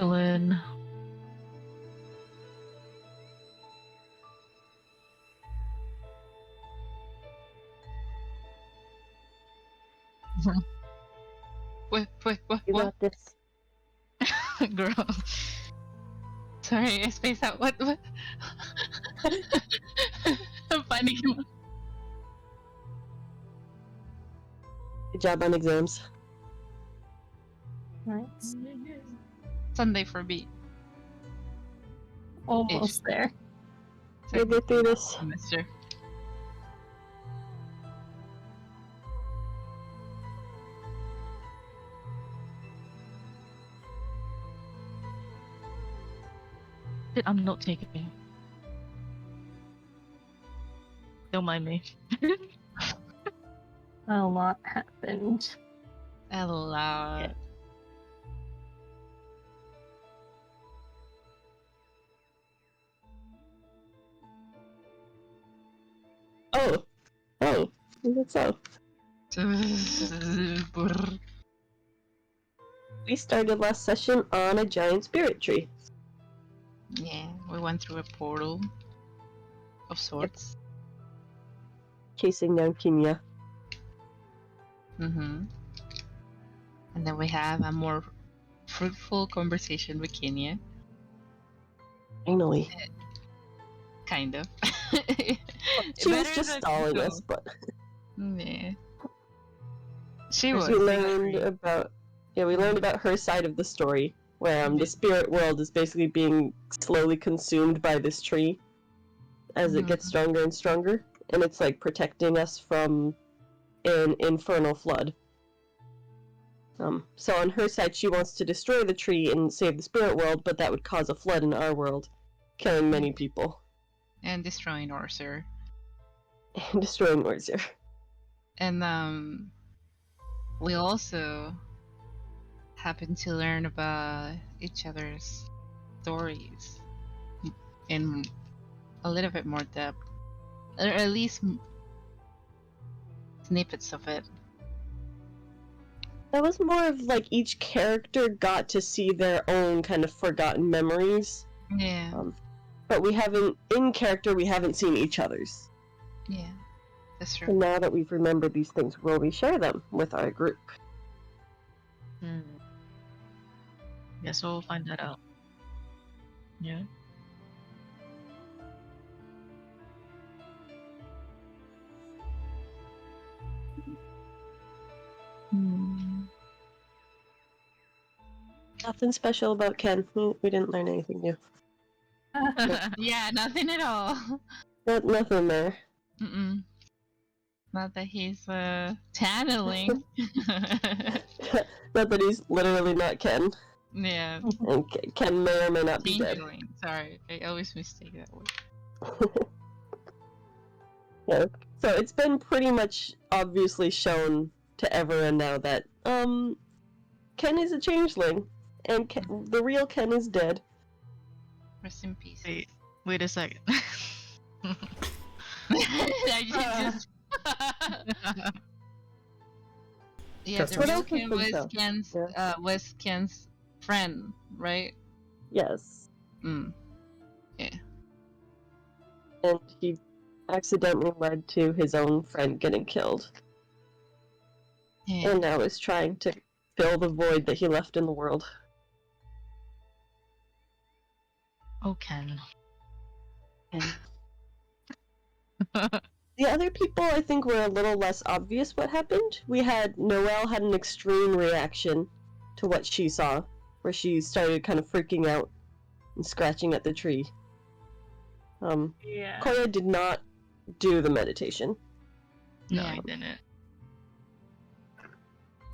Chillin'. What? You got this. Girl. Sorry, I spaced out. What? I'm finding him. Good job on exams. Nice. Sunday for me. Almost there. We'll get through this. Mister. I'm not taking. Don't mind me. A lot happened. A lot. Yeah. Oh, that's so. Brr. We started last session on a giant spirit tree. Yeah, we went through a portal of sorts. Chasing down Kenya. Mm-hmm. And then we have a more fruitful conversation with Kenya. Finally. Kind of. She was Better just than stalling go. us, but Yeah. She as was. we learned about her side of the story, where the spirit world is basically being slowly consumed by this tree as it gets stronger and stronger, and it's like protecting us from an infernal flood. So on her side, she wants to destroy the tree and save the spirit world, but that would cause a flood in our world, killing many people. And destroying Orser. And destroying Orzer. And we also happen to learn about each other's stories in a little bit more depth, or at least snippets of it. That was more of like each character got to see their own kind of forgotten memories. Yeah. But we haven't seen each other's. Yeah, that's true. And now that we've remembered these things, will we share them with our group? Guess we'll find that out. Yeah. Nothing special about Ken. We didn't learn anything new. Yeah, nothing at all. Nothing there. Mm-mm. Not that he's channeling. Not that he's literally not Ken. Yeah. And Ken may or may not be dead. Changeling. Sorry, I always mistake that word. Yeah. So it's been pretty much obviously shown to everyone now that Ken is a changeling, and the real Ken is dead. Rest in peace. Wait a second. Yeah, the What real else has Ken been was shown? was Ken's friend, right? Yes. Yeah. And he accidentally led to his own friend getting killed. Yeah. And now is trying to fill the void that he left in the world. Oh, Ken. The other people, I think, were a little less obvious what happened. We had Noelle had an extreme reaction to what she saw, where she started kind of freaking out and scratching at the tree. Yeah. Koya did not do the meditation. No, Yeah. I didn't.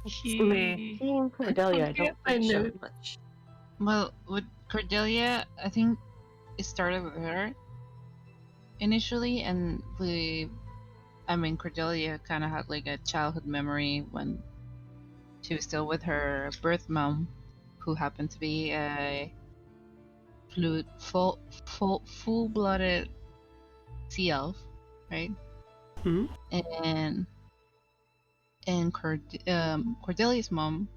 He and Cordelia, I don't think showed much. Well, with Cordelia, I think it started with her initially, and Cordelia kind of had like a childhood memory when she was still with her birth mom, who happened to be a full-blooded sea elf, right? Hmm? And Cordelia's mom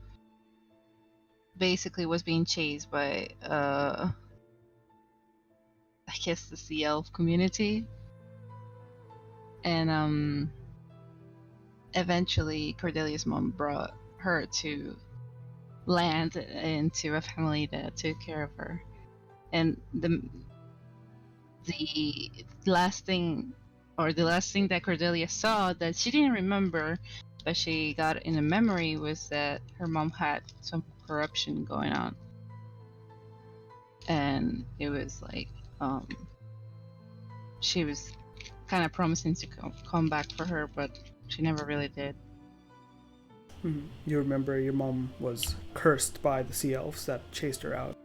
basically was being chased by I guess the sea elf community, and eventually Cordelia's mom brought her to land into a family that took care of her, and the last thing that Cordelia saw that she didn't remember, but she got in a memory, was that her mom had some corruption going on, and it was like she was kind of promising to come back for her, but she never really did. You remember your mom was cursed by the sea elves that chased her out,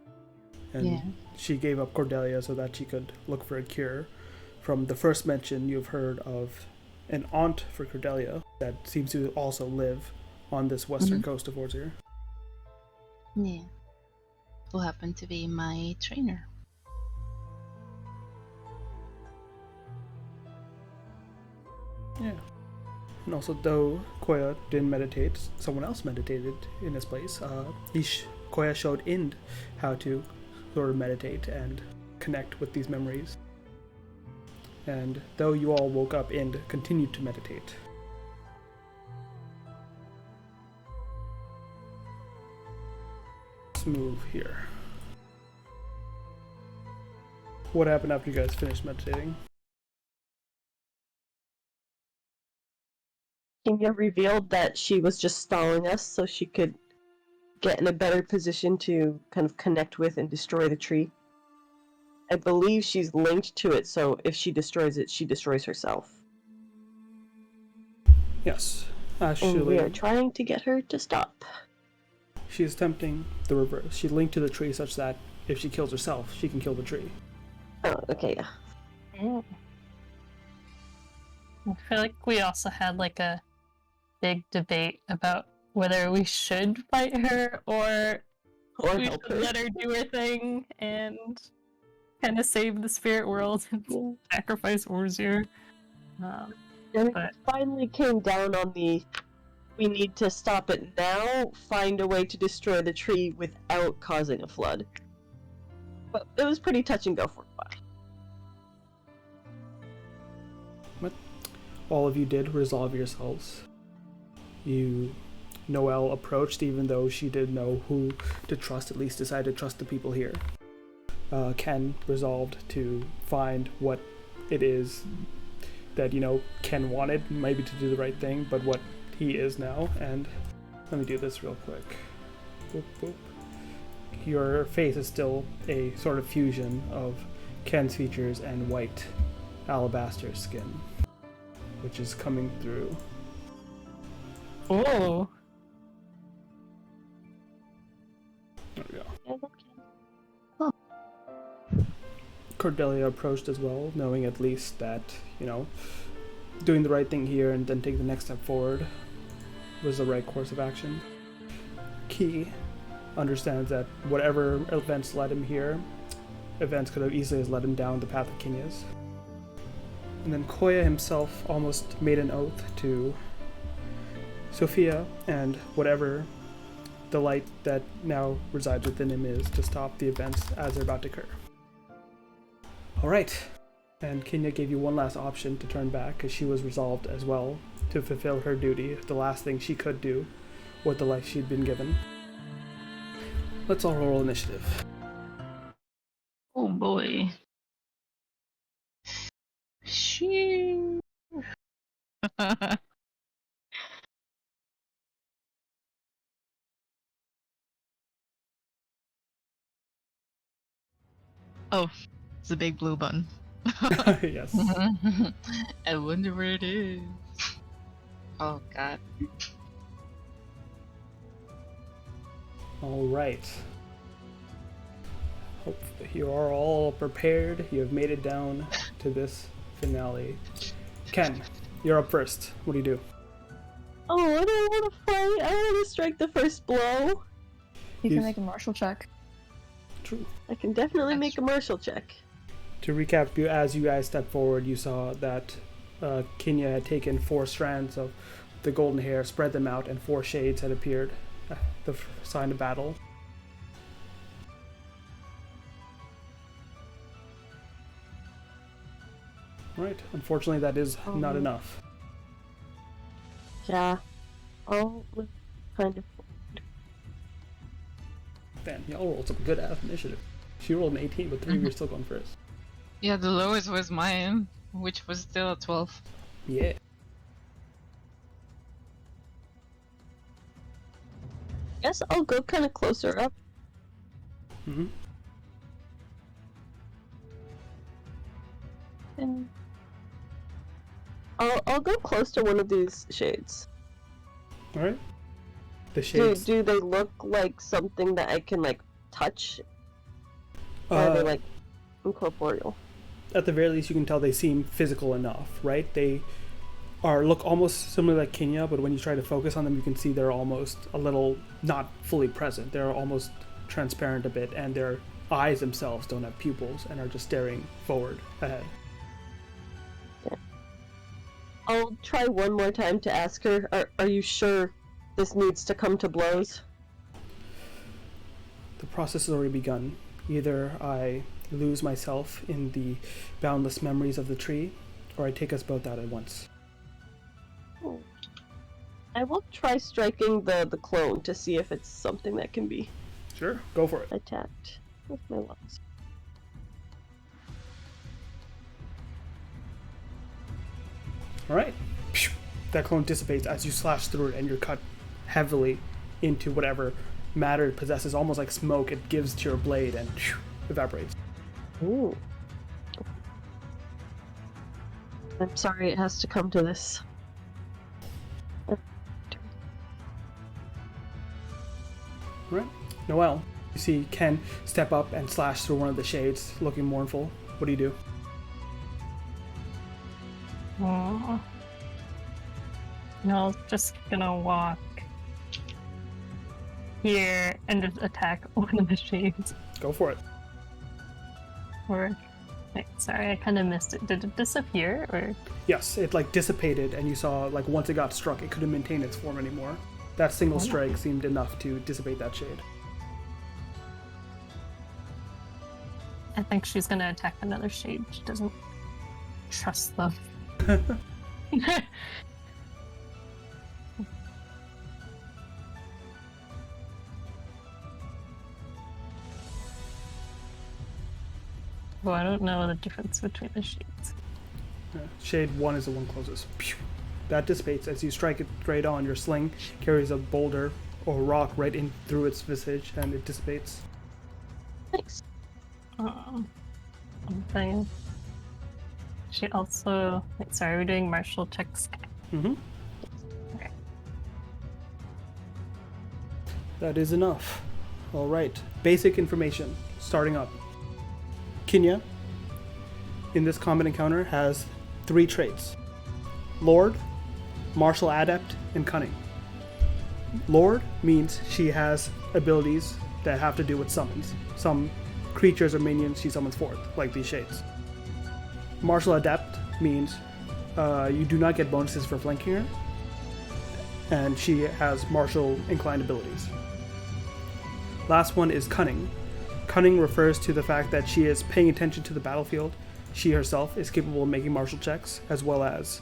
and Yeah. she gave up Cordelia so that she could look for a cure. From the first mention, you've heard of an aunt for Cordelia that seems to also live on this western coast of Orzier. Yeah. Who happened to be my trainer. Yeah. And also, though Koya didn't meditate, someone else meditated in his place. Koya showed Ind how to sort of meditate and connect with these memories. And though you all woke up, Ind continued to meditate. Let's move here. What happened after you guys finished meditating? Kenya revealed that she was just stalling us so she could get in a better position to kind of connect with and destroy the tree. I believe she's linked to it, so if she destroys it, she destroys herself. Yes, And we are actually, trying to get her to stop. she is attempting the reverse. She's linked to the tree such that if she kills herself, she can kill the tree. Oh, okay, yeah. Mm. I feel like we also had like a big debate about whether we should fight her or Or we help should her. let her do her thing and kind of save the spirit world and Yeah. sacrifice Orzier. And But- it finally came down on the we need to stop it now, find a way to destroy the tree without causing a flood. But it was pretty touch and go for a while. All of you did resolve yourselves. Noelle approached, even though she didn't know who to trust, at least decided to trust the people here. Ken resolved to find what it is that, Ken wanted, maybe to do the right thing, but what he is now. And let me do this real quick. Boop, boop. Your face is still a sort of fusion of Ken's features and white alabaster skin, which is coming through. Oh, There we go. Cordelia approached as well, knowing at least that, doing the right thing here and then take the next step forward was the right course of action. Key understands that whatever events led him here, events could have easily led him down the path of Kinya's. And then Koya himself almost made an oath to Sophia and whatever the light that now resides within him is to stop the events as they're about to occur. Alright, and Kenya gave you one last option to turn back because she was resolved as well to fulfill her duty, the last thing she could do with the life she'd been given. Let's all roll initiative. Oh boy. Shoo. Oh, it's a big blue button. Yes. I wonder where it is. Oh god. Alright. Hope that you are all prepared. You have made it down to this finale. Ken, you're up first. What do you do? Oh, I don't want to fight. I want to strike the first blow. you Yes. can make a martial check. True. I can definitely make a martial check. To recap, as you guys stepped forward, you saw that Kenya had taken 4 strands of the golden hair, spread them out, and 4 shades had appeared. The sign of battle. Right. Unfortunately, that is not enough. Yeah. I'll kind of. Damn, y'all rolled some good ass initiative. She rolled an 18, but 3 of you are still going first. Yeah, the lowest was mine, which was still a 12. Yeah. Guess I'll go kind of closer up. Mm-hmm. And I'll go close to one of these shades. All right. The shades. Do they look like something that I can like touch? Or are they like incorporeal? At the very least, you can tell they seem physical enough, right? They look almost similar like Kenya, but when you try to focus on them, you can see they're almost a little not fully present. They're almost transparent a bit, and their eyes themselves don't have pupils and are just staring forward ahead. Yeah. I'll try one more time to ask her, are you sure this needs to come to blows? The process has already begun. Either I lose myself in the boundless memories of the tree, or I take us both out at once. I will try striking the clone to see if it's something that can be Sure, go for it. attacked with my lungs. All right. That clone dissipates as you slash through it, and you're cut heavily into whatever matter it possesses, almost like smoke. It gives to your blade and evaporates. Ooh. I'm sorry it has to come to this. Right. Noelle, you see Ken step up and slash through one of the shades, looking mournful. What do you do? Aww. No, just gonna walk here and just attack one of the shades. Go for it. Or, wait, sorry, I kind of missed it. Did it disappear, or? Yes, it like dissipated, and you saw like once it got struck, it couldn't maintain its form anymore. That single strike seemed enough to dissipate that shade. I think she's gonna attack another shade. She doesn't trust them. Well, I don't know the difference between the shades. Yeah. Shade 1 is the one closest. Pew! That dissipates as you strike it straight on. Your sling carries a boulder or rock right in through its visage, and it dissipates. Thanks. I'm thinking. She also. Wait, sorry, we're doing martial checks. Mm-hmm. Okay. That is enough. All right. Basic information. Starting up. Kenya, in this combat encounter, has 3 traits. Lord, Martial Adept, and Cunning. Lord means she has abilities that have to do with summons. Some creatures or minions she summons forth, like these shades. Martial Adept means you do not get bonuses for flanking her, and she has martial inclined abilities. Last one is Cunning. Cunning refers to the fact that she is paying attention to the battlefield. She herself is capable of making martial checks, as well as,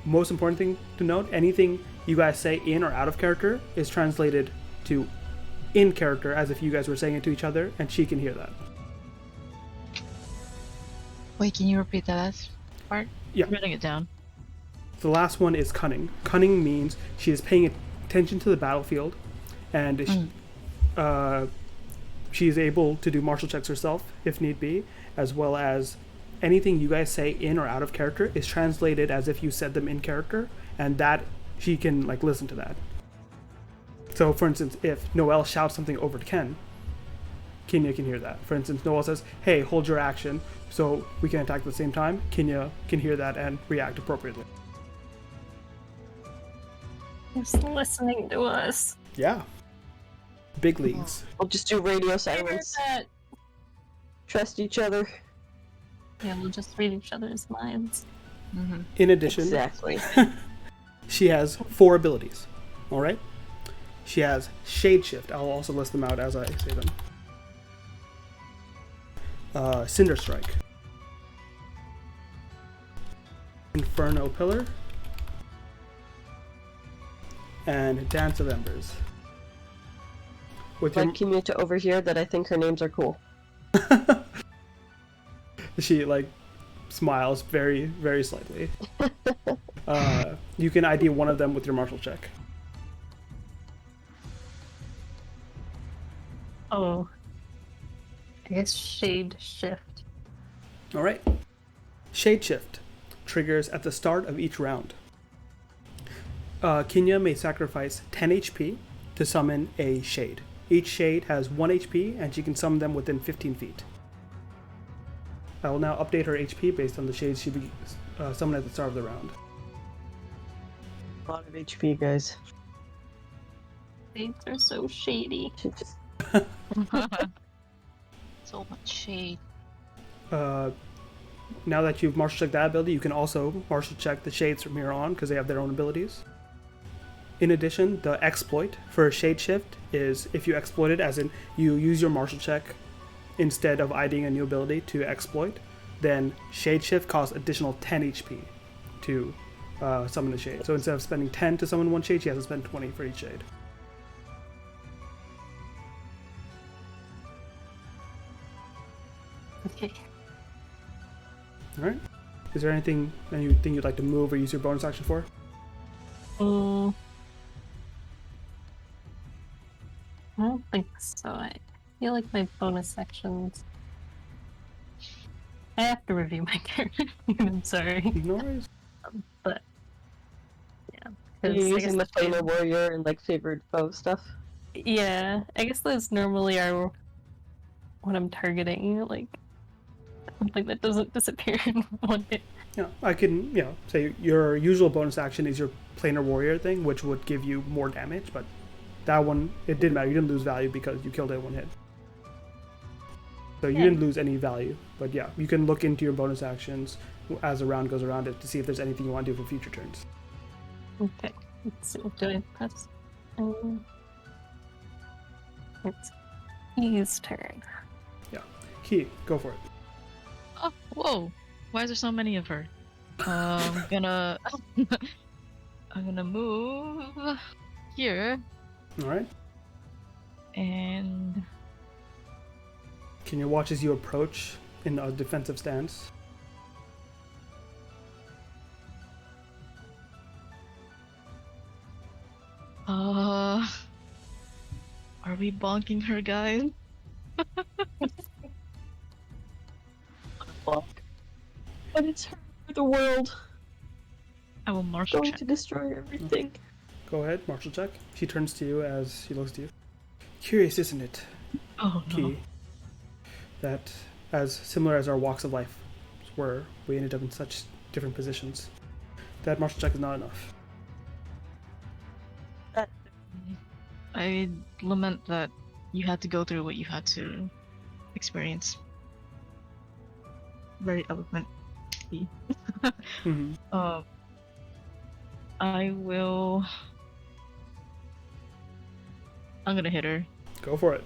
most important thing to note, anything you guys say in or out of character is translated to in character, as if you guys were saying it to each other, and she can hear that. Wait, can you repeat that last part? Yeah. I'm writing it down. The last one is Cunning. Cunning means she is paying attention to the battlefield, and she is able to do martial checks herself, if need be, as well as anything you guys say in or out of character is translated as if you said them in character, and that she can like listen to that. So, for instance, if Noelle shouts something over to Kenya can hear that. For instance, Noelle says, "Hey, hold your action," so we can attack at the same time. Kenya can hear that and react appropriately. Just listening to us. Yeah. Big leagues. We'll just do radio silence. Trust each other. Yeah, we'll just read each other's minds. Mm-hmm. In addition, Exactly. she has 4 abilities. All right. She has Shade Shift. I'll also list them out as I say them. Cinder Strike. Inferno Pillar, and Dance of Embers. With Like Kimia to overhear that I think her names are cool. She like smiles very, very slightly. You can ID one of them with your martial check. Oh. I guess Shade Shift. Alright. Shade Shift triggers at the start of each round. Kinya may sacrifice 10 HP to summon a shade. Each shade has 1 HP and she can summon them within 15 feet. I will now update her HP based on the shades she summoned at the start of the round. A lot of HP, guys. Shades are so shady. She just So much shade. Now that you've martial checked that ability, you can also martial check the shades from here on because they have their own abilities. In addition, the exploit for Shade Shift is if you exploit it, as in you use your martial check instead of IDing a new ability to exploit, then Shade Shift costs additional 10 HP to summon a shade. So instead of spending 10 to summon one shade, she has to spend 20 for each shade. Okay. Alright. Is there anything you'd like to move or use your bonus action for? I don't think so. I feel like my bonus actions. I have to review my character. I'm sorry. No worries. But yeah. Are 'cause you I using the guess- Flamer Warrior and like favored foe stuff? Yeah, I guess those normally are what I'm targeting, like something that doesn't disappear in one hit. Yeah, I can, say your usual bonus action is your planar warrior thing, which would give you more damage, but that one, it didn't matter. You didn't lose value because you killed it in one hit. So you didn't lose any value, but yeah, you can look into your bonus actions as the round goes around it to see if there's anything you want to do for future turns. Okay, let's see. Do I press? It's his turn. Key, go for it. Oh, whoa! Why is there so many of her? I'm gonna move here All right. and Can you watch as you approach in a defensive stance? are we bonking her, guys? Fuck. But it's her for the world. I will martial Going check. to destroy everything. Go ahead, martial check. She turns to you as she looks to you. Curious, isn't it, Oh no. Key? That as similar as our walks of life were, we ended up in such different positions. That martial check is not enough. I lament that you had to go through what you had to experience. Very eloquent. Mm-hmm. I'm gonna hit her Go for it.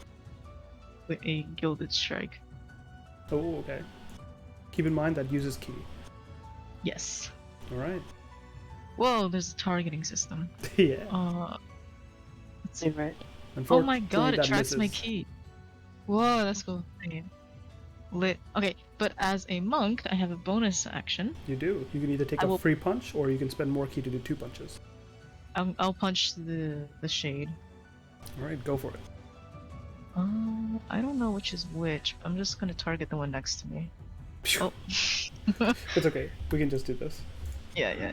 with a gilded strike. Oh, okay. Keep in mind that uses Key. Yes. All right. Whoa, there's a targeting system. Yeah. Let's see. Right. Oh my god, it that tracks my misses. key. Whoa, that's cool. Okay. Lit. Okay, but as a monk, I have a bonus action. You do. You can either take I a will- free punch, or you can spend more Key to do 2 punches. I'll punch the shade. All right, go for it. I don't know which is which. I'm just gonna target the one next to me. Oh. It's okay. We can just do this. Yeah.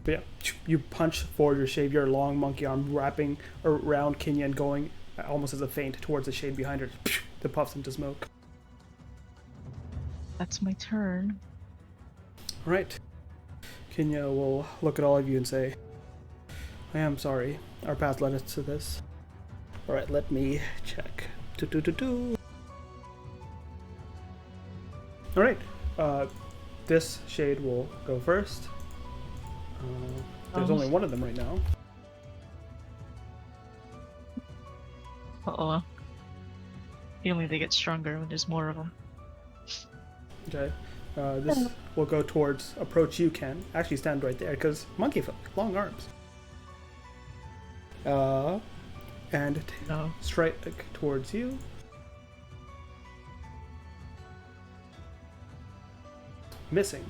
But yeah, you punch forward your shade, your long monkey arm wrapping around Kenya and going almost as a feint towards the shade behind her. That puffs into smoke. That's my turn. All right. Kenya will look at all of you and say, I am sorry. Our path led us to this. All right, let me check. All right. This shade will go first. There's only one of them right now. Feeling they get stronger when there's more of them. Okay. This will go towards approach you, Ken. Actually, stand right there because monkey folk, long arms. And No. strike towards you. Missing.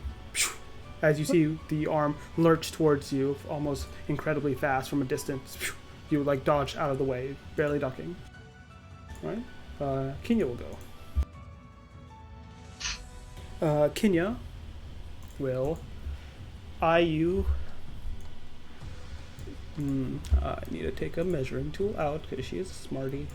As you see the arm lurch towards you, almost incredibly fast from a distance. You like dodge out of the way, barely ducking. All right, Kenya will go. Kenya will eye you. I need to take a measuring tool out because she is a smarty.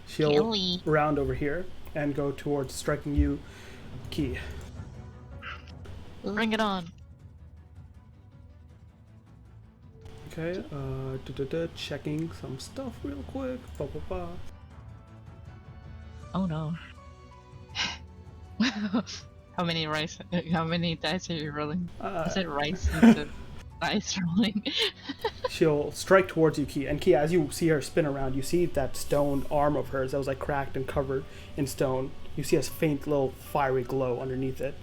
She'll Kelly. round over here and go towards striking you, Key. Bring it on. Okay, checking some stuff real quick. Ba, ba, ba. Oh no. How many dice are you rolling? Uh, Is it rice instead of dice rolling? She'll strike towards you, Key. And Key, as you see her spin around, you see that stone arm of hers that was like cracked and covered in stone. You see a faint little fiery glow underneath it,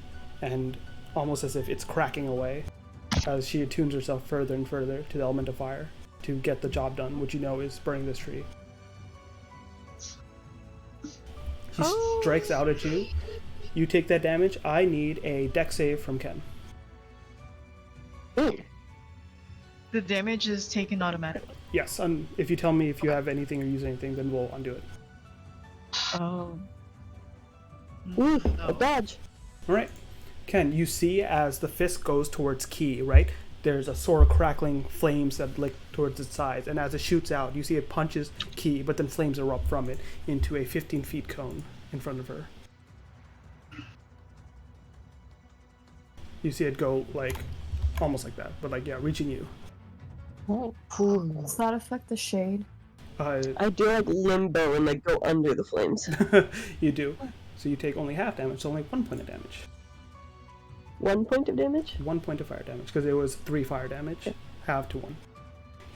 and almost as if it's cracking away as she attunes herself further and further to the element of fire to get the job done, which you know is burning this tree. She strikes out at you. You take that damage. I need a dex save from Ken. The damage is taken automatically. Yes, if you tell me if you have anything or use anything, then we'll undo it. Oh. Ooh, No. a dodge. Alright. Ken, you see as the fist goes towards Key, right? There's a sort of crackling flames that lick towards its sides, and as it shoots out, you see it punches Key, but then flames erupt from it into a 15-feet cone in front of her. You see it go, like, almost like that, but, like, yeah, reaching you. Oh, does that affect the shade? I do like limbo and like go under the flames. You do. So you take only half damage, so only 1 point of damage. 1 point of damage? 1 point of fire damage, because it was 3 fire damage, half to 1.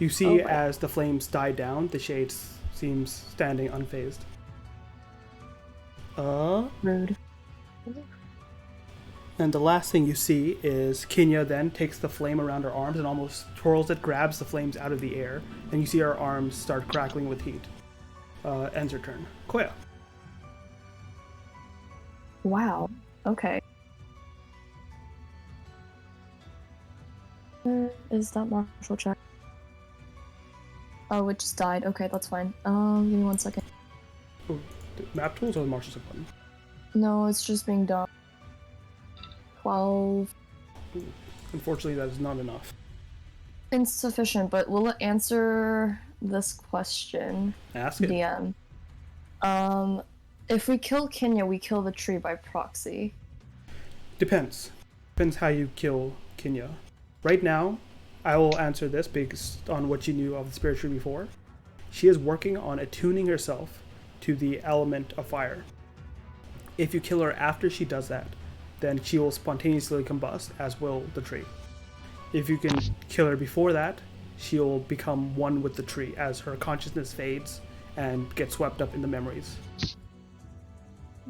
You see Okay. as the flames die down, the shade seems standing unfazed. Rude. And the last thing you see is Kenya then takes the flame around her arms and almost twirls it, grabs the flames out of the air, and you see her arms start crackling with heat. Ends her turn. Koya. Wow. Okay. Where is that martial check? Oh, it just died. Okay, that's fine. Give me 1 second. Oh, the map tools or the martial check button? No, it's just being done. 12. Unfortunately, that is not enough. Insufficient, but will it answer this question? Ask it. DM. If we kill Kenya, we kill the tree by proxy. Depends. Depends how you kill Kenya. Right now, I will answer this based on what you knew of the spirit tree before. She is working on attuning herself to the element of fire. If you kill her after she does that, then she will spontaneously combust, as will the tree. If you can kill her before that, she will become one with the tree as her consciousness fades and gets swept up in the memories.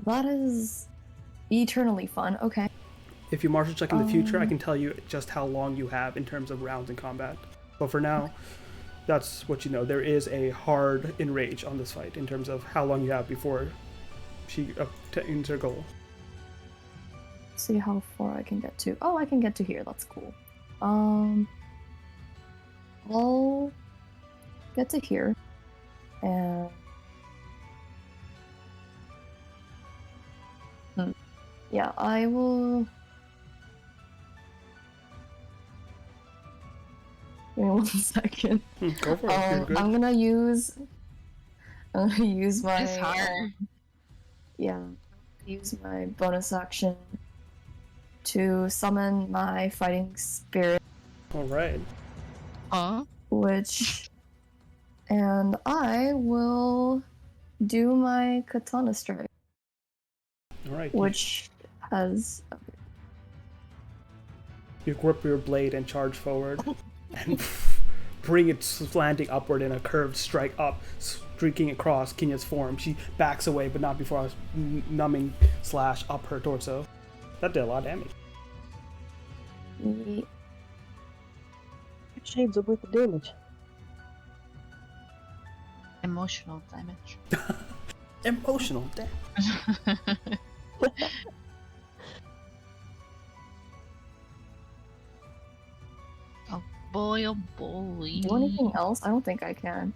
That is eternally fun. Okay. If you martial check in the future, I can tell you just how long you have in terms of rounds in combat. But for now, that's what you know. There is a hard enrage on this fight in terms of how long you have before she attains her goal. See how far I can get to. Oh, I can get to here. That's cool. I'll get to here, and yeah, I will. Give me 1 second. Go for it. You're good. I'm gonna use my. It's hard. Yeah, use my bonus action to summon my fighting spirit, All right. Huh? and I will do my katana strike, All right. which has. You grip your blade and charge forward and bring it slanting upward in a curved strike up, streaking across Kinya's form. She backs away, but not before I was numbing slash up her torso. That did a lot of damage. Shades of with the damage. Emotional damage. Emotional damage. Oh boy, oh boy. Do anything else? I don't think I can.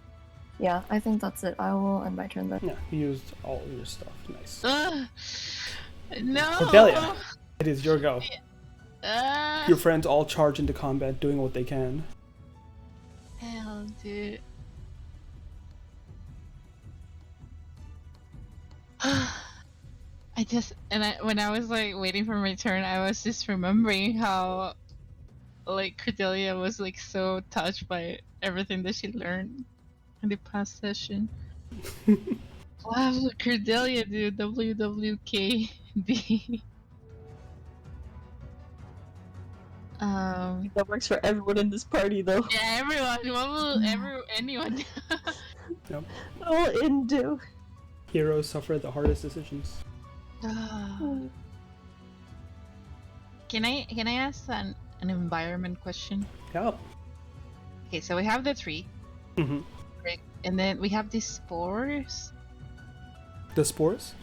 Yeah, I think that's it. I will end my turn then. Yeah, you used all your stuff. Nice. No. Cordelia, it is your go. Uh, Your friends all charge into combat, doing what they can. Hell, dude. When I was like waiting for my turn, I was just remembering how like Cordelia was like so touched by everything that she learned in the past session. Wow, Cordelia, dude, WWKD. That works for everyone in this party, though. Yeah, everyone. What will anyone? Yep. Oh, Indu. Heroes suffer the hardest decisions. Can I ask an environment question? Yep. Okay, so we have the tree, Mm-hmm. right? And then we have these spores. The spores?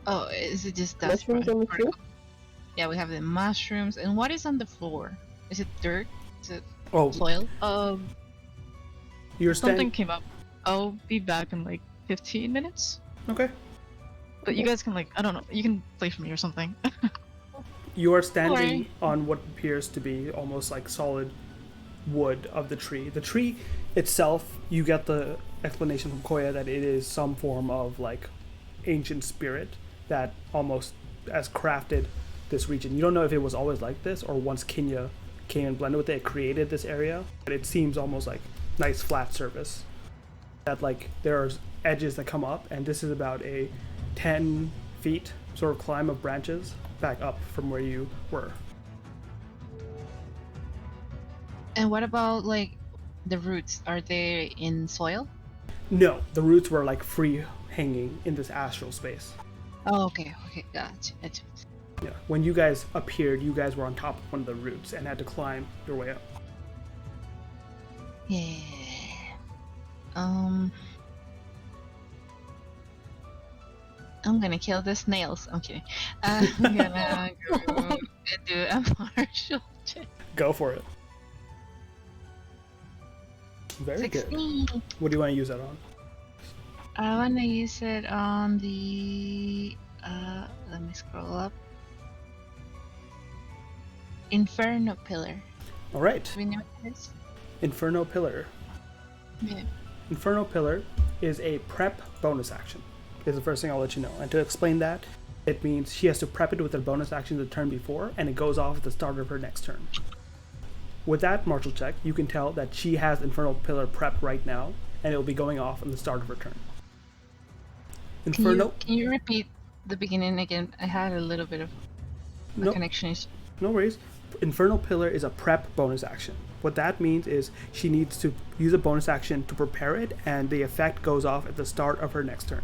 Oh, is it just that? Mushrooms on the tree? Yeah, we have the mushrooms. And what is on the floor? Is it dirt? Is it Oh, soil? you're Something standing. came up. I'll be back in like 15 minutes. Okay. But you guys can like, I don't know, you can play for me or something. You are standing Alright. on what appears to be almost like solid wood of the tree. The tree itself, you get the explanation from Koya that it is some form of like ancient spirit that almost has crafted this region. You don't know if it was always like this or once Kinya came and blended with it, it created this area. But it seems almost like nice flat surface. That like there's edges that come up, and this is about a 10 feet sort of climb of branches back up from where you were. And what about like the roots? Are they in soil? No, the roots were like free hanging in this astral space. Oh, okay, gotcha. Yeah. When you guys appeared, you guys were on top of one of the roots and had to climb your way up. Yeah. I'm gonna kill the snails. I'm kidding. I'm gonna go and do a martial check. Go for it. Very 16. good. What do you want to use that on? I wanna use it on the. Let me scroll up. Inferno Pillar. All right. Do we know what it is? Inferno Pillar. Yeah. Inferno Pillar is a prep bonus action. Is the first thing I'll let you know. And to explain that, it means she has to prep it with a bonus action the turn before, and it goes off at the start of her next turn. With that martial check, you can tell that she has Infernal Pillar prepped right now, and it will be going off on the start of her turn. Inferno. Can you repeat the beginning again? I had a little bit of a No. connection issue. No worries. Infernal Pillar is a prep bonus action. What that means is she needs to use a bonus action to prepare it, and the effect goes off at the start of her next turn.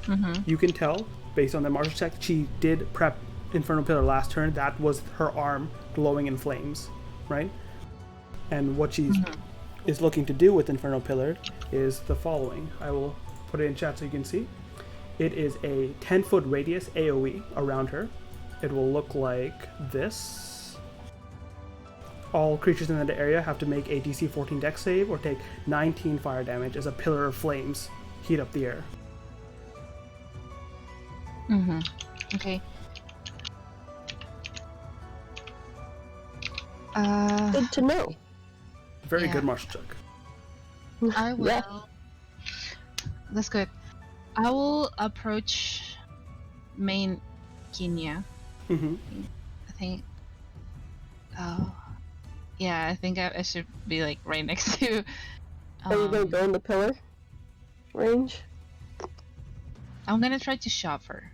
Mm-hmm. You can tell, based on the martial check, she did prep Infernal Pillar last turn. That was her arm glowing in flames, right? And what she is looking to do with Infernal Pillar is the following. I will put it in chat so you can see. It is a 10-foot radius AoE around her. It will look like this. All creatures in that area have to make a DC 14 dex save or take 19 fire damage as a pillar of flames heat up the air. Mm-hmm. Okay. Good to know. Very Yeah. good martial check. I will. Yeah. That's good. I will approach main Kenya. Mm-hmm. I think. Oh. Yeah, I think I should be like right next to. Are you gonna go in the pillar range? I'm gonna try to shove her.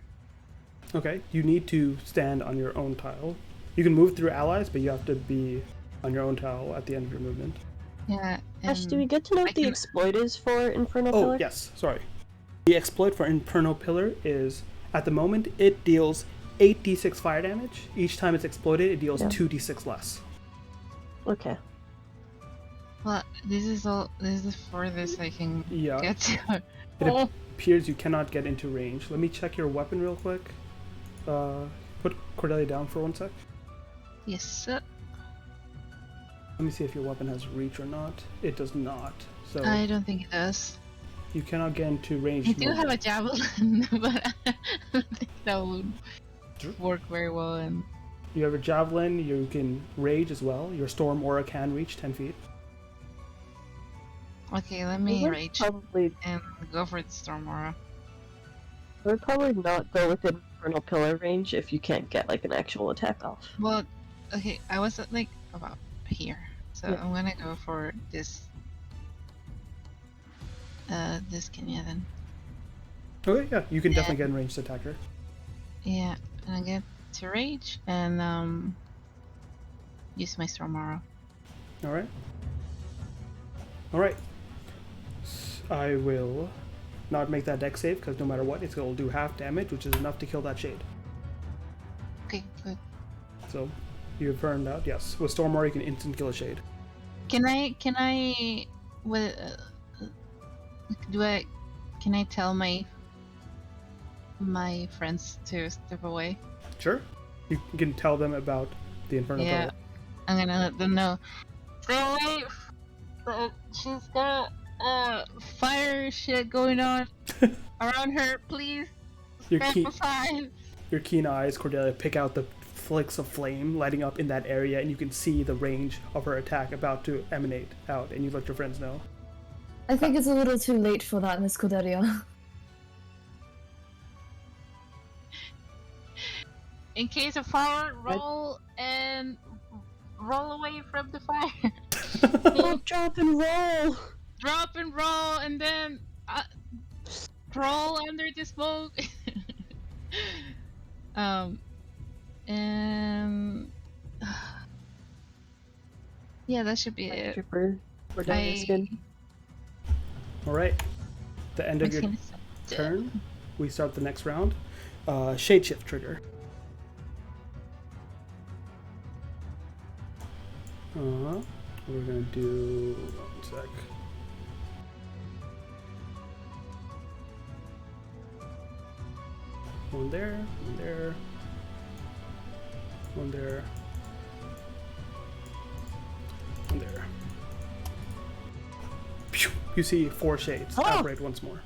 Okay, you need to stand on your own tile. You can move through allies, but you have to be on your own tile at the end of your movement. Yeah, Ash, do we get to know what the exploit is for Inferno Pillar? Oh, yes, sorry. The exploit for Inferno Pillar is, at the moment, it deals 8d6 fire damage. Each time it's exploited, it deals 2d6 less. Okay. Well, this is the furthest I can get to. It appears you cannot get into range. Let me check your weapon real quick. Put Cordelia down for 1 sec. Yes, sir. Let me see if your weapon has reach or not. It does not. So I don't think it does. you cannot get into range. I do have a javelin, but I don't think that would work very well. And you have a javelin. You can rage as well. Your storm aura can reach 10 feet. okay, let me rage Probably, and go for the storm aura. I would probably not go within Infernal Pillar range if you can't get like an actual attack off. Well, okay, I was like about here, so I'm gonna go for this. This Kenya then. Okay, yeah, you can definitely get in range to attack her. Yeah, and I get to rage and use my storm aura. All right. All right. I will not make that dex save because no matter what, it's going to do half damage, which is enough to kill that shade. Okay, good. So you've burned out. Yes, with storm aura you can instant kill a shade. Can I can I tell my friends to step away? Sure. You can tell them about the Inferno Yeah, Pillar. I'm gonna let them know. Stay away! She's got fire shit going on around her, please. Step aside. Your keen eyes, Cordelia, pick out the flicks of flame lighting up in that area, and you can see the range of her attack about to emanate out, and you let your friends know. I think it's a little too late for that, Miss Cordelia. In case of fire, roll and roll away from the fire. Drop and roll! Drop and roll, and then crawl under the smoke. And yeah, that should be it. Trooper, Cordelia's good. Alright. The end of your turn, we start the next round. Shade shift trigger. We're gonna do 1 sec. One there, one there, one there, one there. Pew! You see 4 shades operate once more.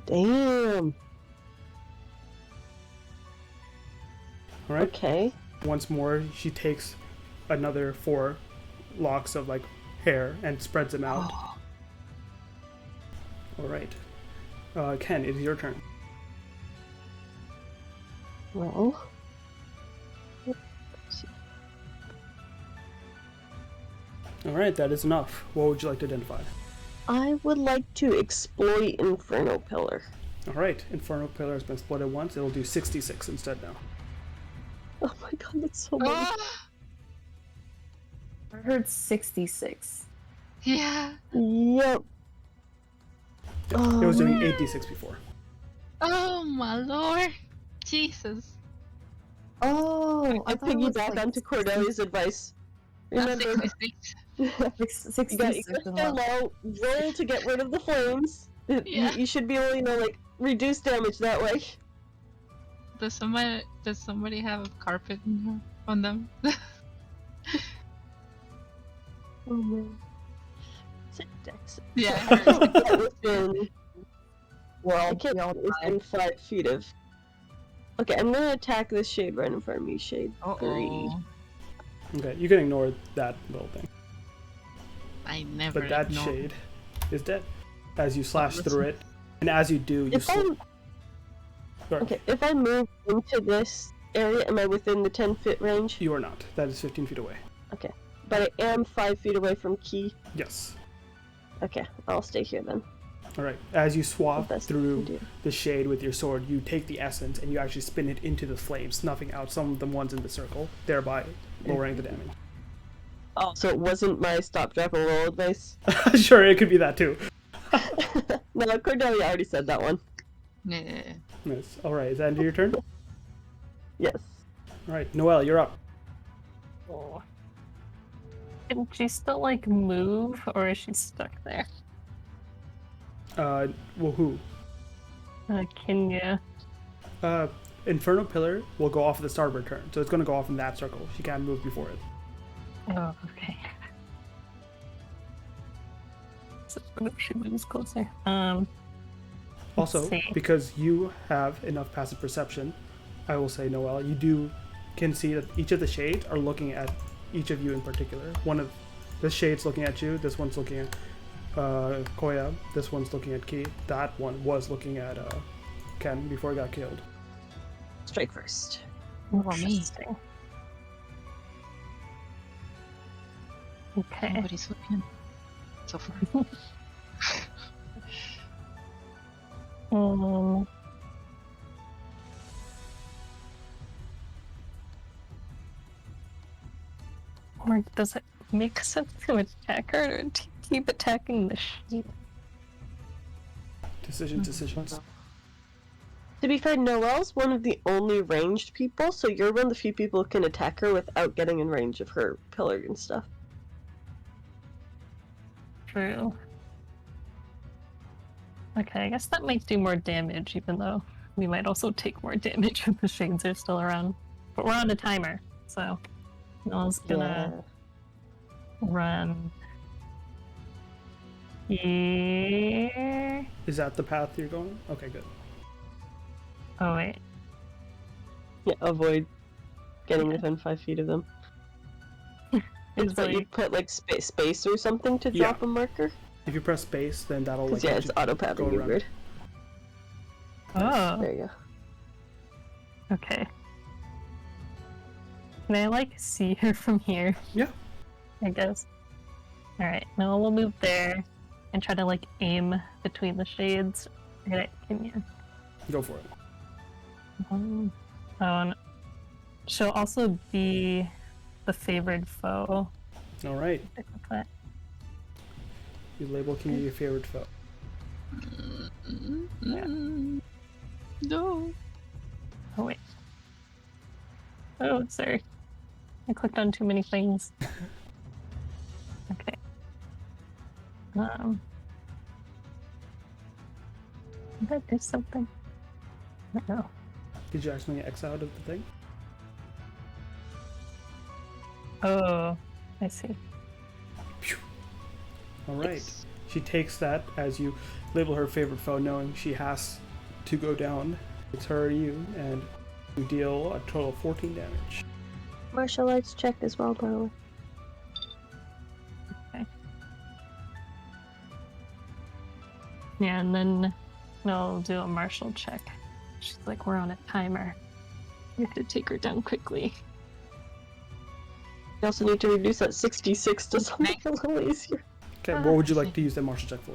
Damn. Alright. Okay. Once more, she takes another 4 locks of like hair and spreads them out. Alright. Ken, it is your turn. Well. Alright, that is enough. What would you like to identify? I would like to exploit Inferno Pillar. Alright, Inferno Pillar has been exploited once. It'll do 66 instead now. Oh my god, that's so many. I heard 66. Yeah. Yep. It was doing 8d6 before. Oh my lord. Jesus. Oh, I thought it was piggyback like onto Cordelia's advice. That's Remember, 66. you got 66 to and stay what? low, roll to get rid of the flames. Yeah. You should be able to, you know, like, reduce damage that way. Does somebody have a carpet on them? Oh man. Is it Dex? Yeah. That within, Well, I can't get within 5 feet of. Okay, I'm gonna attack this shade right in front of me, shade 3. Uh-oh. Okay, you can ignore that little thing. I never But that ignore. shade is dead. As you slash through it, and as you do, you Sorry. Okay, if I move into this area, am I within the 10-foot range? You are not. That is 15 feet away. Okay, but I am 5 feet away from Key. Yes. Okay, I'll stay here then. Alright, as you swap Best through I can do. the shade with your sword, you take the essence and you actually spin it into the flames, snuffing out some of the ones in the circle, thereby lowering the damage. Oh, so it wasn't my stop, drop, and roll advice? Sure, it could be that too. No, Cordelia already said that one. Yeah. Yes. All right, is that into your turn? Yes. All right, Noelle, you're up. Oh. Can she still like move, or is she stuck there? Well, who? Kenya. Inferno Pillar will go off of the starboard turn, so it's going to go off in that circle. She can't move before it. Oh, okay. So what if she moves closer? Also, see. because you have enough passive perception, I will say, Noelle, can see that each of the shades are looking at each of you in particular. One of the shades looking at you, this one's looking at Koya, this one's looking at Ki, that one was looking at Ken before he got killed. Strike first. Oh, me. Interesting. Okay. Nobody's looking so far. Or does it make sense to attack her or to keep attacking the sheep? Decisions. To be fair, Noelle's one of the only ranged people, so you're one of the few people who can attack her without getting in range of her pillar and stuff. True. Okay, I guess that might do more damage, even though we might also take more damage if the shades are still around. But we're on a timer, so Noel's gonna run here. Is that the path you're going? Okay, good. Oh wait. Yeah, avoid getting within 5 feet of them. It's But you like, put like space or something to Yeah. drop a marker? If you press space, then that'll like Because yeah, let it's you auto-padding go you around. weird. oh, There you go. okay. Can I like see her from here? Yeah. I guess. Alright, now we'll move there and try to like aim between the shades. Right at Kenya. Go for it. Oh, and she'll also be the favored foe. All right. Stick with that. You label King your favorite foe. Yeah. No. Oh wait. Oh, sorry. I clicked on too many things. Okay. Did I do something? I don't know. Did you actually X out of the thing? Oh, I see. All right. She takes that as you label her favorite foe, knowing she has to go down. It's her or you, and you deal a total of 14 damage. Martial arts check as well, by the way. Okay. Yeah, and then I'll do a martial check. She's like, we're on a timer. We have to take her down quickly. You also need to reduce that 66 to something a little easier. Okay, what would you like to use that martial check for?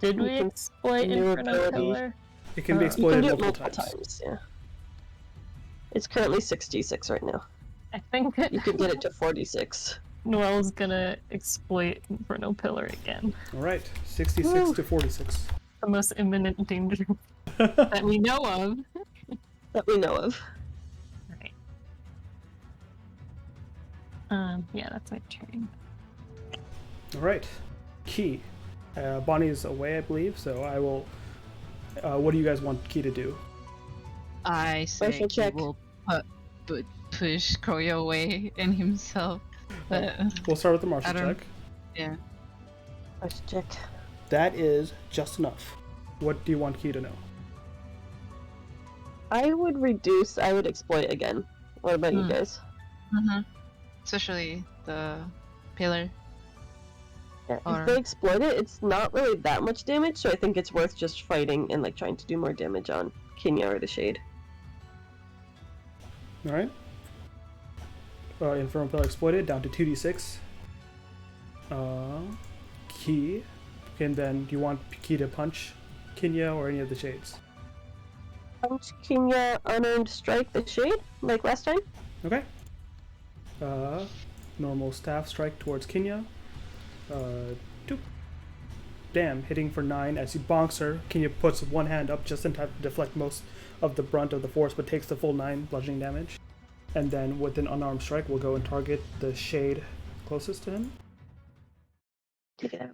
Did we You can exploit new Inferno ability. Pillar? It can be You exploited can do it multiple multiple times. times, yeah. It's currently 66 right now. I think You could get it to 46. Noelle's gonna exploit Inferno Pillar again. All right, 66 Woo. to 46. The most imminent danger that we know of. That we know of. Right. Yeah, that's my turn. All right, Key. Bonnie is away, I believe, so I will. What do you guys want Key to do? I say Martial he check. will push Koya away and himself. But We'll start with the martial I don't- check. yeah. Let's check. That is just enough. What do you want Key to know? I would reduce, I would exploit again. What about you guys? Mm-hmm. Especially the pillar. Yeah, Or- if they exploit it, it's not really that much damage, so I think it's worth just fighting and like trying to do more damage on Kenya or the Shade. All right. Infernal Pillar exploited down to 2d6. Key. And then do you want Key to punch Kenya or any of the shades? Kenya unarmed strike the shade, like last time? Okay. Normal staff strike towards Kenya. 2. Damn, hitting for 9 as he bonks her. Kenya puts one hand up just in time to deflect most of the brunt of the force, but takes the full 9 bludgeoning damage. And then with an unarmed strike, we'll go and target the shade closest to him. Take it out.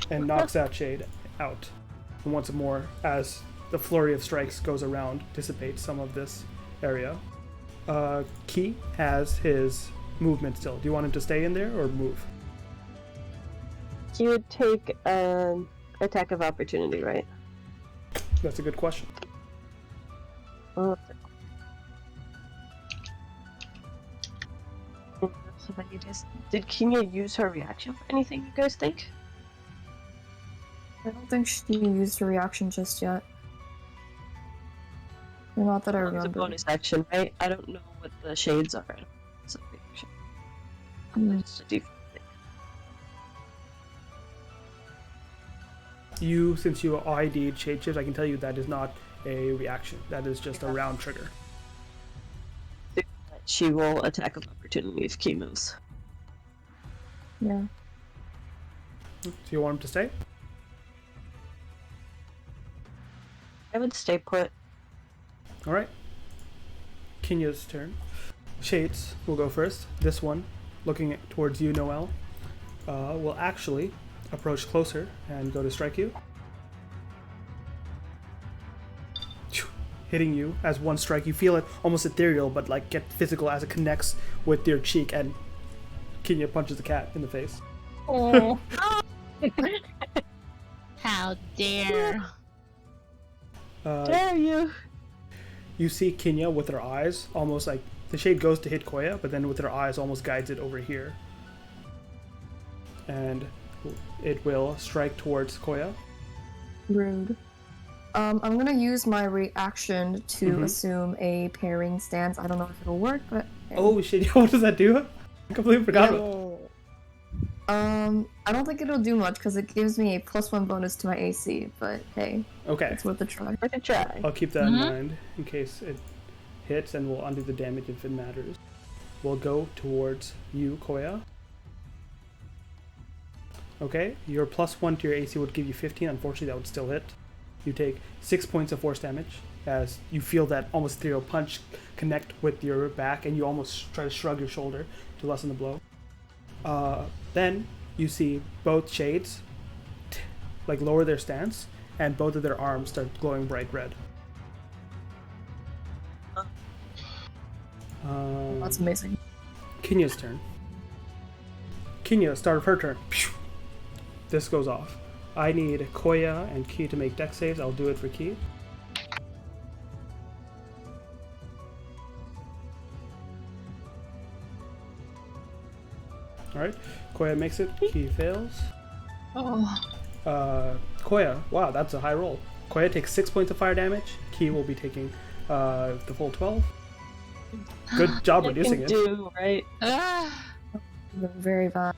And knocks that shade out. And once more, as the flurry of strikes goes around, dissipates some of this area. Key has his movement still. Do you want him to stay in there or move? He would take an attack of opportunity, right? That's a good question. Did Kenya use her reaction for anything, you guys think? I don't think she used her reaction just yet. Not that I It's a remember. bonus action, right? I don't know what the shades are. It's a reaction. It's a default thing. You, since you ID'd shade shift, I can tell you that is not a reaction. That is just a round trigger. She will attack of opportunity if Key moves. Yeah. So you want him to stay? I would stay put. Alright. Kenya's turn. Shades will go first. This one, looking towards you, Noelle, will actually approach closer and go to strike you. Hitting you as one strike. You feel it almost ethereal, but like get physical as it connects with your cheek, and Kenya punches the cat in the face. Oh. How dare. Dare you! You see Kenya with her eyes, almost like the shade goes to hit Koya, but then with her eyes almost guides it over here. And it will strike towards Koya. Rude. I'm gonna use my reaction to assume a pairing stance. I don't know if it'll work, but hey. Oh shit, what does that do? I completely forgot about it. I don't think it'll do much because it gives me a +1 bonus to my AC, but hey, Okay, it's worth a try. Worth a try. I'll keep that in mind in case it hits, and we'll undo the damage if it matters. We'll go towards you, Koya. Okay, your +1 to your AC would give you 15. Unfortunately, that would still hit. You take 6 points of force damage as you feel that almost ethereal punch connect with your back, and you almost try to shrug your shoulder to lessen the blow. Then you see both shades like lower their stance, and both of their arms start glowing bright red. That's amazing. Kenya's turn. Kenya, start of her turn. This goes off. I need Koya and Ki to make dex saves. I'll do it for Ki. Alright, Koya makes it, Ki fails. Oh. Koya, wow, that's a high roll. Koya takes 6 points of fire damage. Ki will be taking the full 12. Good job reducing it. Do, right? Ah. Very bad.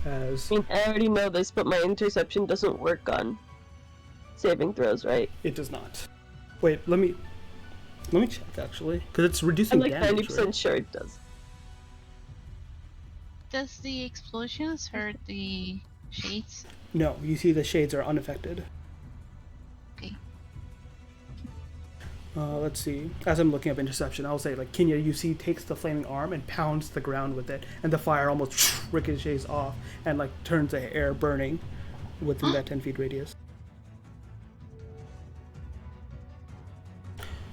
As I mean, I already know this, but my interception doesn't work on saving throws, right? it does not. Wait, let me check actually, because it's reducing I'm like damage. 90% Right? sure it does. Does the explosions hurt the shades? No, you see the shades are unaffected. Okay. Let's see. As I'm looking up interception, I'll say like Kenya, you see, takes the flaming arm and pounds the ground with it, and the fire almost ricochets off and like turns the air burning within that 10 feet radius.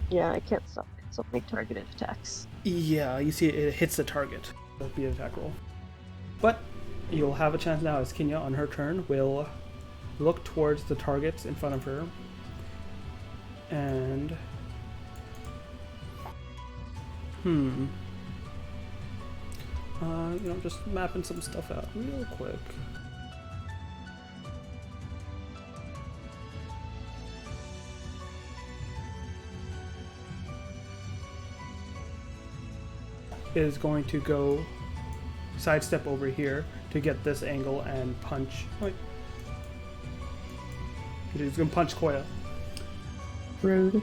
Yeah, I can't stop it. It's only targeted attacks. Yeah, you see it hits the target. That'll be an attack roll. But you'll have a chance now as Kenya on her turn will look towards the targets in front of her and just mapping some stuff out real quick. Is going to go sidestep over here to get this angle and punch. Wait. He's gonna punch Koya. Rude.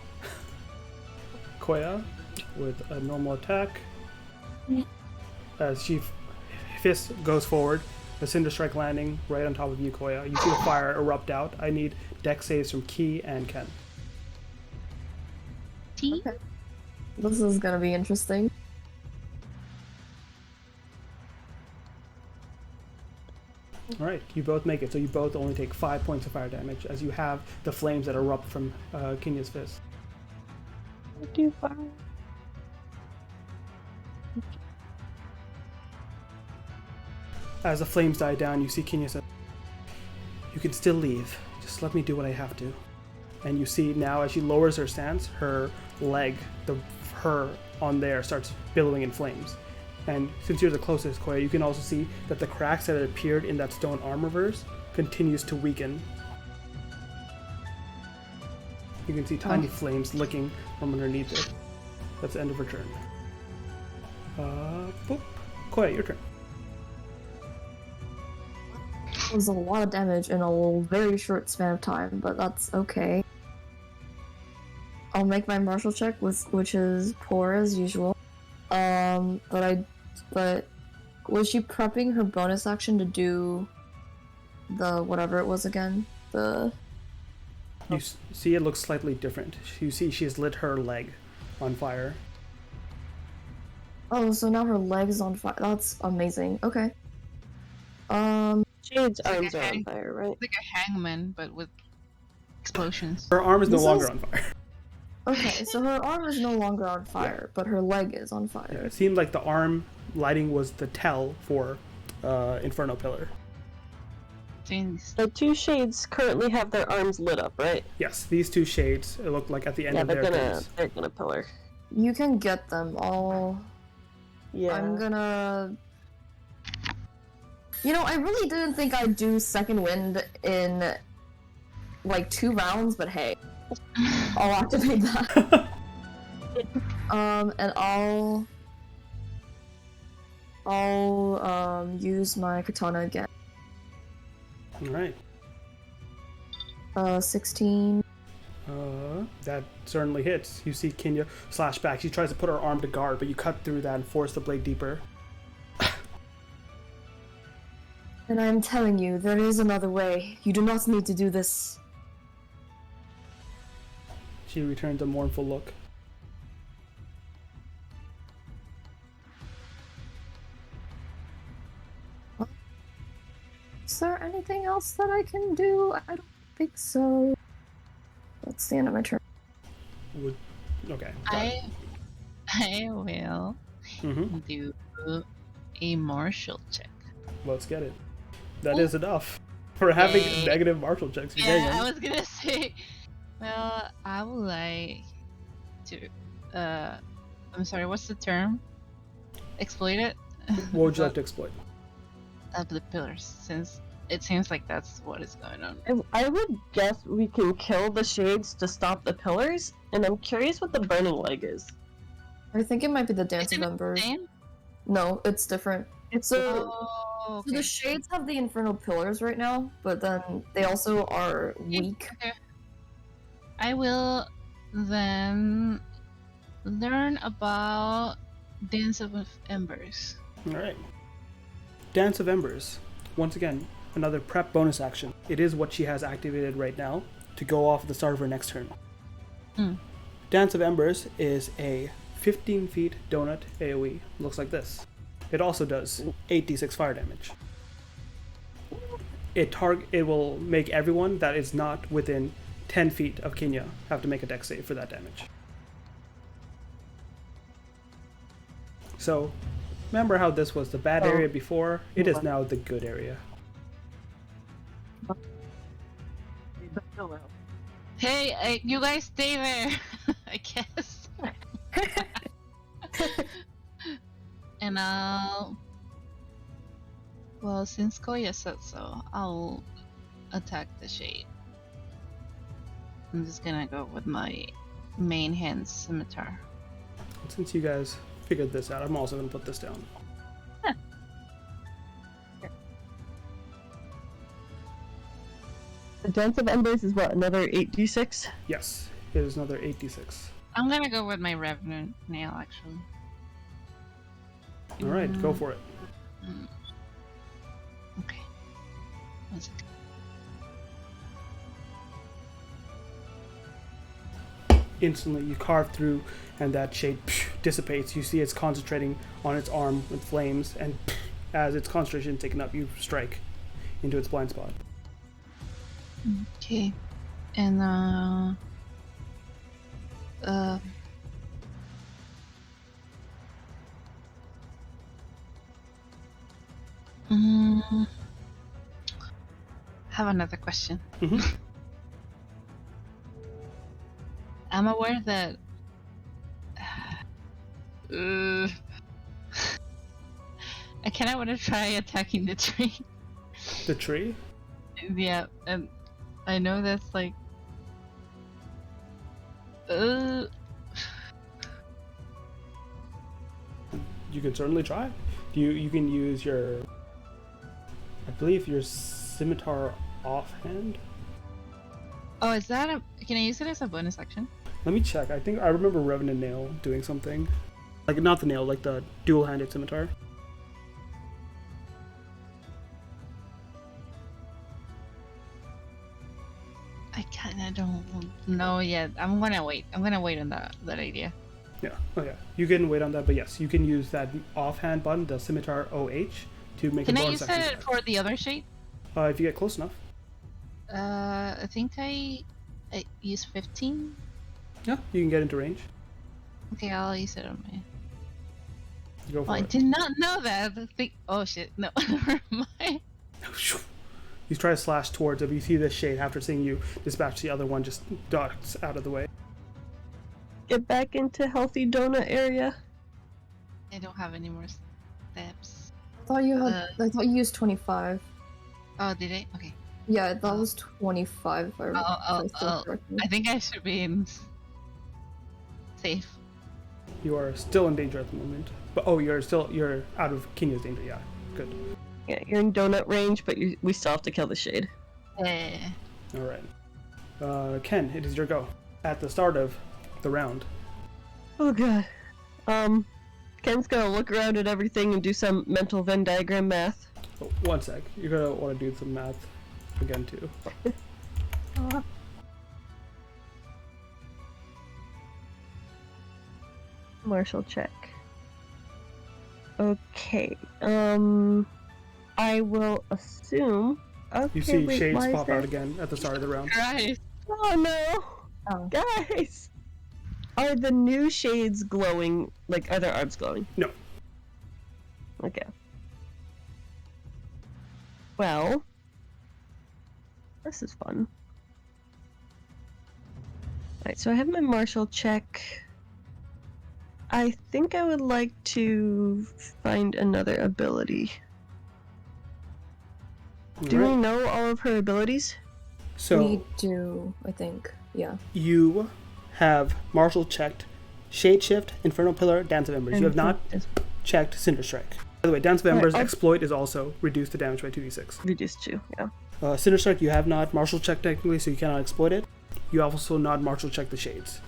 Koya with a normal attack. As she fist goes forward, the Cinder Strike landing right on top of you, Koya. You see the fire erupt out. I need dex saves from Key and Ken. Okay. This is gonna be interesting. Alright, you both make it, so you both only take 5 points of fire damage as you have the flames that erupt from Kinya's fist. Do fire. As the flames die down, you see Kinya says, "You can still leave. Just let me do what I have to." And you see now as she lowers her stance, her leg, her on there, starts billowing in flames. And since you're the closest, Koya, you can also see that the cracks that had appeared in that stone armor verse continues to weaken. You can see tiny flames licking from underneath it. That's the end of her turn. Boop. Koya, your turn. It was a lot of damage in a very short span of time, but that's okay. I'll make my martial check, which is poor as usual. But was she prepping her bonus action to do the whatever it was again? You see it looks slightly different. You see she's lit her leg on fire. Oh, so now her leg's on fire. That's amazing. Okay. Shade's like arms a are on hang- fire, right? It's like a hangman, but with explosions. Her arm is no This longer is- on fire. Okay, so her arm is no longer on fire, but her leg is on Yeah, fire. it seemed like the arm lighting was the tell for Inferno Pillar. Things. The two shades currently have their arms lit up, right? Yes, these two shades, it looked like at the end Yeah, of they're their gonna turns. they're gonna pillar. You can get them all. Yeah. I'm gonna. You know, I really didn't think I'd do Second Wind in like 2 rounds, but hey, I'll activate that. And I'll use my katana again. Alright. 16. That certainly hits. You see Kinya slash back. She tries to put her arm to guard, but you cut through that and force the blade deeper. And I'm telling you, there is another way. You do not need to do this. She returns a mournful look. Is there anything else that I can do? I don't think so. That's the end of my turn. Okay. I will Mm-hmm. do a martial check. Let's get it. That is enough. For having Yay. negative martial checks, you're Yeah, getting I them. was gonna say. Well, I would like to. I'm sorry. What's the term? Exploit it. What would you like to exploit? Of the pillars, since it seems like that's what is going on. I would guess we can kill the shades to stop the pillars, and I'm curious what the burning leg is. I think it might be the Dance Isn't of it Embers. same? No, it's different. So, Oh, so the shades have the infernal pillars right now, but then they also are weak. Okay. I will then learn about Dance of Embers. Alright. Dance of Embers. Once again, another prep bonus action. It is what she has activated right now to go off at the start of her next turn. Dance of Embers is a 15 feet donut AoE. Looks like this. It also does 8d6 fire damage. It will make everyone that is not within 10 feet of Kinya have to make a dex save for that damage. So, remember how this was the bad area before? It is now the good area. Hey, you guys stay there, I guess. And well, since Koya said so, I'll attack the shade. I'm just gonna go with my main hand scimitar. Since you guys figured this out, I'm also going to put this down. Dance of Embers is what, another 8d6? Yes, it is another 8d6. I'm gonna go with my Revenant Nail, actually. Alright, go for it. Okay. 1 second. Instantly, you carve through, and that shade dissipates. You see it's concentrating on its arm with flames, and as its concentration is taken up, you strike into its blind spot. Okay. And, have another question. Mhm. I'm aware that I kind of want to try attacking the tree. The tree? Yeah, and I know that's like You can certainly try. You can use your, I believe, your scimitar offhand. Oh, is that a? Can I use it as a bonus action? Let me check. I think I remember Revenant Nail doing something. Like, not the nail, like the dual-handed scimitar. I kind of don't know yet. I'm gonna wait. I'm gonna wait on that idea. Yeah. Oh yeah. You can wait on that, but yes, you can use that offhand button, the scimitar OH, to make Can a I bonus use action it attack. for the other shade? If you get close enough. I think I use 15. Yeah, you can get into range. Okay, I'll use it on my. Go for Oh, I it. did not know that. Oh shit! No, never mind. You try to slash towards it, but you see this shade after seeing you dispatch the other one just ducks out of the way. Get back into healthy donut area. I don't have any more steps. I thought you had. I thought you used 25. Oh, did I? Okay. Yeah, that was 25. If I Oh, still correctly. I think I should be in safe. You are still in danger at the moment. But you're out of Kenya's danger, yeah. Good. Yeah, you're in donut range, but we still have to kill the shade. Yeah. Alright. Ken, it is your go. At the start of the round. Oh god. Ken's gonna look around at everything and do some mental Venn diagram math. Oh, 1 sec. You're gonna want to do some math again too. Marshall check. Okay. I will assume. Okay, You see wait, shades why is pop there... out again at the start of the round. Right. Oh no! Oh. Guys! Are the new shades glowing? Like, are their arms glowing? No. Okay. Well, this is fun. Alright, so I have my martial check. I think I would like to find another ability. Do we Alright. know all of her abilities? So We do, I think. Yeah. you have martial checked Shade Shift, Infernal Pillar, Dance of Embers. You have not checked Cinder Strike. By the way, Dance of Embers exploit is also reduced the damage by 2d6. Reduced to, yeah. Cinder Strike you have not martial checked technically, so you cannot exploit it. You also not martial check the shades.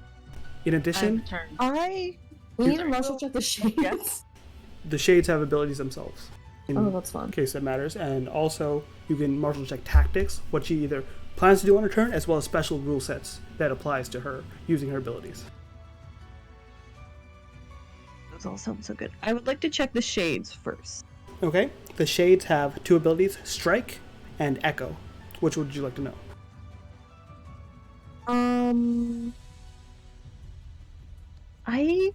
In addition, We need to martial check the shades. the shades have abilities themselves. Oh, that's fun. In case that matters, and also you can martial check tactics, what she either plans to do on her turn, as well as special rule sets that applies to her using her abilities. Those all sound so good. I would like to check the shades first. Okay, the shades have two abilities, Strike and Echo. Which would you like to know? I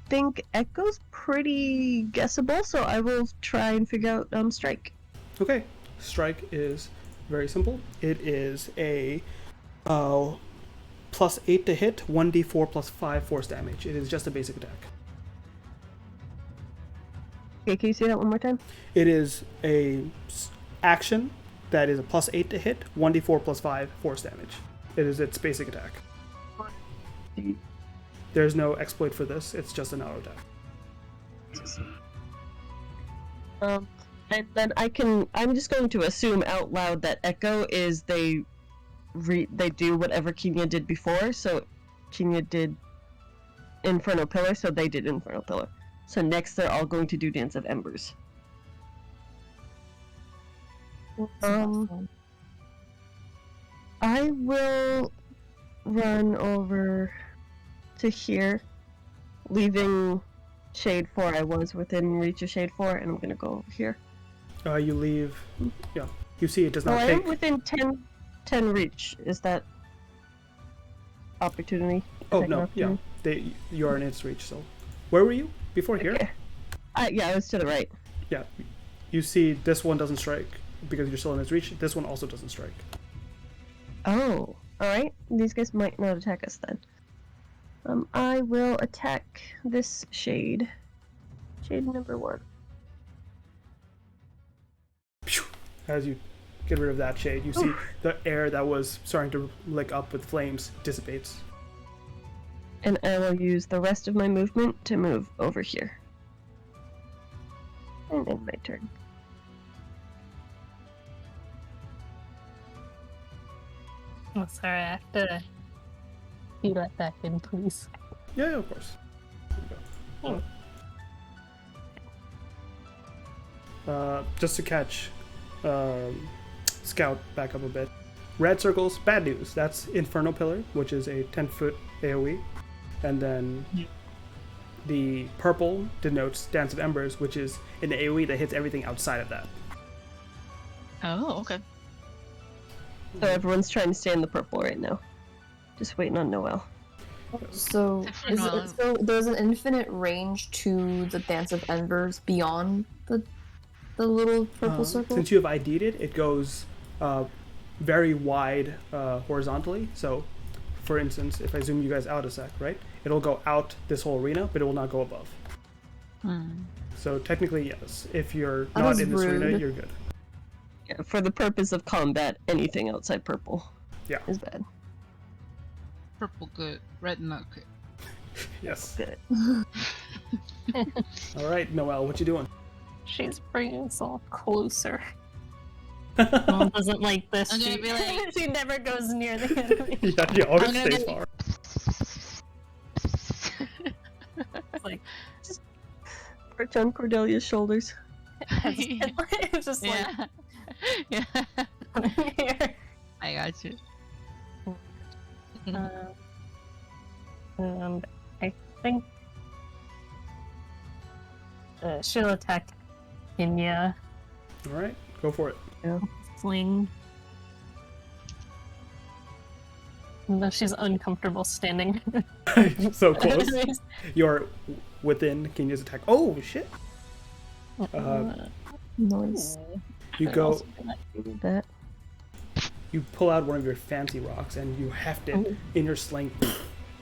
think Echo's pretty guessable, so I will try and figure out Strike. Okay, Strike is very simple. It is a +8 to hit, 1d4 plus 5 force damage. It is just a basic attack. Okay, can you say that one more time? It is a action that is a +8 to hit, 1d4 plus 5 force damage. It is its basic attack. There's no exploit for this, it's just an auto attack. And then I'm just going to assume out loud that Echo is they do whatever Kenya did before, so Kenya did Inferno Pillar, so they did Inferno Pillar. So next they're all going to do Dance of Embers. I will run over to here, leaving Shade 4. I was within reach of Shade 4, and I'm gonna go over here. You leave. Yeah. You see, it does Oh, not I take. am within 10 reach. Is that opportunity? Oh Second no, yeah. opportunity? You are in its reach. So, where were you before here? Okay. Yeah, I was to the right. Yeah. You see, this one doesn't strike because you're still in its reach. This one also doesn't strike. Oh, alright. These guys might not attack us then. I will attack this shade. Shade number 1. Phew. As you get rid of that shade, you see the air that was starting to lick up with flames dissipates. And I will use the rest of my movement to move over here. And end my turn. Oh, sorry, I have to be let back in, please. Yeah, of course. There you go. Just to catch Scout back up a bit. Red circles, bad news. That's Inferno Pillar, which is a 10-foot AoE. And then the purple denotes Dance of Embers, which is an AoE that hits everything outside of that. Oh, okay. So everyone's trying to stay in the purple right now. Just waiting on Noelle. So, Noelle. so there's an infinite range to the Dance of Embers beyond the little purple circle? Since you have ID'd it, it goes very wide horizontally. So, for instance, if I zoom you guys out a sec, right? It'll go out this whole arena, but it will not go above. So technically, yes. If you're That not is in this arena, rude. you're good. Yeah, for the purpose of combat, anything outside purple Yeah. is bad. Purple good, red not good. Yes. Good. All right, Noelle, what you doing? She's bringing us all closer. Mom doesn't like this. I'm gonna She, be like- she never goes near the enemy. Yeah, you always I'm gonna stay be- far. It's like, Perch on Cordelia's shoulders. it's just like, Yeah. Yeah. here. I got you. And I think she'll attack Kenya. All right, go for it. Sling. Though she's uncomfortable standing. So close. You're within Kenya's attack. Oh shit! Nice. You go. Do that. You pull out one of your fancy rocks and you heft it in your sling.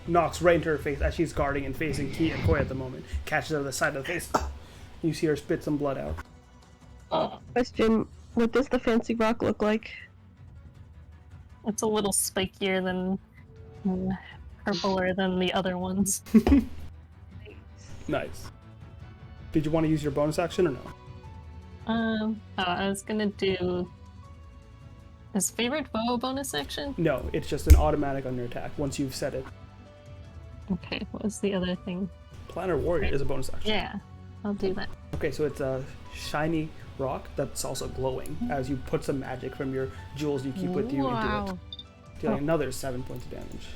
Knocks right into her face as she's guarding and facing Ki and Koi at the moment. Catches her to the side of the face. You see her spit some blood out. Question, what does the fancy rock look like? It's a little spikier than purpler than the other ones. Nice. Did you want to use your bonus action or no? I was gonna do. Is favorite foe a bonus action? No, it's just an automatic on your attack once you've set it. Okay, what was the other thing? Planner Warrior is a bonus action. Yeah, I'll do that. Okay, so it's a shiny rock that's also glowing as you put some magic from your jewels you keep with you into Wow. it. Dealing another 7 points of damage.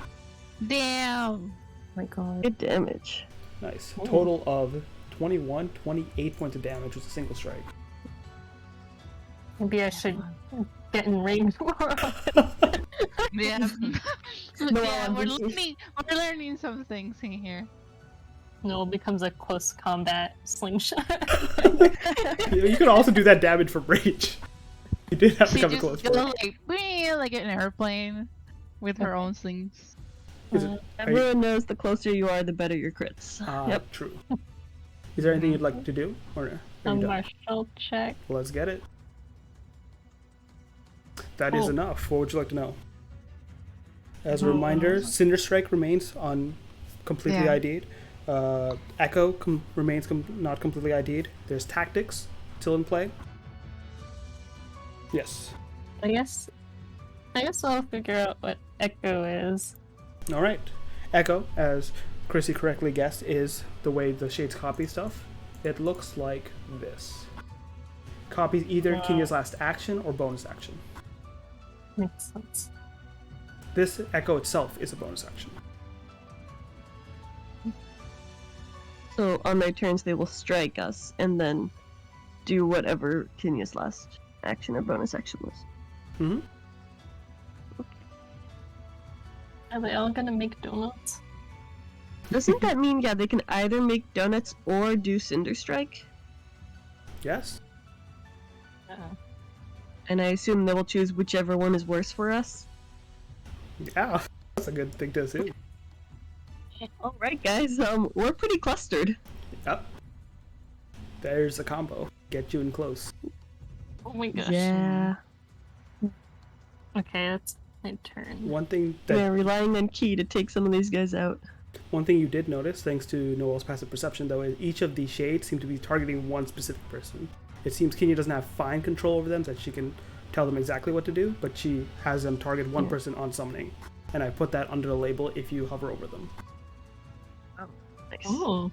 Damn. Oh my god. Good damage. Nice. Total of 28 points of damage with a single strike. Maybe I should get in range more. Yeah. No, Yeah, I'm we're busy. learning some things in here. No, it becomes a close combat slingshot. You could also do that damage from rage. You did have to She come to just close goes for it. like, "Wee," like an airplane with her own slings. Is it- are you- Everyone knows the closer you are, the better your crits. Yep. True. Is there anything you'd like to do? Or are you done? Martial check. Let's get it. That is Oh. enough. What would you like to know? As a reminder, Cinder Strike remains on completely Yeah. ID'd. Echo remains not completely ID'd. There's Tactics still in play. Yes. I guess I'll figure out what Echo is. All right. Echo, as Chrissy correctly guessed, is the way the shades copy stuff. It looks like this. Copies either Kenya's last action or bonus action. Makes sense. This Echo itself is a bonus action. So on their turns, they will strike us and then do whatever Kenya's last action or bonus action was. Mm-hmm. Are they all gonna make donuts? Doesn't that mean, yeah, they can either make donuts or do Cinder Strike? Yes. And I assume they will choose whichever one is worse for us? Yeah, that's a good thing to assume. Alright guys, we're pretty clustered. Yep. There's a combo. Get you in close. Oh my gosh. Yeah. Okay, that's my turn. One thing We're that relying on Key to take some of these guys out. one thing you did notice, thanks to Noel's passive perception, though, is each of these shades seem to be targeting one specific person. It seems Kenya doesn't have fine control over them, that she can tell them exactly what to do, but she has them target one person on summoning. And I put that under the label if you hover over them. Nice. Oh.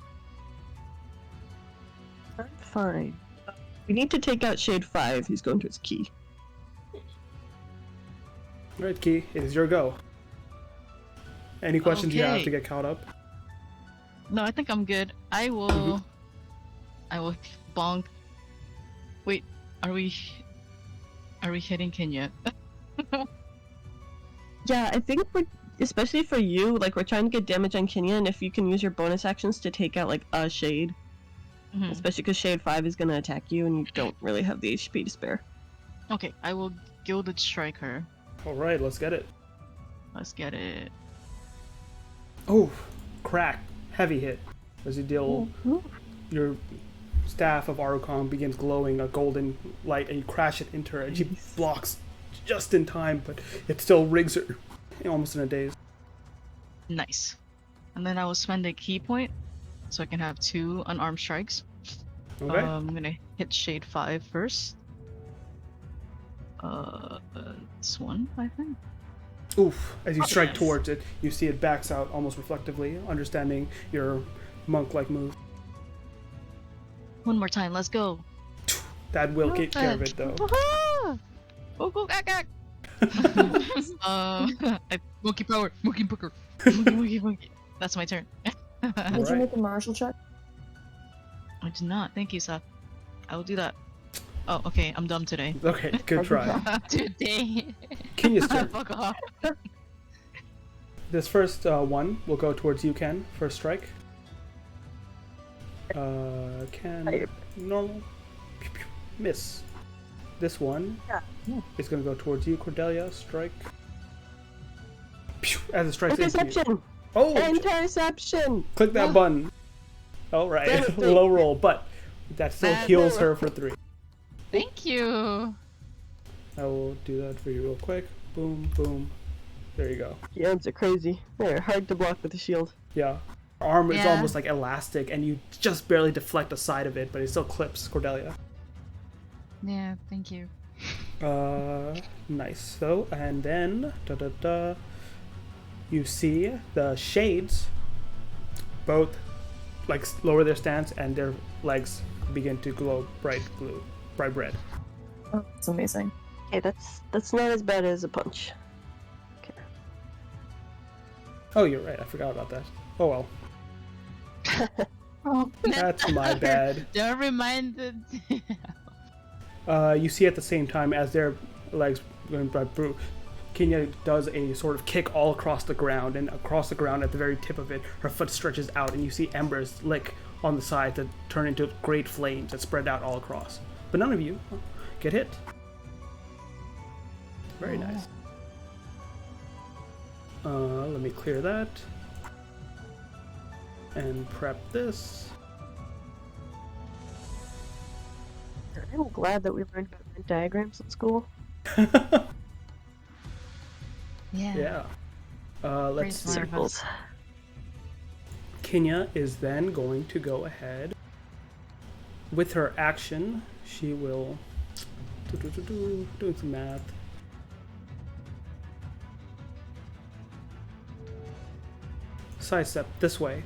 I'm fine. We need to take out Shade 5, he's going towards Key. Alright, Key, it is your go. Any questions you have Okay. to get caught up? No, I think I'm good. I will bonk. Wait, are we hitting Kenya? Yeah, I think we're, especially for you, like we're trying to get damage on Kenya, and if you can use your bonus actions to take out like a Shade, Mhm. especially because Shade 5 is gonna attack you and you don't really have the HP to spare. Okay, I will Gilded Strike her. Alright, let's get it. Let's get it. Oh, crack. Heavy hit. As you deal, your staff of Arukong begins glowing a golden light, and you crash it into her, and she blocks just in time, but it still rigs her almost in a daze. Nice. And then I will spend a key point, so I can have 2 unarmed strikes. Okay? I'm gonna hit Shade 5 first. This one, I think. Oof. As you strike yes. towards it, you see it backs out almost reflectively, understanding your monk-like move. One more time, let's go. That will take care of it, though. Go, go, gag, gag! Monkey power, monkey booker. Monkey. That's my turn. Did you Alright. make a martial check? I did not. Thank you, Seth. I will do that. Oh, okay. I'm dumb today. Okay, good try. Today. Kenya's turn. Fuck off. This first one will go towards you, Ken. First strike. Ken. Normal. Pew, pew. Miss. This one is going to go towards you, Cordelia. Strike. Pew, as it strikes into you. Interception! Oh! Interception! Click that button. Alright, Damn it. low roll, but that still Bad heals roll. her for 3. Thank you. I will do that for you real quick. Boom, boom. There you go. Yards are crazy. They're hard to block with the shield. Yeah. Arm is Yeah. almost like elastic, and you just barely deflect a side of it, but it still clips Cordelia. Yeah, thank you. Nice. So, and then, you see the shades both, like, lower their stance, and their legs begin to glow bright red. Oh, that's amazing. Okay, that's not as bad as a punch. Oh, you're right. I forgot about that. Oh well. Oh, That's my bad. Don't remind it. You see at the same time as their legs going by through, Kenya does a sort of kick all across the ground, and across the ground at the very tip of it, her foot stretches out, and you see embers lick on the side that turn into great flames that spread out all across. But none of you get hit. Very nice. Let me clear that. And prep this. I'm glad that we learned about Venn diagrams at school. Yeah. Yeah. Let's see. Great Circles. Kenya is then going to go ahead. With her action, she will Doing some math. Sidestep this way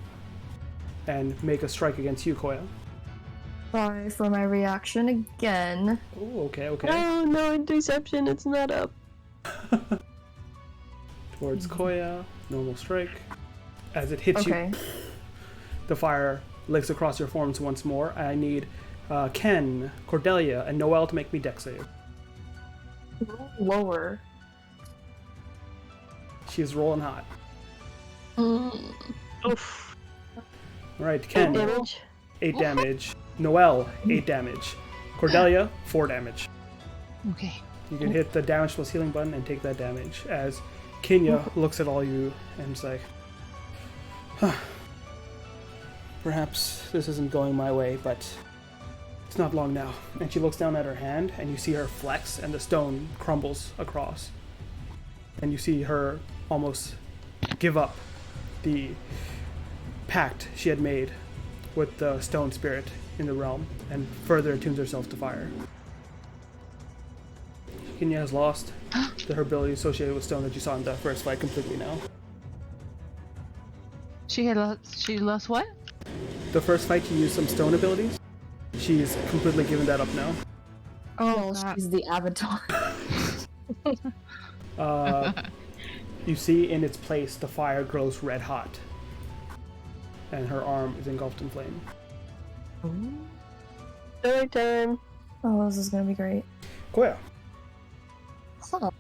and make a strike against you, Koya. Sorry for my reaction again. Oh, okay, okay. Oh no, deception, it's not up. Towards Koya, normal strike. As it hits Okay. you, the fire licks across your forms once more. I need Ken, Cordelia, and Noelle to make me dex save. Lower. She's rolling hot. Oof. Alright, 8 Ken, damage. 8 damage. Noelle, 8 damage. Cordelia, 4 damage. Okay. You can hit the damage plus healing button and take that damage. As Kenya looks at all you and is like, huh. Perhaps this isn't going my way, but it's not long now. And she looks down at her hand, and you see her flex, and the stone crumbles across. And you see her almost give up the pact she had made with the stone spirit in the realm, and further attunes herself to fire. Kenya has lost her ability associated with stone that you saw in the first fight completely now. She lost what? The first fight you used some stone abilities. She's completely given that up now. Oh, God. she's the avatar. You see in its place the fire grows red hot. And her arm is engulfed in flame. Story time. Oh, this is gonna be great. Koya. Huh.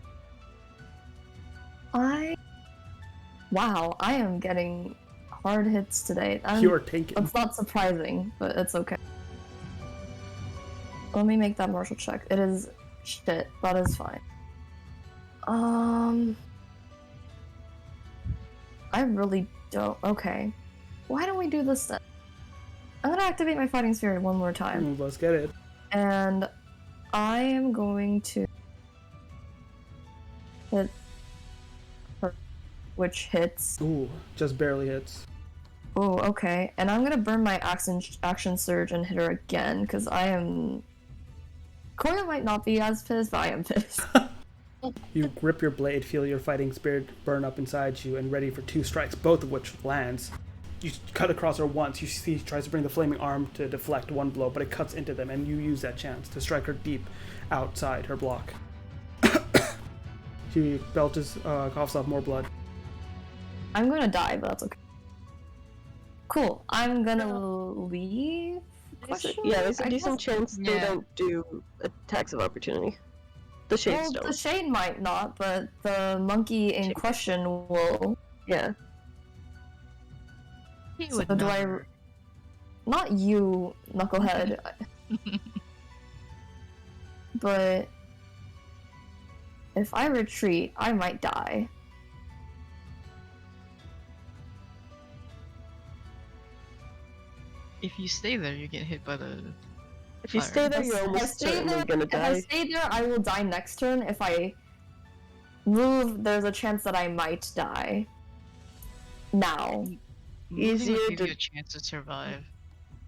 Wow, I am getting hard hits today. You're taken. That's not surprising, but it's okay. Let me make that martial check. It is shit. That is fine. I really don't. Okay. Why don't we do this then? I'm gonna activate my fighting spirit one more time. Let's get it. And I am going to hit her, which hits. Ooh, just barely hits. Oh, okay. And I'm gonna burn my action surge and hit her again, because I am... Koya might not be as pissed, but I am pissed. You grip your blade, feel your fighting spirit burn up inside you, and ready for 2 strikes, both of which lands. You cut across her once. You see she tries to bring the flaming arm to deflect one blow, but it cuts into them, and you use that chance to strike her deep outside her block. She belches, coughs up more blood. I'm gonna die, but that's okay. Cool. I'm gonna leave? Yeah, there's a I decent guess- chance they Yeah. don't do attacks of opportunity. The Shade Well, Stone. the shade might not, but the monkey in Shade. question will. Yeah. He So would do I... never. Not you, knucklehead. But... if I retreat, I might die. If you stay there, you get hit by the. If you Fire. stay there, If you're I almost stay certainly there, gonna if I die. stay there, I will die next turn. If I move, there's a chance that I might die. Now. Moving would Easier give to- you a chance to survive.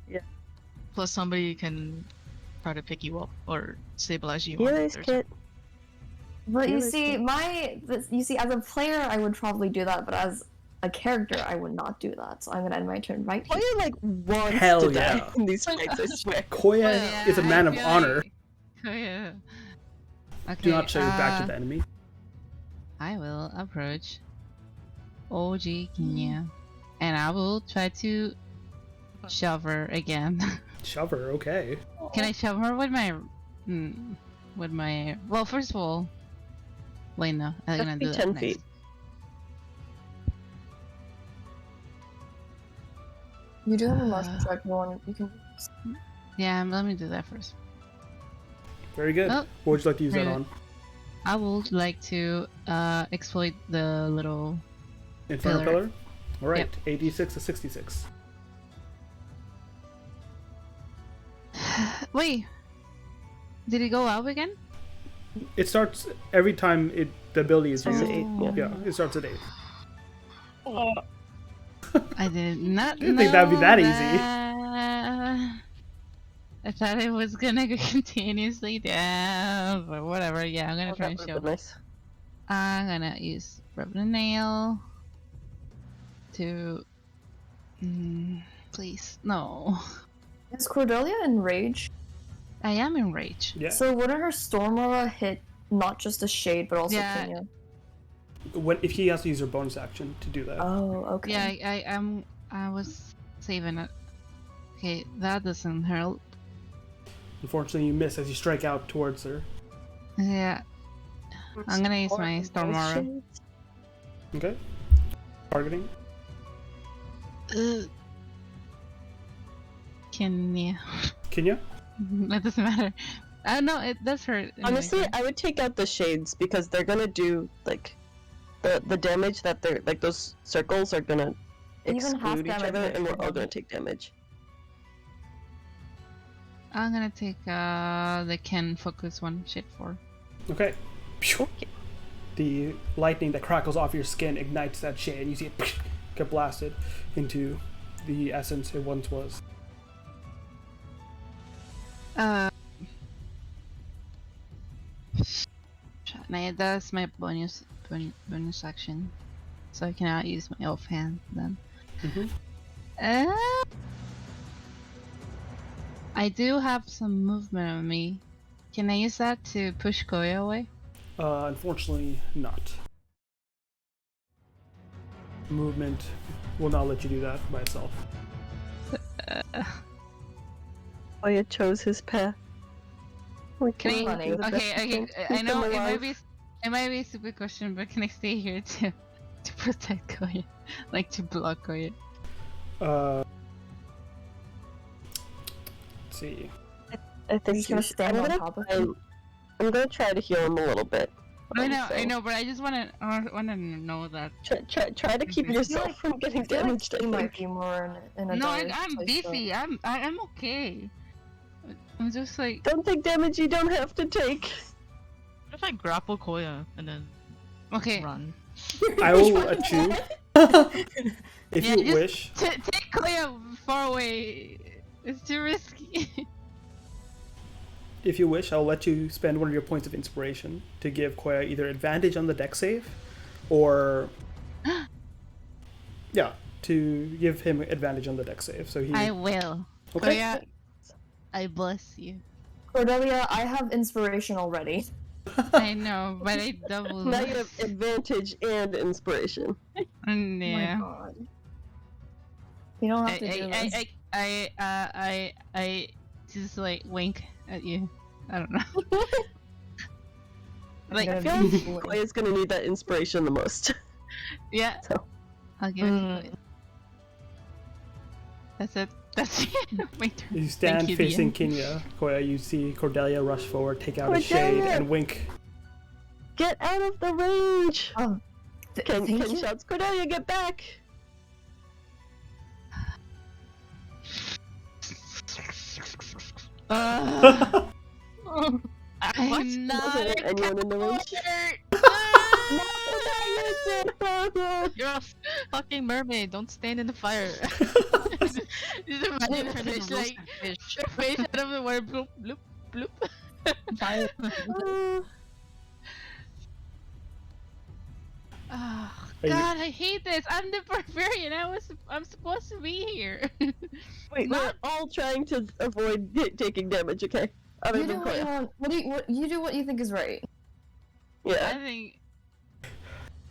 Yeah. Plus, somebody can try to pick you up or stabilize you. Healers There's- kit. But you Really see, as a player, I would probably do that, but as a character, I would not do that. So I'm gonna end my turn right here. Koya like wants Hell to yeah. die in these fights, I swear. Koya is a man of honor. Oh yeah. Okay. Do not show your back to the enemy. I will approach OG Kenya, and I will try to shove her again. Shove her, okay. Can I shove her with my, Well, first of all, wait, no, I'm gonna That'd be do 10 that feet. next. You do have a martial check. You can. Yeah, let me do that first. Very good. Oh, What would you like to use that really? on? I would like to exploit the little. Inferno Pillar. Pillar? Alright, 86 to 66. Wait, did it go up again? It starts every time the ability is Starts used. at 8, yeah. Yeah, it starts at 8. I did not. Didn't think that'd be that easy. easy. I thought it was gonna go continuously down, but whatever. Yeah, I'm gonna try and That show. would've been nice. I'm gonna use rub the nail to. Please, no. Is Cordelia in rage? I am in rage. Yeah. So wouldn't her storm aura hit not just a shade but also Yeah. Kenya? If he has to use her bonus action to do that. Oh, okay. Yeah, I was saving it. Okay, that doesn't help. Unfortunately, you miss as you strike out towards her. Yeah, I'm gonna use my storm aura. Okay. Targeting. Kenya. Kenya? That doesn't matter. No, it does hurt. anyway. Honestly, I would take out the shades because they're gonna do like the damage that they're like those circles are gonna Even half exclude each damage other, makes and we're it all heavy. gonna take damage. I'm gonna take the Ken focus one shit for. Okay. Phew. The lightning that crackles off your skin ignites that shade, and you see it get blasted into the essence it once was. Now that's my bonus action, so I cannot use my offhand then. Mm-hmm. I do have some movement on me. Can I use that to push Koya away? Unfortunately, not. Movement will not let you do that by itself. Oya chose his path. We Can can I? do the best Okay, we okay. can. I know Keep it them might alive. be a stupid question, but can I stay here to protect Koya, like to block Koya? Let's see. I think just gonna you should- stand I'm on gonna top of try- him? I'm gonna try to heal him a little bit. I So, know, but I just wanna know that. Try to keep I feel yourself like- from getting I feel like damaged. I he might think. be more in a No, dire I'm place, though. beefy. I'm okay. I'm just like. Don't take damage you don't have to take. What if I grapple Koya and then Okay. run? I will let you, if Yeah, you just wish. take Koya far away. It's too risky. If you wish, I'll let you spend one of your points of inspiration to give Koya either advantage on the deck save, or yeah, to give him advantage on the deck save. So he. I will. Okay. Koya, I bless you. Cordelia, I have inspiration already. I know, but I double. Now you have advantage and inspiration. Oh Yeah. my god. You don't have to do this. I just like wink at you. I don't know. Like, I'm I gonna feel be like Koya's gonna need that inspiration the most. yeah. So. I'll give it to Mm. you. That's it. That's it. My turn. You stand you, facing Ian. Kenya. Koya, you see Cordelia rush forward, take out a shade, Cordelia! and wink. Get out of the range! Thank Ken you. shouts, Cordelia, get back! I'm What? not Wasn't a anyone in the range? coward. You're a fucking mermaid. Don't stand in the fire. Just imagine her Turn into fish, like, roasted fish. her face out of the water, bloop, bloop, bloop. Oh, Are you- God, I hate this. I'm the barbarian. I'm supposed to be here. Wait, we're all trying to avoid taking damage, okay? Other You do than what you Koya. want. You do what you think is right. I Yeah. think I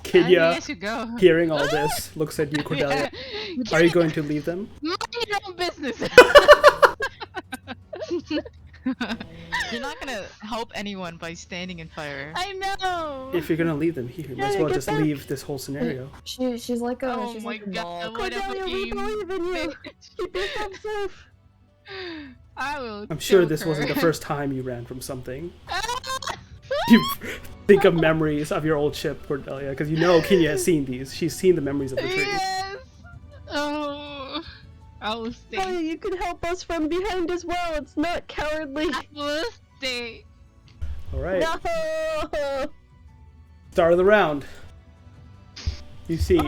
Kenya, should go. hearing all this, looks at you, Cordelia. Yeah. Are you going to leave them? Mind your own business. You're not gonna help anyone by standing in fire. I know. If you're gonna leave them here, might as Yeah, well get just back. leave this whole scenario. She's like a Oh she's my like a God, dog. what a Cordelia, we fucking believe in you! bitch. Keep yourself safe! I will. I'm sure choke this wasn't the her. first time you ran from something. You think of memories of your old ship, Cordelia, because you know Kenya has seen these. She's seen the memories of the tree. Yes. Oh, I will Koya, stay. you can help us from behind as well. It's not cowardly. I will stay. All right, No! start of the round. You see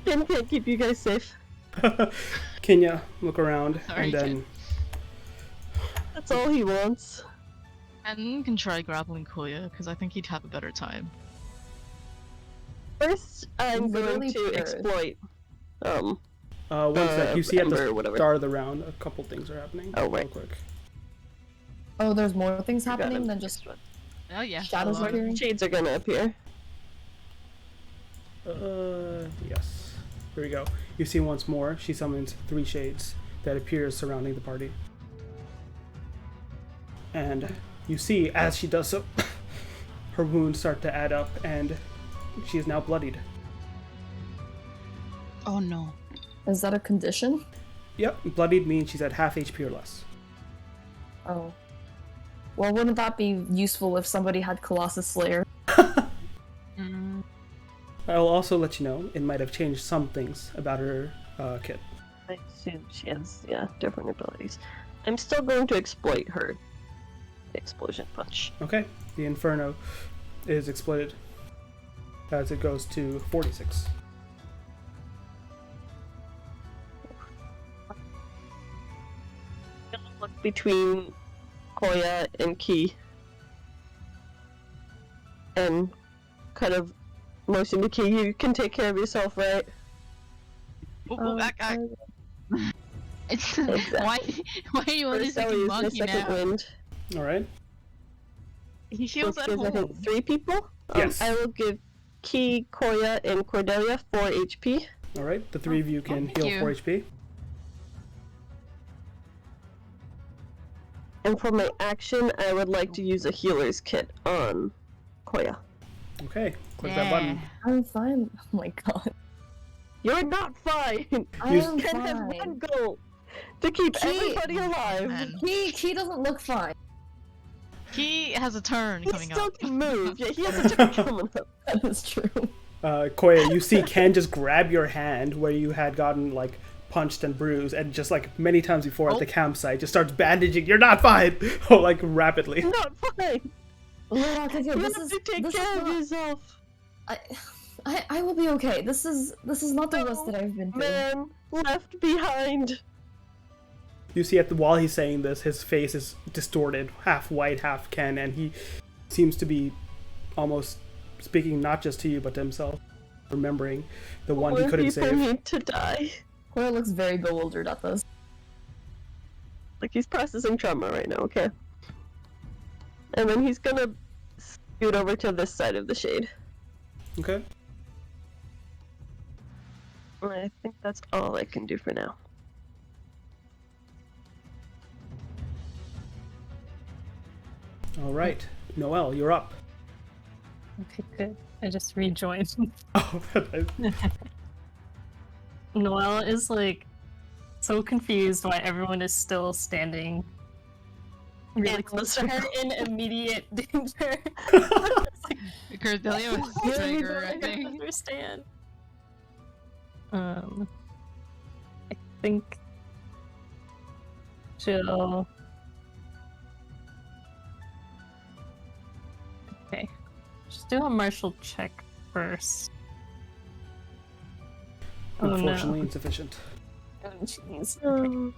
Ken can't keep you guys safe. Kenya look around, Sorry, and then That's all he wants. And can try grappling Koya, because I think he'd have a better time. First, I'm going Literally to pure. exploit. One sec. You see at Ember the or whatever. start of the round, a couple things are happening. Oh, Real right. quick. Oh, there's more things Got happening him. than just Oh yeah. shadows hello. appearing. Shades are gonna appear. Yes. Here we go. You see once more, she summons 3 shades that appear surrounding the party. And you see, as she does so, her wounds start to add up, and she is now bloodied. Oh no. Is that a condition? Yep, bloodied means she's at half HP or less. Oh. Well, wouldn't that be useful if somebody had Colossus Slayer? Mm. I'll also let you know, it might have changed some things about her kit. I assume she has, different abilities. I'm still going to exploit her explosion punch. Okay, the Inferno is exploited as it goes to 46. Look between Koya and Ki. And kind of motion to Ki, you can take care of yourself, right? Ooh, It's Exactly. why are you only First, I'll thinking use my monkey second now? wind. Alright. he feels Which at is, I home. think, 3 people. Yes. I will give Ki, Koya, and Cordelia 4 HP. Alright, the 3 of you can thank heal you. 4 HP. And for my action, I would like to use a healer's kit on Koya. Okay, click that button. I'm fine. Oh my god. You're not fine! I Use- am Ken has fine. one goal! To keep Ki- everybody alive! Man. He doesn't look fine. He has a turn He coming still up. can move, yeah, he has a turn coming up. That is true. Koya, you see Ken just grab your hand where you had gotten, like, punched and bruised, and just like many times before at the campsite, just starts bandaging. You're not fine! Oh, like, rapidly. You're not fine! Look, okay, You this have is to take this care is of not, yourself! I will be okay. This is not the worst that I've been through. Man, left behind! You see, while he's saying this, his face is distorted, half white, half Ken, and he seems to be almost speaking not just to you, but to himself, remembering the one he More couldn't people save. need to die. Cora looks very bewildered at this. Like, he's processing trauma right now, okay? And then he's gonna scoot over to this side of the shade. Okay. And I think that's all I can do for now. Alright. Noelle, you're up. Okay, good. I just rejoined. Oh, Noelle is like so confused why everyone is still standing really close to her in immediate danger. Cordelia was I trigger, I don't think. understand. I think she'll. Okay, just do a martial check first. Oh, unfortunately no. insufficient. Oh, jeez. Okay.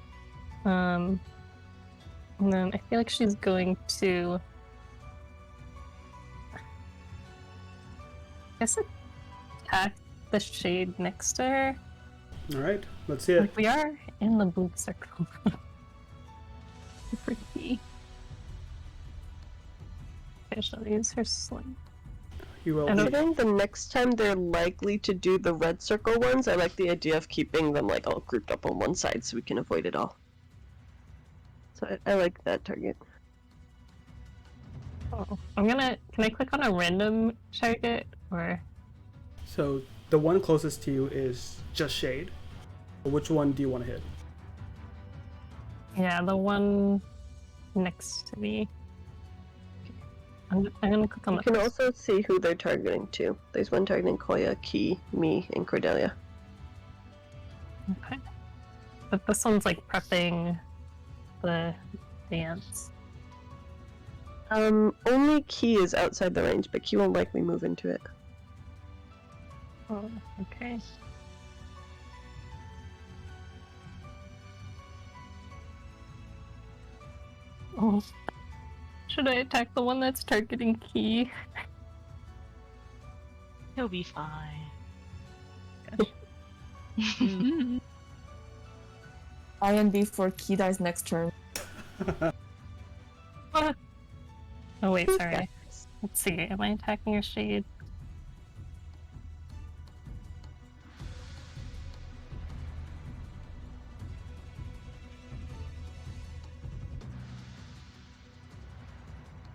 And then I feel like she's going to. I guess attack the shade next to her. Alright, let's see it. Like, we are in the blue circle. Pretty. Okay, she'll use her sling. You will I don't- be. Considering the next time they're likely to do the red circle ones, I like the idea of keeping them like all grouped up on one side so we can avoid it all. So I like that target. Oh, can I click on a random target or? So, the one closest to you is just Shade. Which one do you want to hit? Yeah, the one next to me. I'm gonna click on You the can first. also see who they're targeting too. There's one targeting Koya, Ki, me, and Cordelia. Okay. But this one's like prepping the dance. Only Ki is outside the range, but Ki won't likely move into it. Oh, okay. Oh. Should I attack the one that's targeting Key? He'll be fine. INB for Key dies next turn. Oh wait, sorry. Let's see, am I attacking a shade?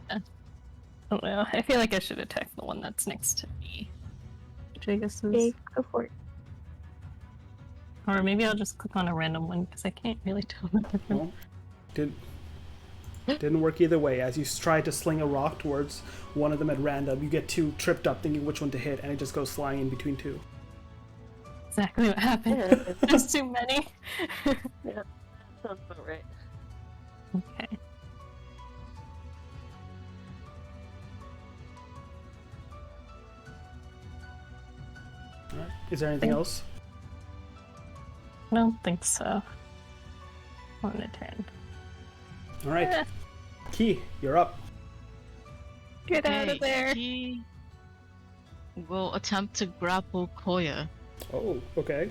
I don't know. I feel like I should attack the one that's next to me. Which I guess is... Okay, go for it. Or maybe I'll just click on a random one because I can't really tell the difference. Well, didn't work either way. As you try to sling a rock towards one of them at random, you get two tripped up thinking which one to hit, and it just goes flying in between two. Exactly what happened. Yeah. There's too many. Yeah, sounds about right. Okay. Alright. Is there anything else? I don't think so. On a turn. Alright. Eh. Key, you're up. Get out of there! He will attempt to grapple Koya. Oh, okay.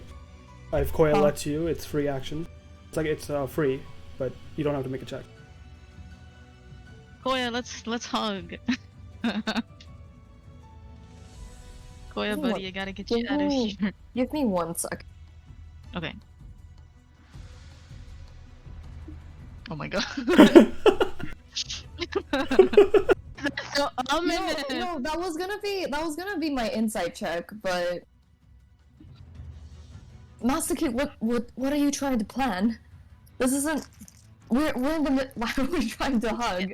If Koya Oh. lets you, it's free action. It's free, but you don't have to make a check. Koya, let's hug. Koya, Ooh, buddy, I gotta get you out of ooh. here. Give me 1 sec. Okay. Oh my god. So No, that was gonna be my insight check, but Master Kid, what are you trying to plan? This isn't. We're in the mid. Why are we trying to hug?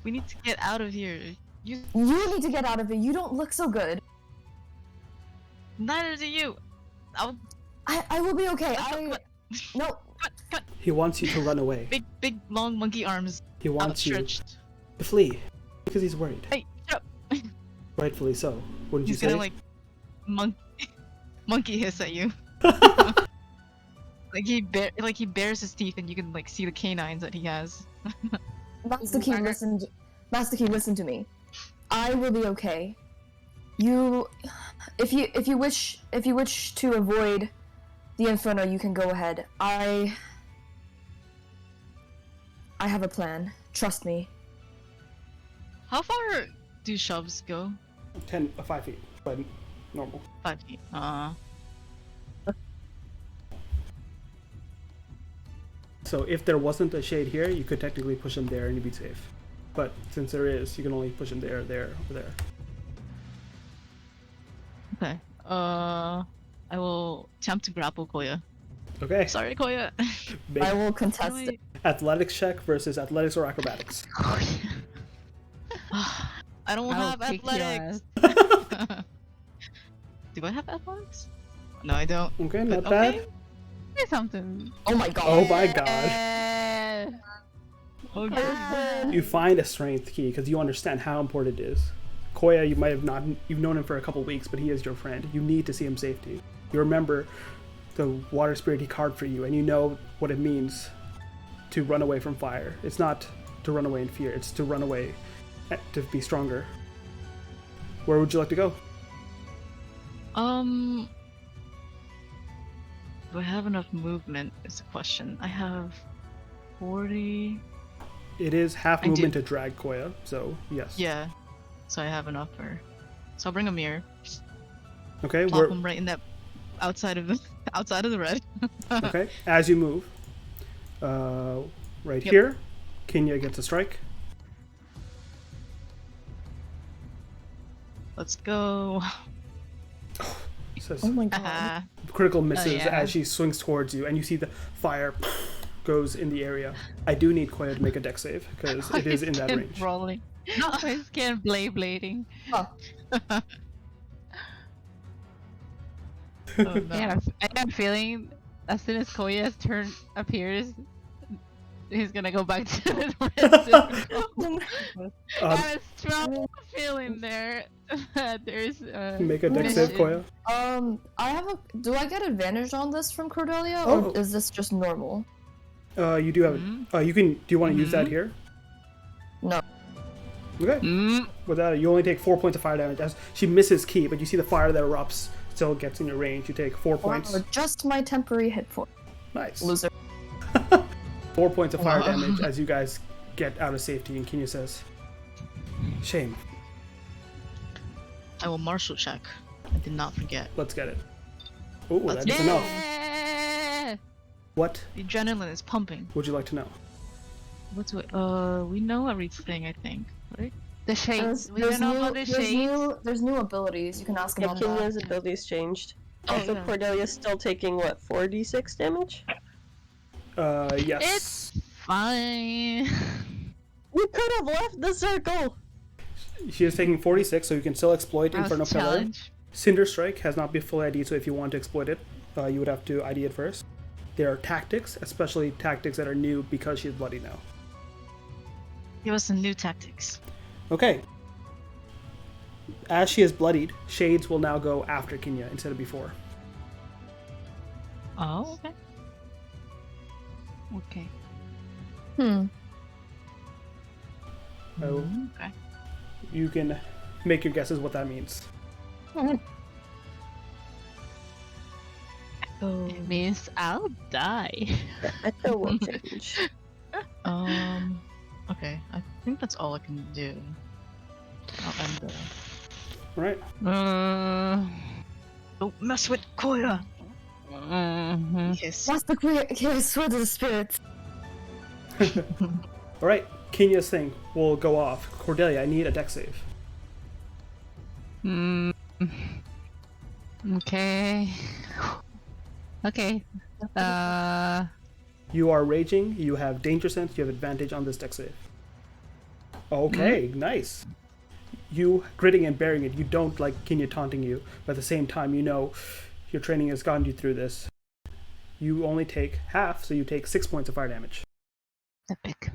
We need to get out of here. You. You need to get out of it. You don't look so good. Neither do you. I'll. I will be okay. Cut. No. Cut. He wants you to run away. Big, long monkey arms He wants you outstretched. to flee. Because he's worried. Hey, shut up. Rightfully so. Wouldn't you He's say? gonna like monkey hiss at you. Like he bares his teeth and you can like see the canines that he has. Master Key, listen to me. I will be okay. If you wish to avoid the Inferno, you can go ahead. I have a plan. Trust me. How far do shoves go? 5 feet, but normal. 5 feet. So if there wasn't a shade here, you could technically push him there and you'd be safe. But since there is, you can only push him there, over there. Okay. I will attempt to grapple Koya. Okay. Sorry, Koya. Make I will contest it. athletics check versus athletics or acrobatics. I don't I'll have kick your athletics. Do I have athletics? No, I don't. Okay, But not bad. okay. Say something. Oh my god. Oh my god. Eh. Okay. You find a strength key because you understand how important it is. Koya, you might have not, you've known him for a couple weeks, but he is your friend. You need to see him safety. You remember the water spirit he carved for you, and you know what it means to run away from fire. It's not to run away in fear, it's to run away to be stronger. Where would you like to go? Do I have enough movement is the question. I have 40. It is half I do. movement to drag Koya, so yes. Yeah. So I have enough for. So I'll bring a mirror. Okay, Plop him right in that outside of the red. okay. As you move, right Yep. here, Kenya gets a strike. Let's go. Says Oh my god. Haha. critical misses yeah. as she swings towards you, and you see the fire goes in the area. I do need Koya to make a dex save because it is in that Skin range. Rolling. My skin blading. Oh. Oh, no. Yeah, I got a feeling as soon as Koya's turn appears, he's gonna go back to the red circle. I have a strong feeling there that there's Make a dex save, mission. Koya. Do I get advantage on this from Cordelia, Oh. or is this just normal? You do have. You can. Do you want to use that here? No. Okay. With that, you only take 4 points of fire damage. As she misses Key, but you see the fire that erupts still gets in your range. You take 4 points. Wow, just my temporary hit point. Nice. Loser. 4 points of fire damage as you guys get out of safety. And Kenya says, "Shame. I will martial check. I did not forget. Let's get it." Oh, Let's that's go. enough. Yeah! What The adrenaline is pumping. would you like to know? What's it? We know everything, I think, right? The shades. We don't know about the shades. There's new abilities. You can ask Yeah, about Kenya's that. abilities changed. Oh, Also, yeah. Cordelia's still taking, what, 4d6 damage? Yes. It's fine. You could have left the circle! She is taking 46, so you can still exploit That was Inferno a Pillar. challenge. Cinder Strike has not been fully ID'd, so if you want to exploit it, you would have to ID it first. There are tactics, especially tactics that are new because she's bloody now. Give us some new tactics. Okay. As she is bloodied, Shades will now go after Kenya instead of before. Oh, okay. Okay. So Okay. you can make your guesses what that means. Oh. It means I'll die. The echo will change. Okay. I think that's all I can do. I'll end there. Right? Don't mess with Koya! Mhm. Yes. That's the sword of the spirits. Alright, Kenya's thing will go off. Cordelia, I need a dex save. Okay. Okay. You are raging, you have danger sense, you have advantage on this dex save. Okay, nice. You gritting and bearing it, you don't like Kenya taunting you, but at the same time you know your training has gotten you through this. You only take half, so you take 6 points of fire damage. Epic.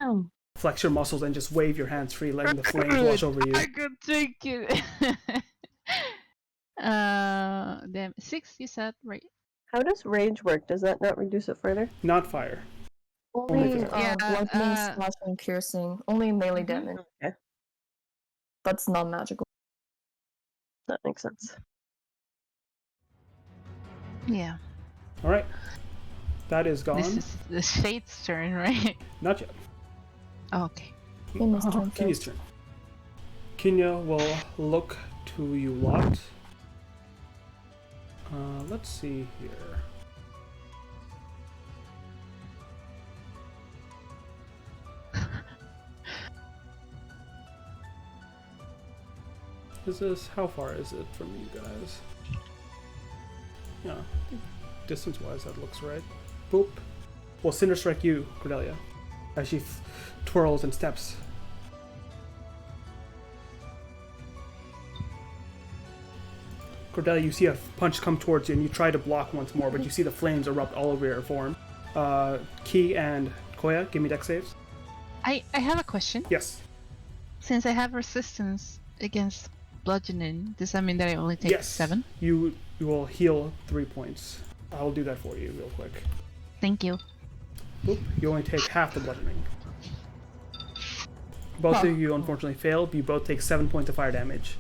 Oh. Flex your muscles and just wave your hands free, letting the flames wash over you. I could take it. Damn. 6 you said, right? How does rage work? Does that not reduce it further? Not fire. Only physical. bludgeoning, slashing, piercing. Only melee damage. Okay, That's not magical. that makes sense. Yeah. Alright. That is gone. This is the Shade's turn, right? Not yet. Oh, okay. Kenya's turn Kenya's first. turn. Kenya will look to you lot. Let's see here. How far is it from you guys? Yeah, distance-wise that looks right. Boop. Well, Cinder Strike you, Cordelia, as she twirls and steps. Cordelia, you see a punch come towards you and you try to block once more, but you see the flames erupt all over your form. Ki and Koya, give me dex saves. I have a question. Yes. Since I have resistance against bludgeoning, does that mean that I only take Yes. 7? You will heal 3 points. I'll do that for you real quick. Thank you. Boop. You only take half the bludgeoning. Both of you unfortunately failed. You both take 7 points of fire damage.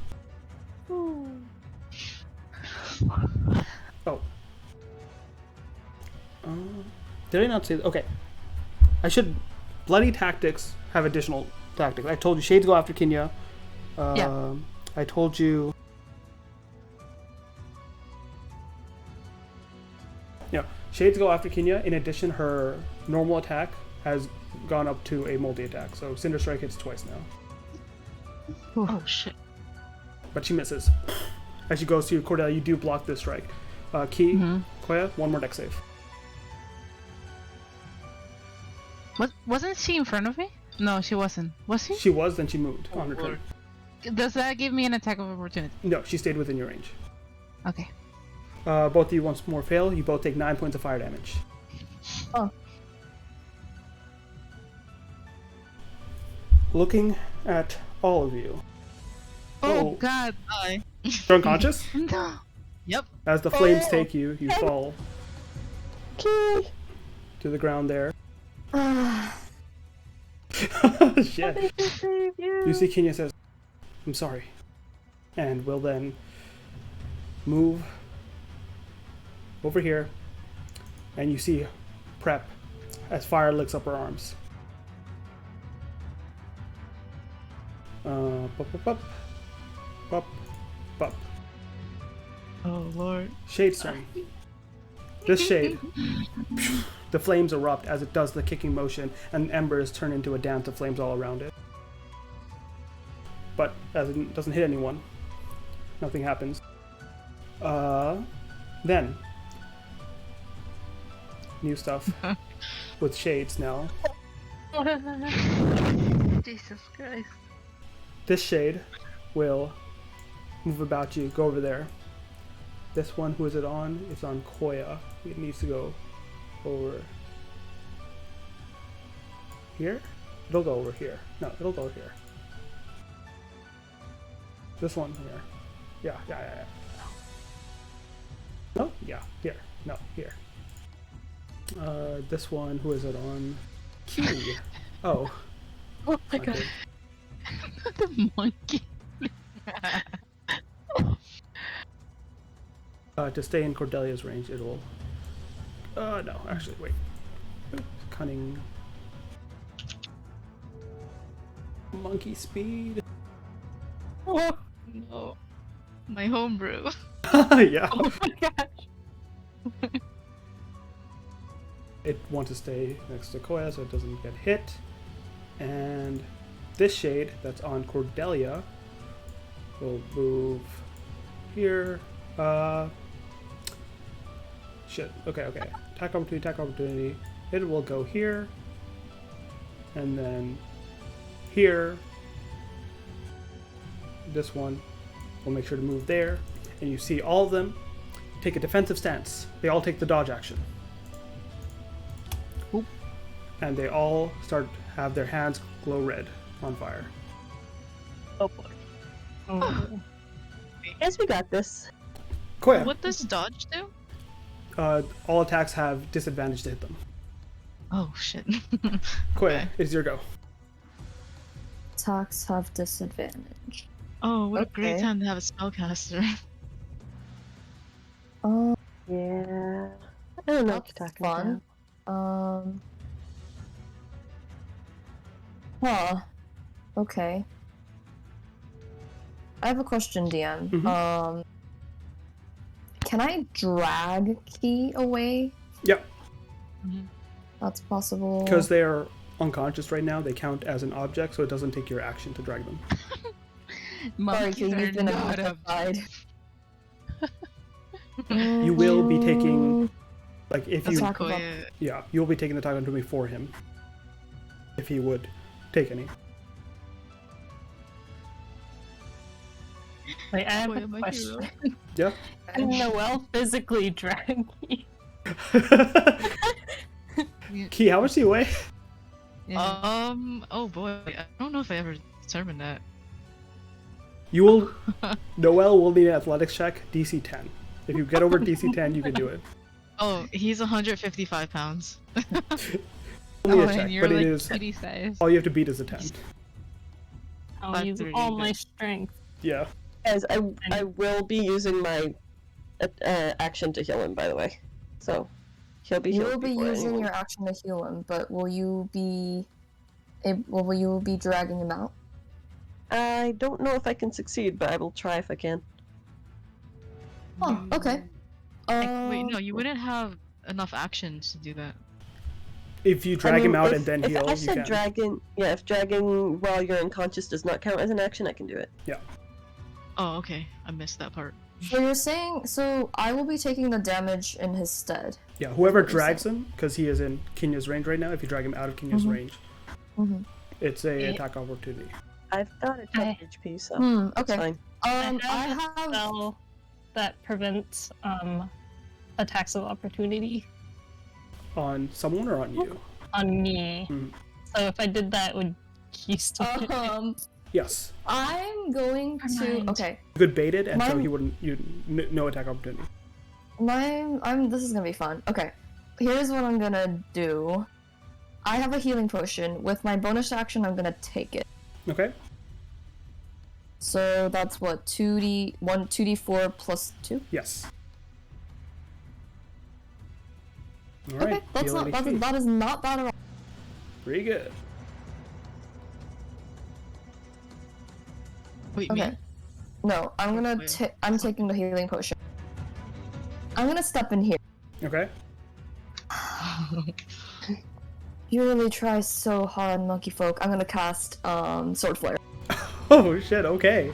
Oh. Did I not say... Okay. I should... Bloody tactics have additional tactics. I told you Shades go after Kenya. Yeah. I told you... Yeah. Shades go after Kenya. In addition, her normal attack has gone up to a multi-attack. So Cinder Strike hits twice now. Oh shit. But she misses. As she goes to you, Cordelia, you do block this strike. Ki, Koya, one more dex save. Wasn't she in front of me? No, she wasn't. Was she? She was, then she moved on her turn. Does that give me an attack of opportunity? No, she stayed within your range. Okay. Both of you once more fail. You both take 9 points of fire damage. Oh. Looking at all of you. Oh, Oh. God. Bye. You're unconscious? No. Yep. As the flames take you, you fall Key! to the ground there. Shit. You see Kenya says, I'm sorry. And will then move over here. And you see Prep as fire licks up her arms. Pop, pop, pop, pop. Oh lord. Shade's turn. This shade, the flames erupt as it does the kicking motion, and embers turn into a dance of flames all around it. But as it doesn't hit anyone, nothing happens. Then new stuff with shades now. Jesus Christ. This shade will move about you, go over there. This one, who is it on? It's on Koya. It needs to go over here. It'll go over here. No, it'll go here. This one here. Yeah. No? Yeah, here. No, here. This one, who is it on? Q. Oh. Oh my god. Okay. The monkey. To stay in Cordelia's range, it will... no, actually, wait. Cunning... Monkey speed. Oh no. My homebrew. Yeah. Oh my gosh. It wants to stay next to Koya so it doesn't get hit. And this shade that's on Cordelia will move here. Shit. Okay. Attack opportunity. It will go here. And then here. This one will make sure to move there. And you see all of them take a defensive stance. They all take the dodge action. Oop. And they all start have their hands glow red on fire. Oh boy. Oh. Yes, we got this. Koya, What does dodge do? all attacks have disadvantage to hit them. Oh shit. Koya, it's your go. Attacks have disadvantage. Oh, what a great Okay. time to have a spellcaster. Oh, Yeah. I don't know what that's you're talking fun. about. Huh. Okay. I have a question, DM. Mhm. Can I drag Key away? Yep, That's possible. because they are unconscious right now, they count as an object, so it doesn't take your action to drag them. Sorry, Monkeys Key, are you've been not objectified. You will be taking, like, if you, Attack. Koya. yeah, you'll be taking the attack opportunity for him, if he would take any. Wait, I have Koya, a my question. hero. Yeah. Can Noelle physically drag me? Key, how much do you weigh? Yeah. Oh boy, I don't know if I ever determined that. You will, Noelle will need an athletics check, DC 10. If you get over DC 10, you can do it. Oh, he's 155 pounds. Only a and check, you're but like it is, kitty size. all you have to beat is a 10. I'll That's use really all good. my strength. Yeah. Guys, I will be using my action to heal him, by the way. So, he'll be You healed will be before using anyone. your action to heal him, but will you be dragging him out? I don't know if I can succeed, but I will try if I can. Oh, okay. Wait, no, you wouldn't have enough actions to do that. If you I drag mean, him out if- and then if heal, I you said can. dragging, yeah, if dragging while you're unconscious does not count as an action, I can do it. Oh, okay. I missed that part. So you're saying, so I will be taking the damage in his stead. Yeah, whoever What you're drags him, because he is in Kenya's range right now, if you drag him out of Kenya's Mhm. range, Mhm. it's a Yeah. attack opportunity. I've got a 10 HP, so it's Okay. fine. I I have a have. spell that prevents attacks of opportunity On someone or on you? on me. Mhm. So if I did that, would he still get hit? Yes. I'm going Never to. mind. Okay. You could bait it, and so Mine- he wouldn't. No attack opportunity. This is gonna be fun. Okay. Here's what I'm gonna do. I have a healing potion. With my bonus action, I'm gonna take it. Okay. So that's what 2d4 plus 2. Yes. All right. Okay, that's heal not 80 feet. that is not bad at all. Pretty good. Wait, Okay. me? No, I'm gonna I'm taking the healing potion. I'm gonna step in here. Okay. You really try so hard, monkey folk. I'm gonna cast sword flare, Oh shit. Okay.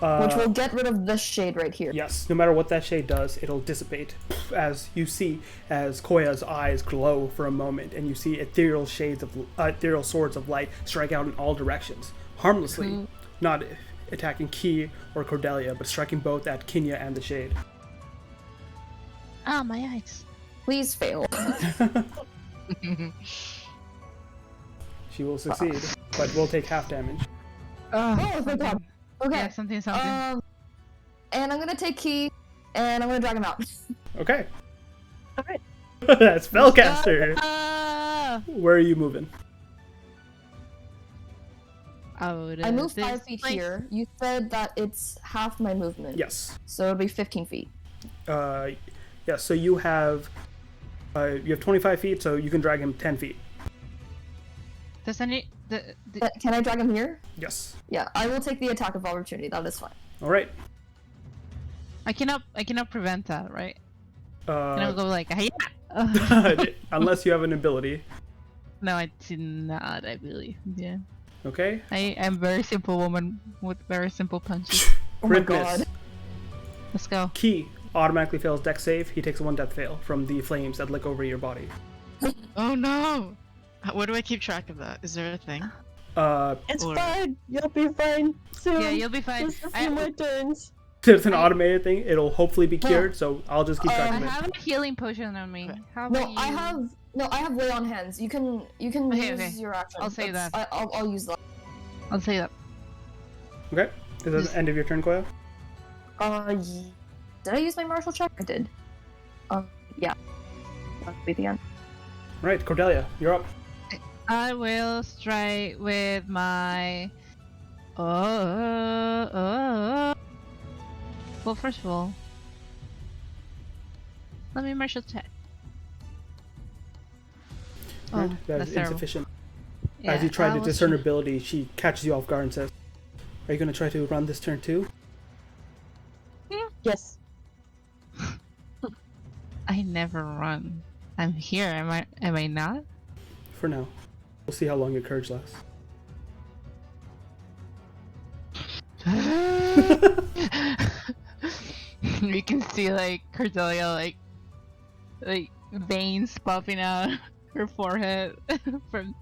which will get rid of this shade right here. Yes, no matter what that shade does, it'll dissipate. As you see, as Koya's eyes glow for a moment, and you see ethereal swords of light strike out in all directions, harmlessly, not attacking Ki or Cordelia, but striking both at Kinya and the shade. Ah, my eyes. Please fail. She will succeed, but will take half damage. Oh my god. Okay. Yeah, something. And I'm gonna take Ki, and I'm gonna drag him out. Okay. Alright. That's Spellcaster. Ah! Where are you moving? I moved 5 feet here. You said that it's half my movement. Yes. So it'll be 15 feet. Yeah, so you have 25 feet, so you can drag him 10 feet. Does any Can I drag him here? Yes. Yeah, I will take the attack of opportunity. That is fine. All right. I cannot prevent that, right? And I'll go like, hey. Unless you have an ability. No, I did not. I believe. Yeah. Okay. I am very simple woman with very simple punches. Oh my Crit miss. god. Let's go. Ki automatically fails dex save. He takes a 1 death fail from the flames that lick over your body. Oh no! Where do I keep track of that? Is there a thing? It's Or- fine. You'll be fine soon. Yeah, you'll be fine. Just a few more turns. There's an automated thing. It'll hopefully be cured, so I'll just keep track I of it. have a healing potion on me. How No, about you? I have lay on hands. You can Okay, use okay. your action. I'll say That's- that. I'll use that. I'll say that. Okay. Is that the end of your turn, Koya? Did I use my martial check? I did. Yeah. That'll be the end. All right, Cordelia, you're up. I will strike with my. Well, first of all, let me martial check. All right, Oh, that that's is terrible. insufficient. Yeah, As you try I to will discern try- ability, she catches you off guard and says, "Are you going to try to run this turn too?" Yes. I never run. I'm here. Am I not? For now. We'll see how long your courage lasts. You can see like Cordelia like veins popping out her forehead from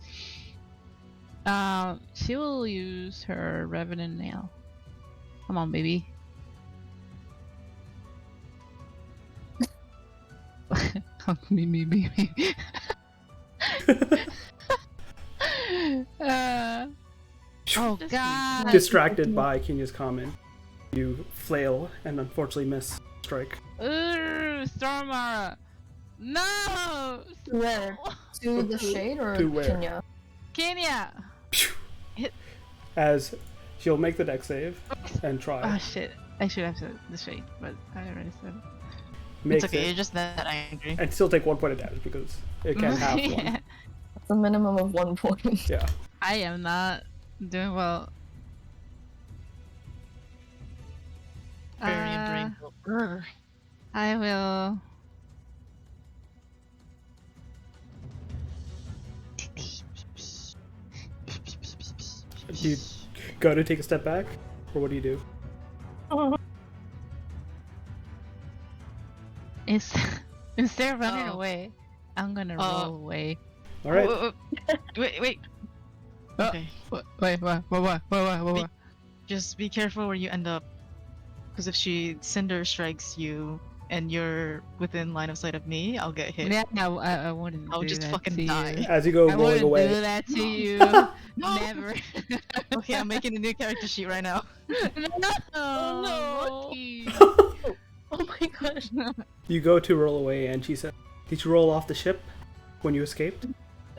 she will use her revenant nail. Come on, baby. me. Oh god. Distracted by Kinya's comment, you flail and unfortunately miss strike. Stormara. No! Where? To the shade or To where? Kenya? Kenya! As she'll make the deck save and try. Oh shit. I should have said the shade, but I already said it. Makes It's okay, it, you're just that angry. and still take 1 point of damage because it can have one. Yeah. That's a minimum of 1 point. Yeah. I am not doing well. Very brain. I will. Do you go to take a step back, or what do you do? Instead of running Oh. away, I'm gonna roll away. All right. Wait. Oh. Okay. What? Just be careful where you end up. Because if she cinder strikes you and you're within line of sight of me, I'll get hit. Yeah, no, I wouldn't. I'll do just that fucking to die. You. As you go I rolling wouldn't away, do that to you. No. Never. Okay, I'm making a new character sheet right now. No. Oh, Monkey. Oh my gosh. you go to roll away, and she says, "Did you roll off the ship when you escaped?"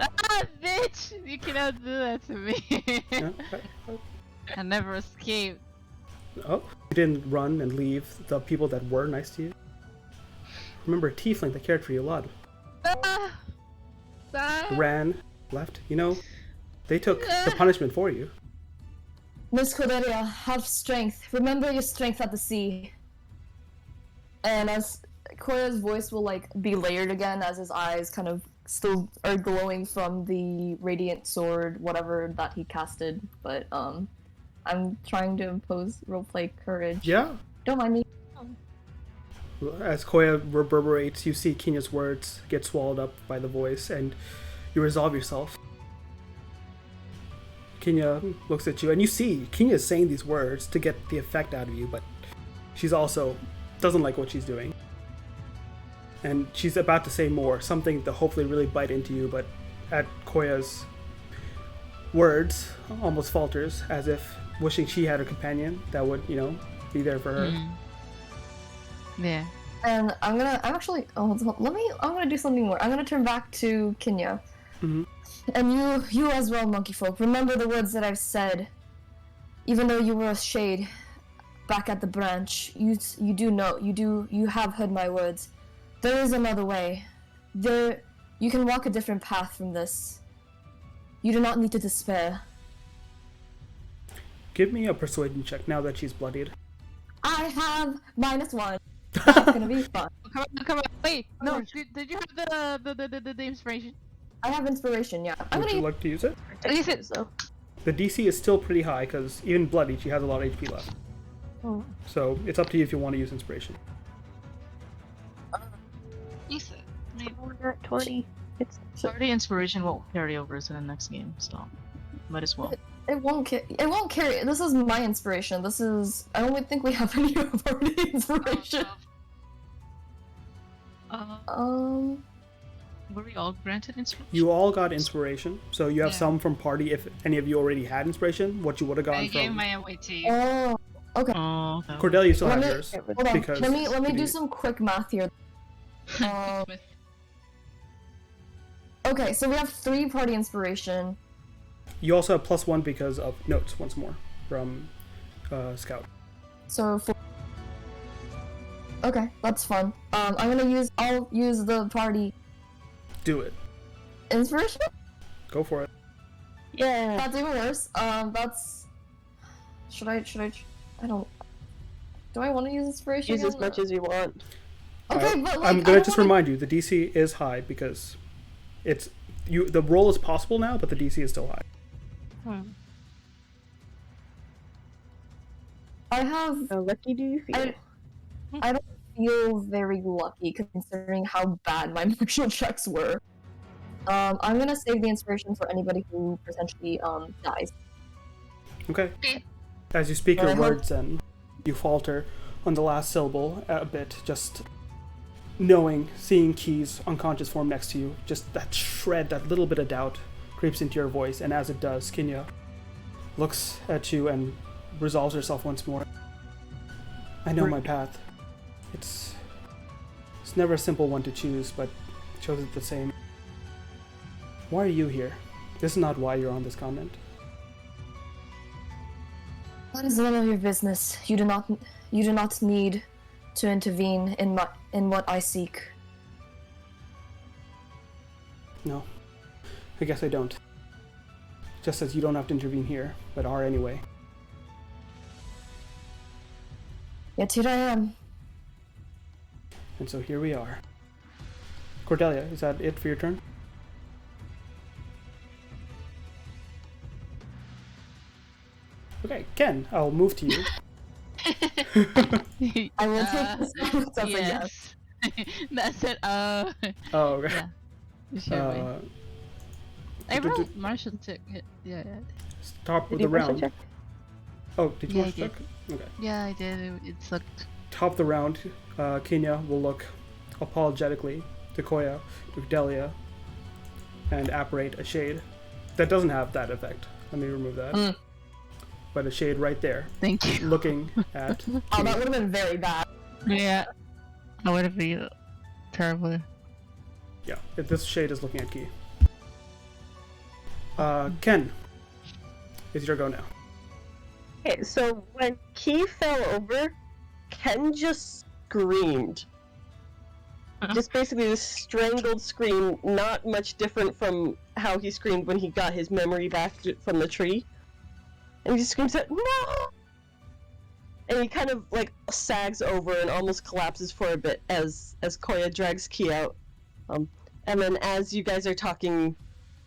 Ah, bitch! You cannot do that to me. Yeah? I never escaped. Oh, you didn't run and leave the people that were nice to you. Remember a tiefling that cared for you a lot. Ah! Ah! Ran, left. You know, they took the punishment for you. Miss Cordelia, have strength. Remember your strength at the sea. And as Koya's voice will like be layered again as his eyes kind of still are glowing from the radiant sword, whatever that he casted. But I'm trying to impose roleplay courage. Yeah. Don't mind me. As Koya reverberates, you see Kenya's words get swallowed up by the voice, and you resolve yourself. Kenya looks at you, and you see Kenya is saying these words to get the effect out of you, but she's also doesn't like what she's doing. And she's about to say more, something to hopefully really bite into you, but at Koya's words, almost falters, as if wishing she had a companion that would, you know, be there for her. Yeah. And I'm gonna do something more. I'm gonna turn back to Kenya. Mhm. And you as well, monkey folk. Remember the words that I've said. Even though you were a shade back at the branch, you have heard my words. There is another way. You can walk a different path from this. You do not need to despair. Give me a persuasion check now that she's bloodied. I have -1. That's gonna be fun. Come on. Wait, no. Did you have the inspiration? I have inspiration, yeah. I'm Would gonna you like to use it? Use it. so. The DC is still pretty high, because even bloodied, she has a lot of HP left. Oh. So it's up to you if you want to use inspiration. Use it. We're at 20. It's Already inspiration won't carry over to the next game, so might as well. It won't carry. This is my inspiration. This is. I don't think we have any of our inspiration. Were we all granted inspiration? You all got inspiration, so you have Yeah. some from party if any of you already had inspiration, what you would have I gotten gave from. mine away to you. Oh, okay. Oh, okay. Cordelia still Let has me- yours. Hold on. Because Let me do you- some quick math here. Okay, so we have 3 party inspiration. You also have +1 because of notes once more from Scout. So 4. Okay, that's fun. I'll use the party Do it. inspiration. Go for it. yeah. That's even worse. That's. Should I? I don't. Do I want to use inspiration? Use as again? much as you want. Okay, but like, I'm I gonna don't just wanna- remind you, the DC is high because it's you. The roll is possible now, but the DC is still high. I have. How lucky do you feel? I don't feel very lucky considering how bad my martial checks were. I'm gonna save the inspiration for anybody who potentially dies. Okay. Okay. As you speak your I hope- words, and you falter on the last syllable a bit, just knowing, seeing Key's unconscious form next to you, just that shred, that little bit of doubt creeps into your voice, and as it does, Kenya looks at you and resolves herself once more. I know my path. It's never a simple one to choose, but chose it the same. Why are you here? This is not why you're on this continent. That is none of your business. You do not need to intervene in what I seek. No, I guess I don't. Just as you don't have to intervene here, but are anyway. Yet here I am. And so here we are. Cordelia, is that it for your turn? Okay, Ken, I'll move to you. I will take this as a yes. That's it. Oh, okay. Yeah. You should be. I d- rolled martial check. Yeah. Top of Did the you martial round. check? Oh, did you Yeah, want to I check? Okay. Yeah, I did. It sucked. Top of the round, Kenya will look apologetically to Koya, to Cordelia, and apparate a shade. That doesn't have that effect. Let me remove that. But a shade right there, Thank you. looking at Oh, Key. that would have been very bad. Yeah. I would have been terrible. Yeah, this shade is looking at Key. Ken, it's your go now. Okay, so when Key fell over, Ken just screamed. Just basically this strangled scream, not much different from how he screamed when he got his memory back from the tree. And he just screams out, "No!" And he kind of like sags over and almost collapses for a bit as Koya drags Key out. And then as you guys are talking,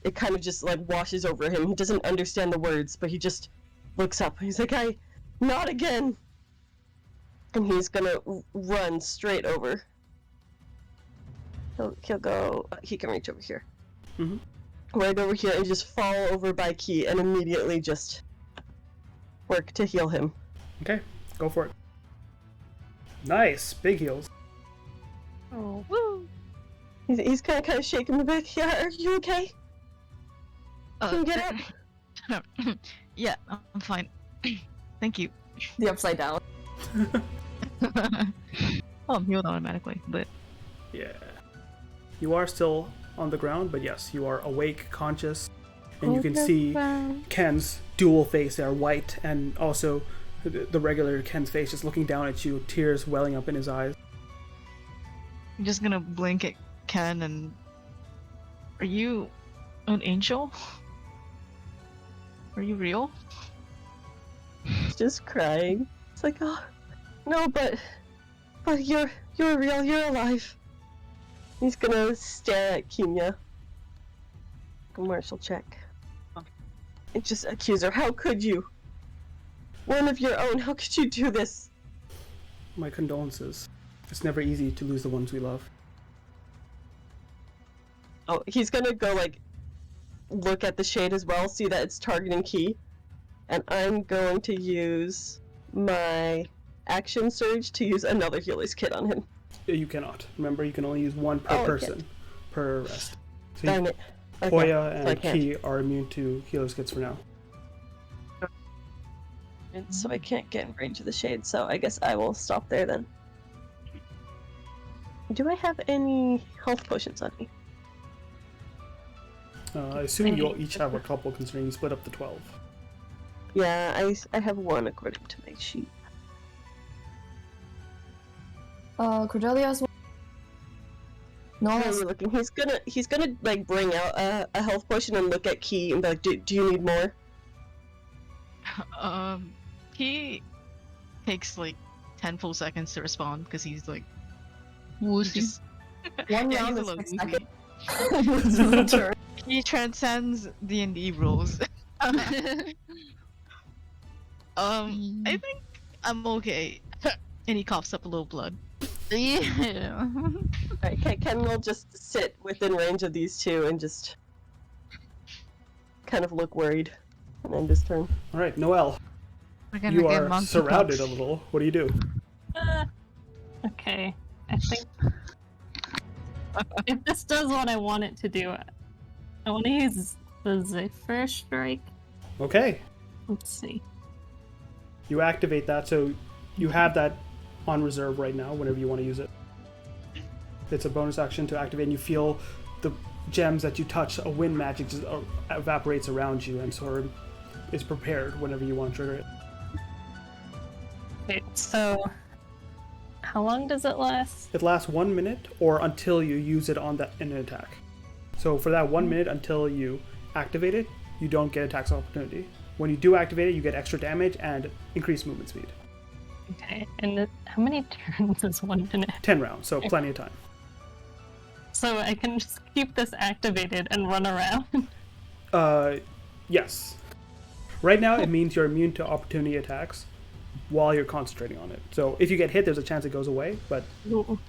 it kind of just like washes over him. He doesn't understand the words, but he just looks up. He's like, not again. And he's gonna run straight over. He'll go. He can reach over here. Mm-hmm. Right over here and just fall over by Key and immediately just work to heal him. Okay, go for it. Nice, big heals. Oh. Woo! He's kind of shaking the back. Yeah, are you okay? Can you get up? Yeah, I'm fine. Thank you. The upside down. Oh, I'm healed automatically, but Yeah. You are still on the ground, but yes, you are awake, conscious, and you can see Ken's dual face there, white, and also the regular Ken's face just looking down at you, tears welling up in his eyes. I'm just gonna blink at Ken and... Are you an angel? Are you real? He's just crying. It's like, oh, no, but you're real, you're alive. He's gonna stare at Kimya. Commercial check. And just accuse her. How could you? One of your own, how could you do this? My condolences. It's never easy to lose the ones we love. Oh, he's gonna go, like, look at the shade as well, see that it's targeting Key. And I'm going to use my action surge to use another healer's kit on him. You cannot. Remember, you can only use one per person per rest. So Darn it. Okay, Koya so I and can't. Key are immune to healer's kits for now. And so I can't get in range of the shade, so I guess I will stop there then. Do I have any health potions on me? I assume you'll each have a couple, considering you split up the 12. Yeah, I have one according to my sheet. Cordelia's one. No, How are that's you looking? He's gonna like bring out a health potion and look at Key and be like, do you need more? He takes like 10 full seconds to respond because he's like... Woozy. Just... one Yeah, round he's is a 6 little seconds. Turn. He transcends D&D rules. I think I'm okay. And he coughs up a little blood. Yeah. Alright, Ken will just sit within range of these two and just kind of look worried and end his turn. Alright, Noelle, We're gonna you get are monkey surrounded pox. a little. What do you do? Okay. I think if this does what I want it to do, I want to use the Zephyr Strike. Okay, Let's see. you activate that, so you have that on reserve right now whenever you want to use it. It's a bonus action to activate, and you feel the gems that you touch, a wind magic just evaporates around you and sort of is prepared whenever you want to trigger it. Okay, so how long does it last? It lasts 1 minute or until you use it on in an attack. So for that 1 minute until you activate it, you don't get attacks of opportunity. When you do activate it, you get extra damage and increased movement speed. Okay, and how many turns is 1 minute? 10 rounds, so plenty of time. So I can just keep this activated and run around? Yes. Right now, it means you're immune to opportunity attacks while you're concentrating on it. So if you get hit, there's a chance it goes away, but Ooh.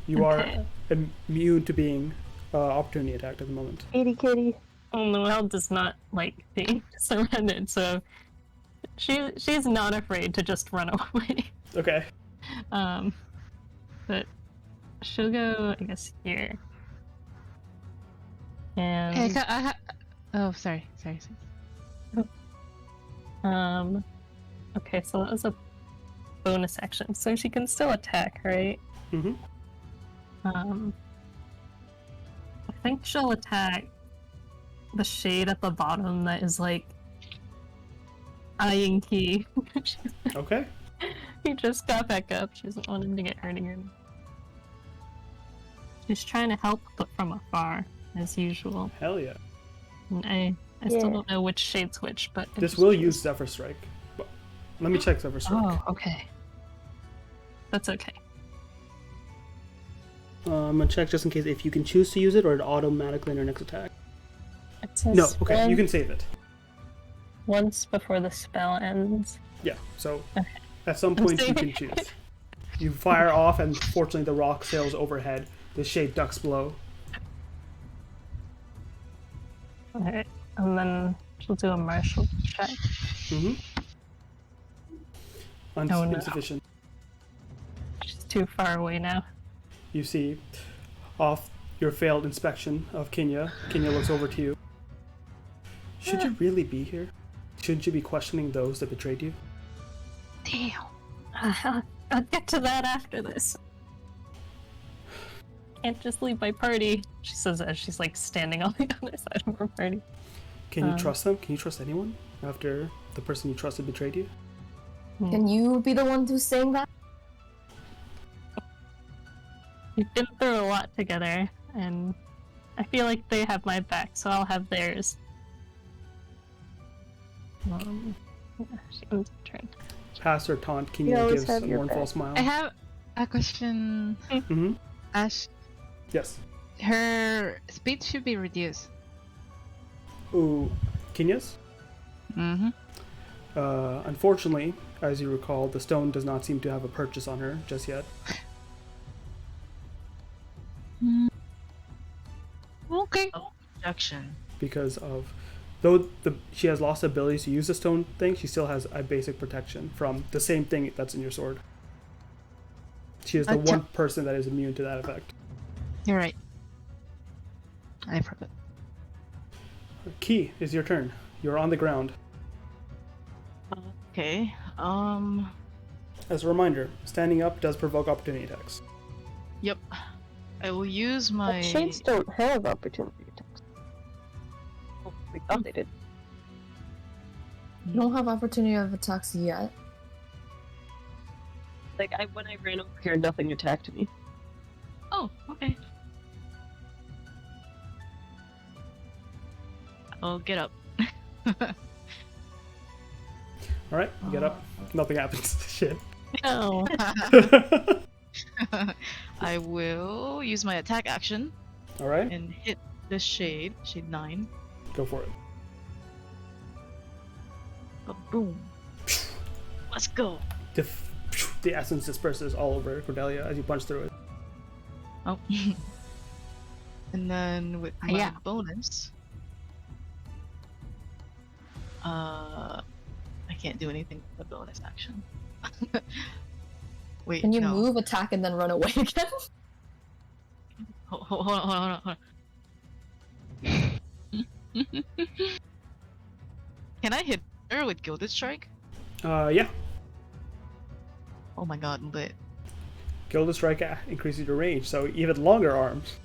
you Okay. are immune to being opportunity attacked at the moment. Kitty. Well, Noelle does not like being surrounded, so she's not afraid to just run away. Okay. But she'll go, I guess, here. And Hey, oh, sorry. okay, so that was a bonus action, so she can still attack, right? Mm-hmm. I think she'll attack the shade at the bottom that is like eyeing Key. Okay. He just got back up. She doesn't want him to get hurt again. She's trying to help, but from afar, as usual. Hell yeah. And I still don't know which shade's which, but This will use Zephyr Strike. Let me check Zephyr Strike. Oh, okay. That's okay. I'm gonna check just in case if you can choose to use it or it automatically in your next attack. It says No, okay, you when- can save it. once before the spell ends. Yeah, so Okay. at some point you can choose. You fire off, and fortunately the rock sails overhead. The shade ducks below. Okay, and then she'll do a martial check. Mm-hmm. Oh, no. Insufficient. She's too far away now. You see, off your failed inspection of Kenya looks over to you. Should you really be here? Shouldn't you be questioning those that betrayed you? Damn. I'll get to that after this. Can't just leave my party, she says as she's like standing on the other side of her party. Can you trust them? Can you trust anyone after the person you trusted betrayed you? Can you be the one who's saying that? We've been through a lot together, and I feel like they have my back, so I'll have theirs. Yeah, she ends her turn. Pass or taunt, You Kenya always gives a have your mournful back. smile. I have a question. Mm-hmm. Ash, Yes. her speed should be reduced. Ooh, Kenya's? Mm-hmm. Unfortunately, as you recall, the stone does not seem to have a purchase on her just yet. Okay. Objection. Because of, though she has lost the ability to use the stone thing, she still has a basic protection from the same thing that's in your sword. She is the one person that is immune to that effect. You're right. I've heard it. Key, is your turn. You're on the ground. Okay. As a reminder, standing up does provoke opportunity attacks. Yep. I will use my. Shades don't have opportunity attacks. Oh, we thought they did. You don't have opportunity of attacks yet. Like, when I ran over here, nothing attacked me. Oh, okay. I'll get up. Alright, you get up. Nothing happens. Shit. No. I will use my attack action Alright, and hit the shade 9. go for it. Boom. Let's go. The essence disperses all over Cordelia as you punch through it. Oh. And then with my Yeah. bonus, I can't do anything with the bonus action. Wait, Can you no. move, attack, and then run away again? Hold on. Can I hit her with Gilded Strike? Yeah. Oh my god, lit. Gilded Strike increases your range, so even longer arms.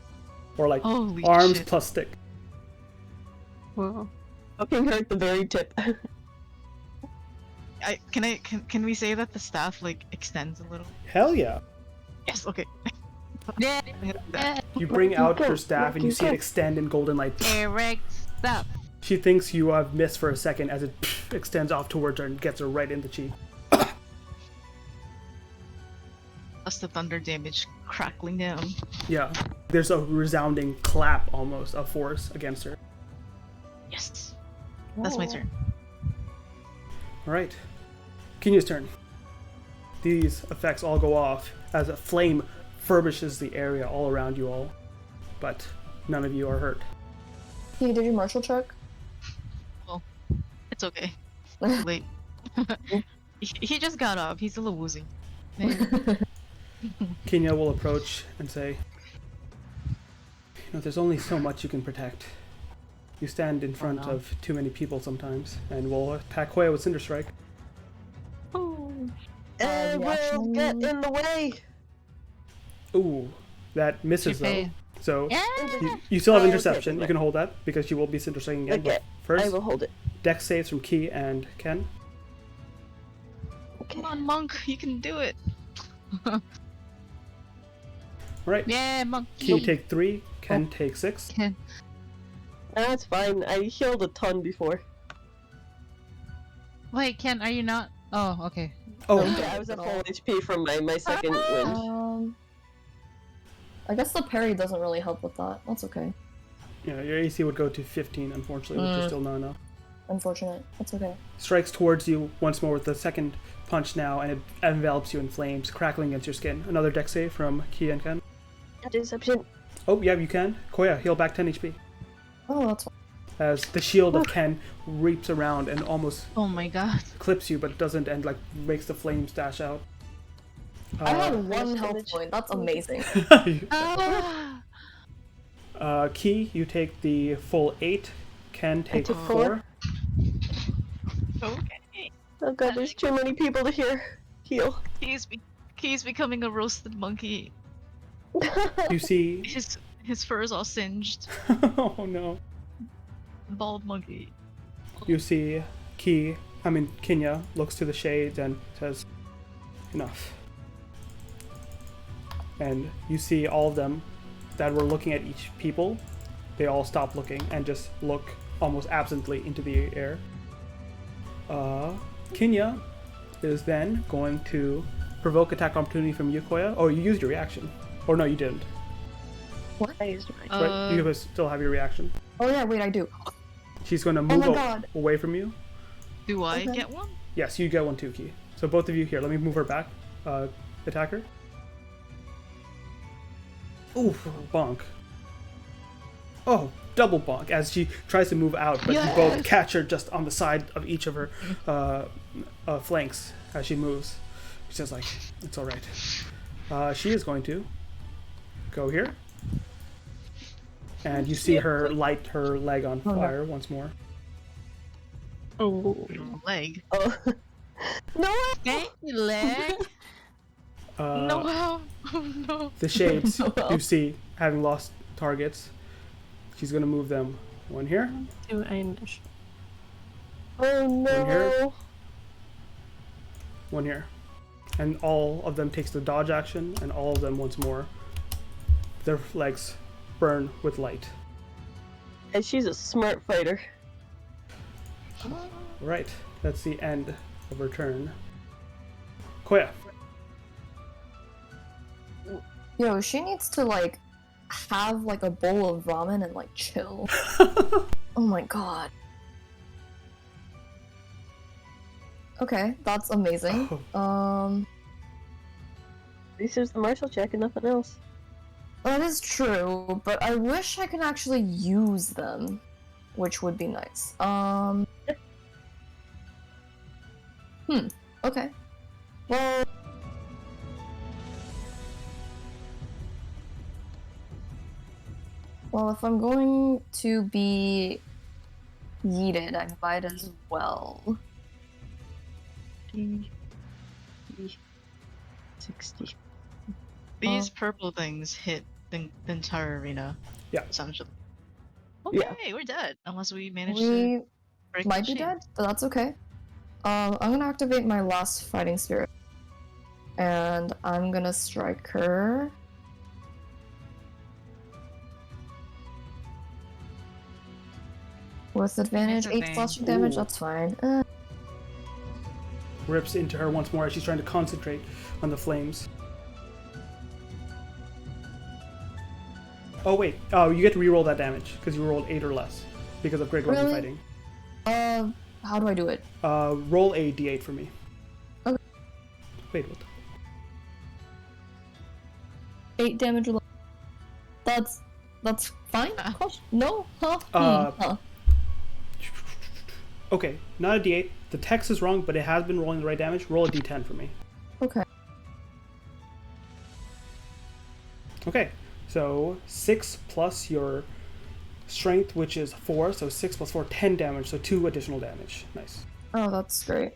Or like Holy arms shit. plus stick. Whoa. Poking her at the very tip. Can we say that the staff like extends a little? Hell yeah. Yes, okay. Yeah. Hit that. You bring out go, her staff and you see it extend in golden light. Direct stuff. She thinks you have missed for a second as it extends off towards her and gets her right in the cheek. Plus the thunder damage crackling down. Yeah. There's a resounding clap almost of force against her. Yes. That's my turn. Alright. Kenya's turn. These effects all go off as a flame furbishes the area all around you all. But none of you are hurt. You did your martial check? It's okay. Late. he just got up. He's a little woozy. Kenya will approach and say, there's only so much you can protect. You stand in front of too many people sometimes, and we'll attack Hoya with Cinder Strike. And we'll get in the way. Ooh, that misses though. Okay. So Yeah. you still have Oh, okay, interception. okay. You can hold that because she will be cinder striking again. Okay, But first, I will hold it. dex saves from Key and Ken. Okay. Come on, monk, you can do it. All right. Yeah, monkey. Key take 3. Ken take 6. Ken. That's fine. I healed a ton before. Wait, Ken, are you not? Oh, okay. Oh, Okay, I was at full HP from my second wind. I guess the parry doesn't really help with that. That's okay. yeah, your AC would go to 15, unfortunately, which is still not enough. Unfortunate. That's okay. Strikes towards you once more with the second punch now, and it envelops you in flames, crackling against your skin. Another dex save from Key and Ken. Deception. Oh, yeah, you can. Koya, heal back 10 HP. Oh, that's fine. As the shield of Ken reaps around and almost Oh my god. clips you, but it doesn't, and like makes the flames dash out. I had Uh, one health damage. point. That's amazing. Ah. Key, you take the full 8. Ken take took 4. Okay. Oh god, there's too many people to heal. He's becoming a roasted monkey. You see. His fur is all singed. Oh no. Bald monkey. You see Kinya looks to the shades and says, enough. And you see all of them that were looking at each people, they all stop looking and just look almost absently into the air. Kinya is then going to provoke attack opportunity from you, Koya. Oh, you used your reaction. Or no, you didn't. I used my Right? You guys still have your reaction. Oh yeah, wait, I do. She's going to Oh move my god. away from you. Do I Okay. get one? Yes, you get one too, Key. So both of you here. Let me move her back. Attack her. Oof, bonk. Oh, double bonk as she tries to move out, but you both catch her just on the side of each of her flanks as she moves. She's just like, it's all right. She is going to go here. And you see her light her leg on fire once more. Oh. Leg. Oh. No! Hey, leg. No. Oh no. The shades No. you see having lost targets. She's gonna move them. One here, Do I initiate? Oh here. no! one here. And all of them takes the dodge action, and all of them once more. Their legs burn with light. And she's a smart fighter. Right, that's the end of her turn. Koya. Yo, she needs to like have like a bowl of ramen and like chill. Oh my god. Okay, that's amazing. Oh. At least there's the martial check and nothing else. That is true, but I wish I could actually use them, which would be nice. Okay. Well, if I'm going to be yeeted, I might as well. 60. These purple things hit the entire arena. Yeah. Essentially. Yeah. Okay, we're dead. Unless we manage to We break might the be chain. dead, but that's okay. I'm gonna activate my last fighting spirit. And I'm gonna strike her. With advantage, 8 thing. slashing damage, Ooh. that's fine. Rips into her once more as she's trying to concentrate on the flames. Oh wait, oh you get to reroll that damage because you rolled 8 or less because of great weapon Really? fighting. How do I do it? Roll a d8 for me. Okay. Wait, what? 8 damage. That's fine? No? Huh? Huh. Okay, not a d8. The text is wrong, but it has been rolling the right damage. Roll a d10 for me. Okay. Okay, so 6 plus your strength, which is 4, so 6 plus 4, 10 damage, so 2 additional damage. Nice. Oh, that's great.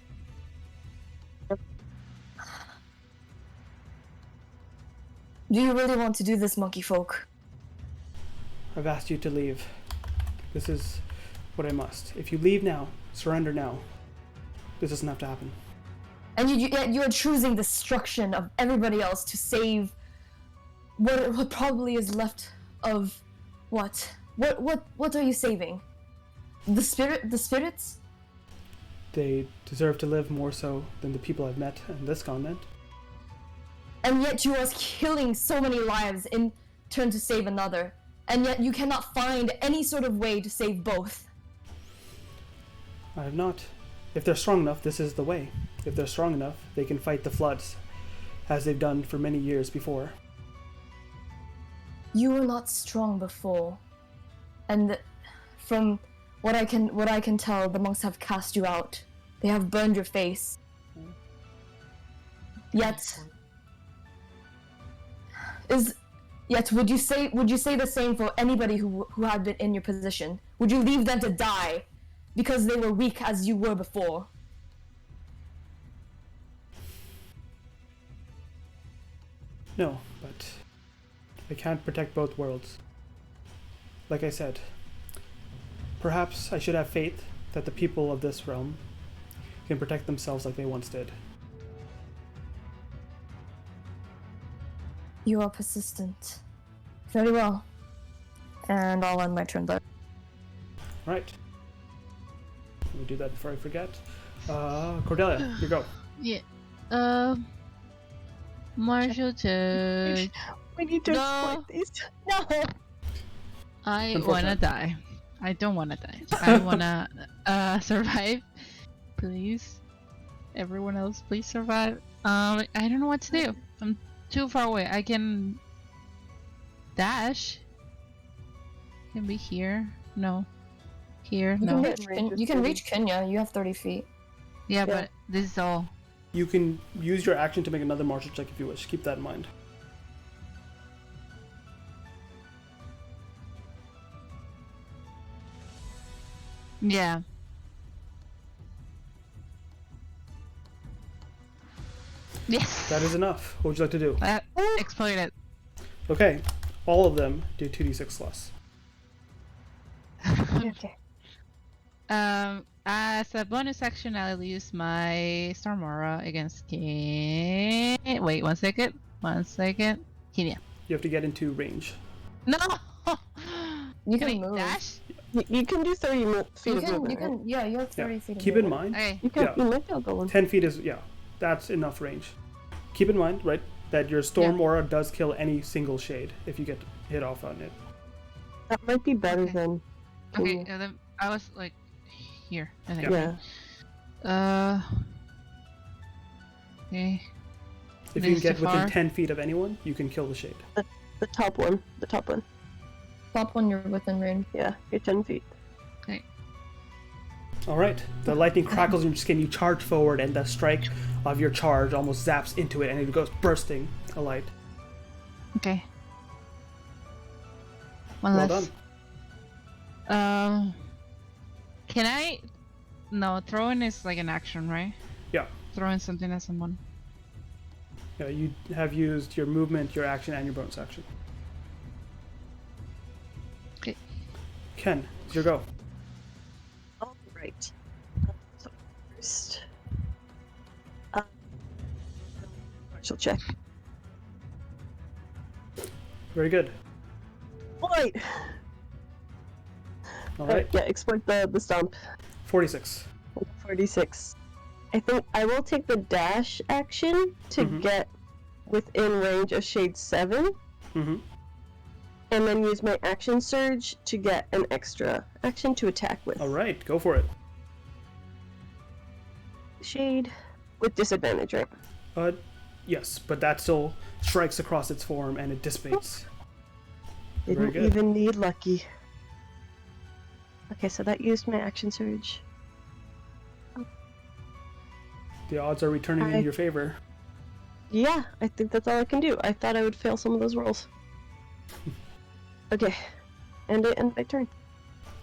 Do you really want to do this, monkey folk? I've asked you to leave. This is what I must. If you leave now, surrender now, this doesn't have to happen. And you are choosing destruction of everybody else to save what probably is left of what? What are you saving? The spirits? They deserve to live more so than the people I've met on this continent. And yet you are killing so many lives in turn to save another. And yet you cannot find any sort of way to save both. I have not. If they're strong enough, this is the way. If they're strong enough, they can fight the floods, as they've done for many years before. You were not strong before. And from what I can tell, the monks have cast you out. They have burned your face. Yet would you say the same for anybody who had been in your position? Would you leave them to die because they were weak as you were before? No, but I can't protect both worlds. Like I said, perhaps I should have faith that the people of this realm can protect themselves like they once did. You are persistent. Very well. And I'll end my turn there. Right. Let me do that before I forget. Cordelia, you go. Yeah. Martial touch. We need to No. exploit these. No. I Unfortunate. wanna die. I don't wanna die. I wanna survive. Please. Everyone else, please survive. I don't know what to do. I'm too far away. I can dash. Can be here. No. Here. No. You can reach Kenya. You have 30 feet. Yeah, but this is all. You can use your action to make another martial check if you wish. Keep that in mind. Yeah. Yes. That is enough. What would you like to do? Exploit it. Okay, all of them do 2d6 less. Okay. As a bonus action, I'll use my Storm Aura against Wait, 1 second. 1 second. Kenya. You have to get into range. No! You Can can I move. dash? You can do 30 feet You of can, movement. you right? can, yeah, you have 30 feet of Keep in movement. mind, Okay. You can. Yeah. You might be able to go one. 10 feet is, yeah, that's enough range. Keep in mind, right, that your Storm Aura does kill any single shade if you get hit off on it. That might be better Okay. than. Okay, then I was like here, I think. Yeah. Okay. If This you is can get too within far. 10 feet of anyone, you can kill the shade. The top one. The top one. Top one, you're within range. Yeah, you're 10 feet. Alright, the lightning crackles in your skin, you charge forward, and the strike of your charge almost zaps into it, and it goes bursting alight. Okay. One Well less. done. Can I? No, throwing is like an action, right? Yeah. Throwing something at someone. Yeah, you have used your movement, your action, and your bonus action. Okay. Ken, it's your go. All right. So first, martial check. Very good. Right. Alright, Yeah, exploit the stomp. 46. 46. I think I will take the dash action to Mhm. get within range of shade 7, Mm-hmm. and then use my action surge to get an extra action to attack with. Alright, go for it. Shade with disadvantage, right? Yes, but that still strikes across its form and it dissipates. Very Didn't good. even need lucky. Okay, so that used my action surge. The odds are returning in your favor. Yeah, I think that's all I can do. I thought I would fail some of those rolls. Okay, and I end my turn.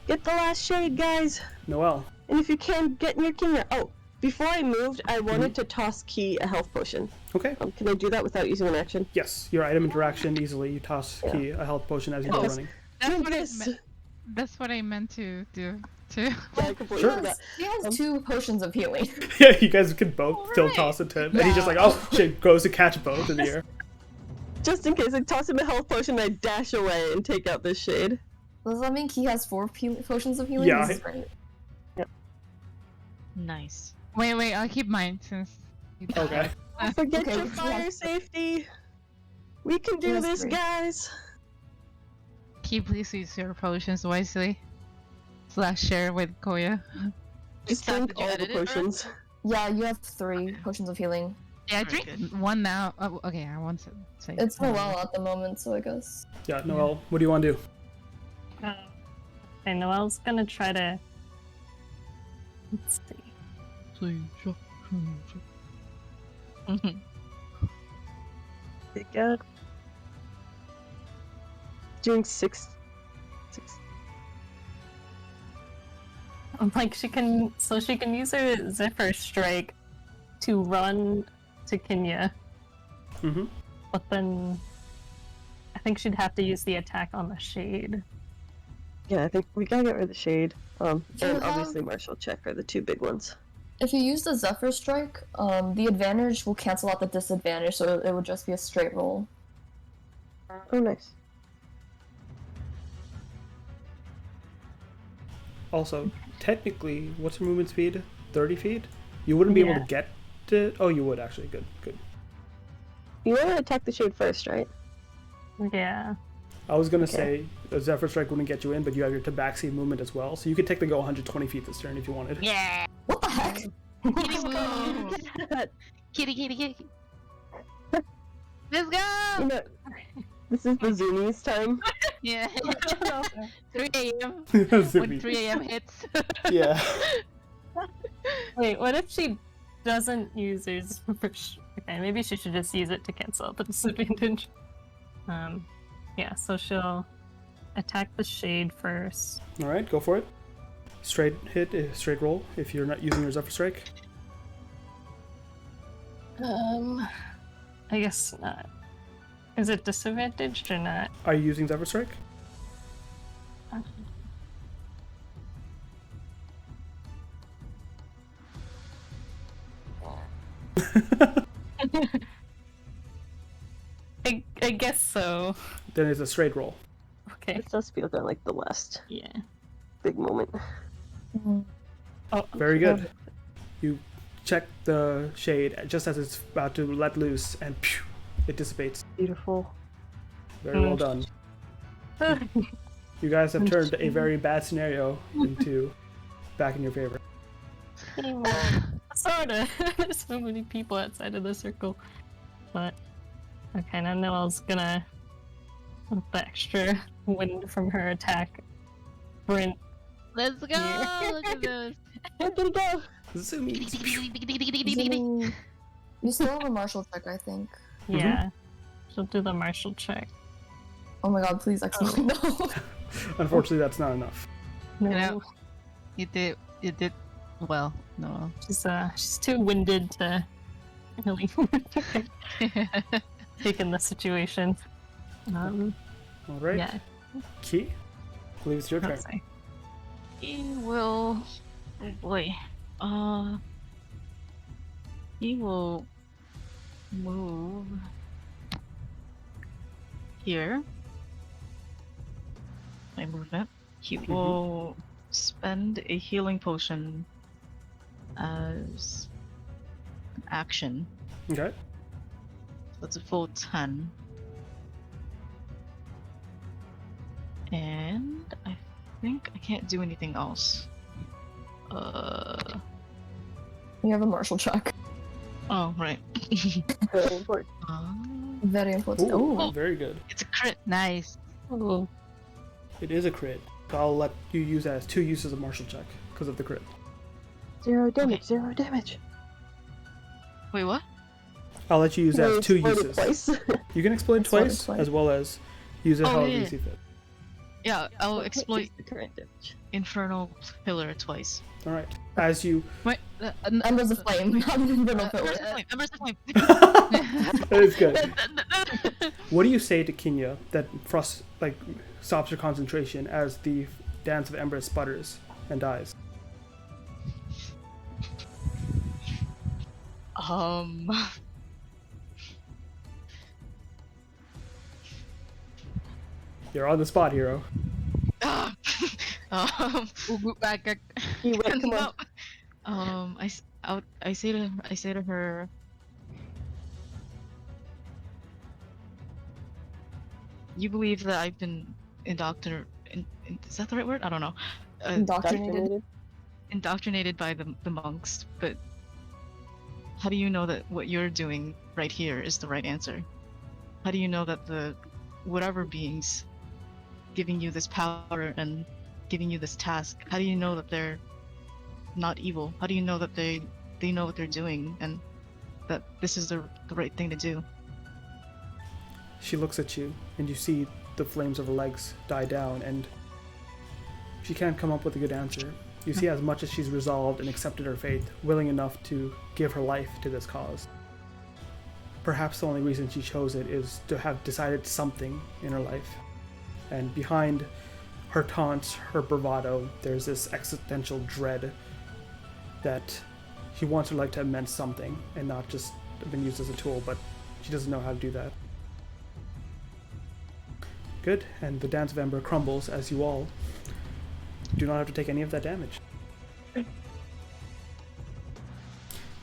Get the last shade, guys! Noelle. And if you can, get near Kenya. Oh, before I moved, I wanted to toss Key a health potion. Okay. Can I do that without using an action? Yes, your item interaction easily. You toss Yeah. Key a health potion as you go Yes. running. That's what I Yes. meant. That's what I meant to do too. Yeah, I completely Sure. forgot. He has 2 potions of healing. Yeah, you guys can both still Alright. toss it to him, and he's just Yeah. like, oh shit, goes to catch both in the air. Just in case, I toss him a health potion and I dash away and take out this shade. Does that mean he has 4 potions of healing? Yeah. This is right. Nice. Wait, I'll keep mine since. Okay. Forget Okay, your we can fire have- safety. We can do Yes, this, great. guys. Keep please use your potions wisely. / share with Koya. Just Sam, drink did you all the edit it, or- potions. Yeah, you have 3 potions of healing. Yeah, I Very drink good. one now. Oh, okay, I want to say. It's Noelle at the moment, so I guess. Yeah, Noel, what do you want to do? Okay, Noelle's gonna try to. Let's see. Thank God. Doing 6. Like she can use her Zephyr Strike to run to Kinya, Mm-hmm. but then I think she'd have to use the attack on the shade. Yeah, I think we gotta get rid of the shade. Do you And have- obviously martial check are the 2 big ones. If you use the Zephyr Strike, the advantage will cancel out the disadvantage, so it would just be a straight roll. Oh, nice. Also, technically, what's your movement speed? 30 feet? You wouldn't be able to Yeah. get to. Oh, you would actually. Good. You want to attack the shade first, right? Yeah. I was gonna Okay. say a Zephyr Strike wouldn't get you in, but you have your Tabaxi movement as well, so you could technically go 120 feet this turn if you wanted. Yeah. What the heck? Kitty move. Kitty. Let's go. You know, this is the Zoomies time. Yeah. 3 a.m. Zoomies. when 3 a.m. hits. Yeah. Wait, what if she doesn't use her Zephyr Okay, maybe she should just use it to cancel out the disadvantage. Yeah, so she'll attack the shade first. All right, go for it. Straight hit, straight roll. If you're not using your Zephyr Strike. I guess not. Is it disadvantaged or not? Are you using Zephyr Strike? I guess so. Then it's a straight roll. Okay. This does feel kind of like the last Yeah. big moment. Oh, Very good. You check the shade just as it's about to let loose, and pew, it dissipates. Beautiful. Very well done. You guys have turned a very bad scenario into back in your favor. Sorta. There's so many people outside of the circle. But okay, now Noelle's gonna, with the extra wind from her attack, sprint. Let's go. Yeah. Look at this. Where did it go? Zoomies. Zoom. You still have a martial check, I think. Yeah. She'll do the martial check. Oh my god, please actually no. Unfortunately, that's not enough. No, know, You did well. No. she's too winded to really take in the situation. All right. Yeah. Key, I believe it's your turn. Let's see. He will. Oh boy. He will move here. I move that. He will spend a healing potion as an action. Okay. That's a full 10. And I think I can't do anything else. You have a martial check. Oh, right. Very important. Very important. Ooh, Oh, very good. It's a crit. Nice. Ooh. It is a crit. So I'll let you use that as 2 uses of martial check because of the crit. 0 damage, 0 damage. Wait, what? I'll let you use that Can as 2 explode it uses. twice? You can exploit Explode it twice, twice. as well as use it Oh, however yeah. you see fit. Yeah, I'll What exploit is the current damage? Infernal Pillar twice. All right. As you, Wait. Embers of Flame, not an infernal pillar. Embers of Flame, Embers of Flame. that is good. What do you say to Kinya that stops her concentration as the Dance of Ember sputters and dies. You're on the spot, hero. Ah! Back. You wait, come on. No. I say to her. You believe that I've been is that the right word? I don't know. Indoctrinated. Indoctrinated by the monks, but how do you know that what you're doing right here is the right answer? How do you know that the whatever beings giving you this power and giving you this task, how do you know that they're not evil? How do you know that they know what they're doing and that this is the right thing to do? She looks at you, and you see the flames of her legs die down, and she can't come up with a good answer. You see as much as she's resolved and accepted her fate, willing enough to give her life to this cause. Perhaps the only reason she chose it is to have decided something in her life. And behind her taunts, her bravado, there's this existential dread that she wants her life to have meant something and not just been used as a tool, but she doesn't know how to do that. Good, and the Dance of Ember crumbles as you all do not have to take any of that damage. You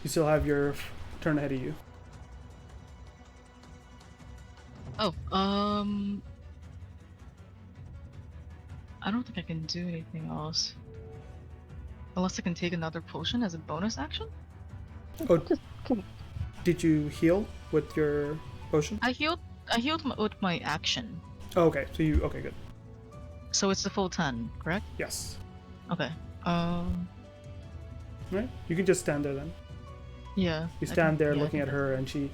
still have your turn ahead of you. Oh, I don't think I can do anything else. Unless I can take another potion as a bonus action? Oh, did you heal with your potion? I healed with my action. Oh, okay, so okay, good. So it's the full 10, correct? Yes. Okay. Right, you can just stand there then. Yeah. You stand there yeah, looking at her and she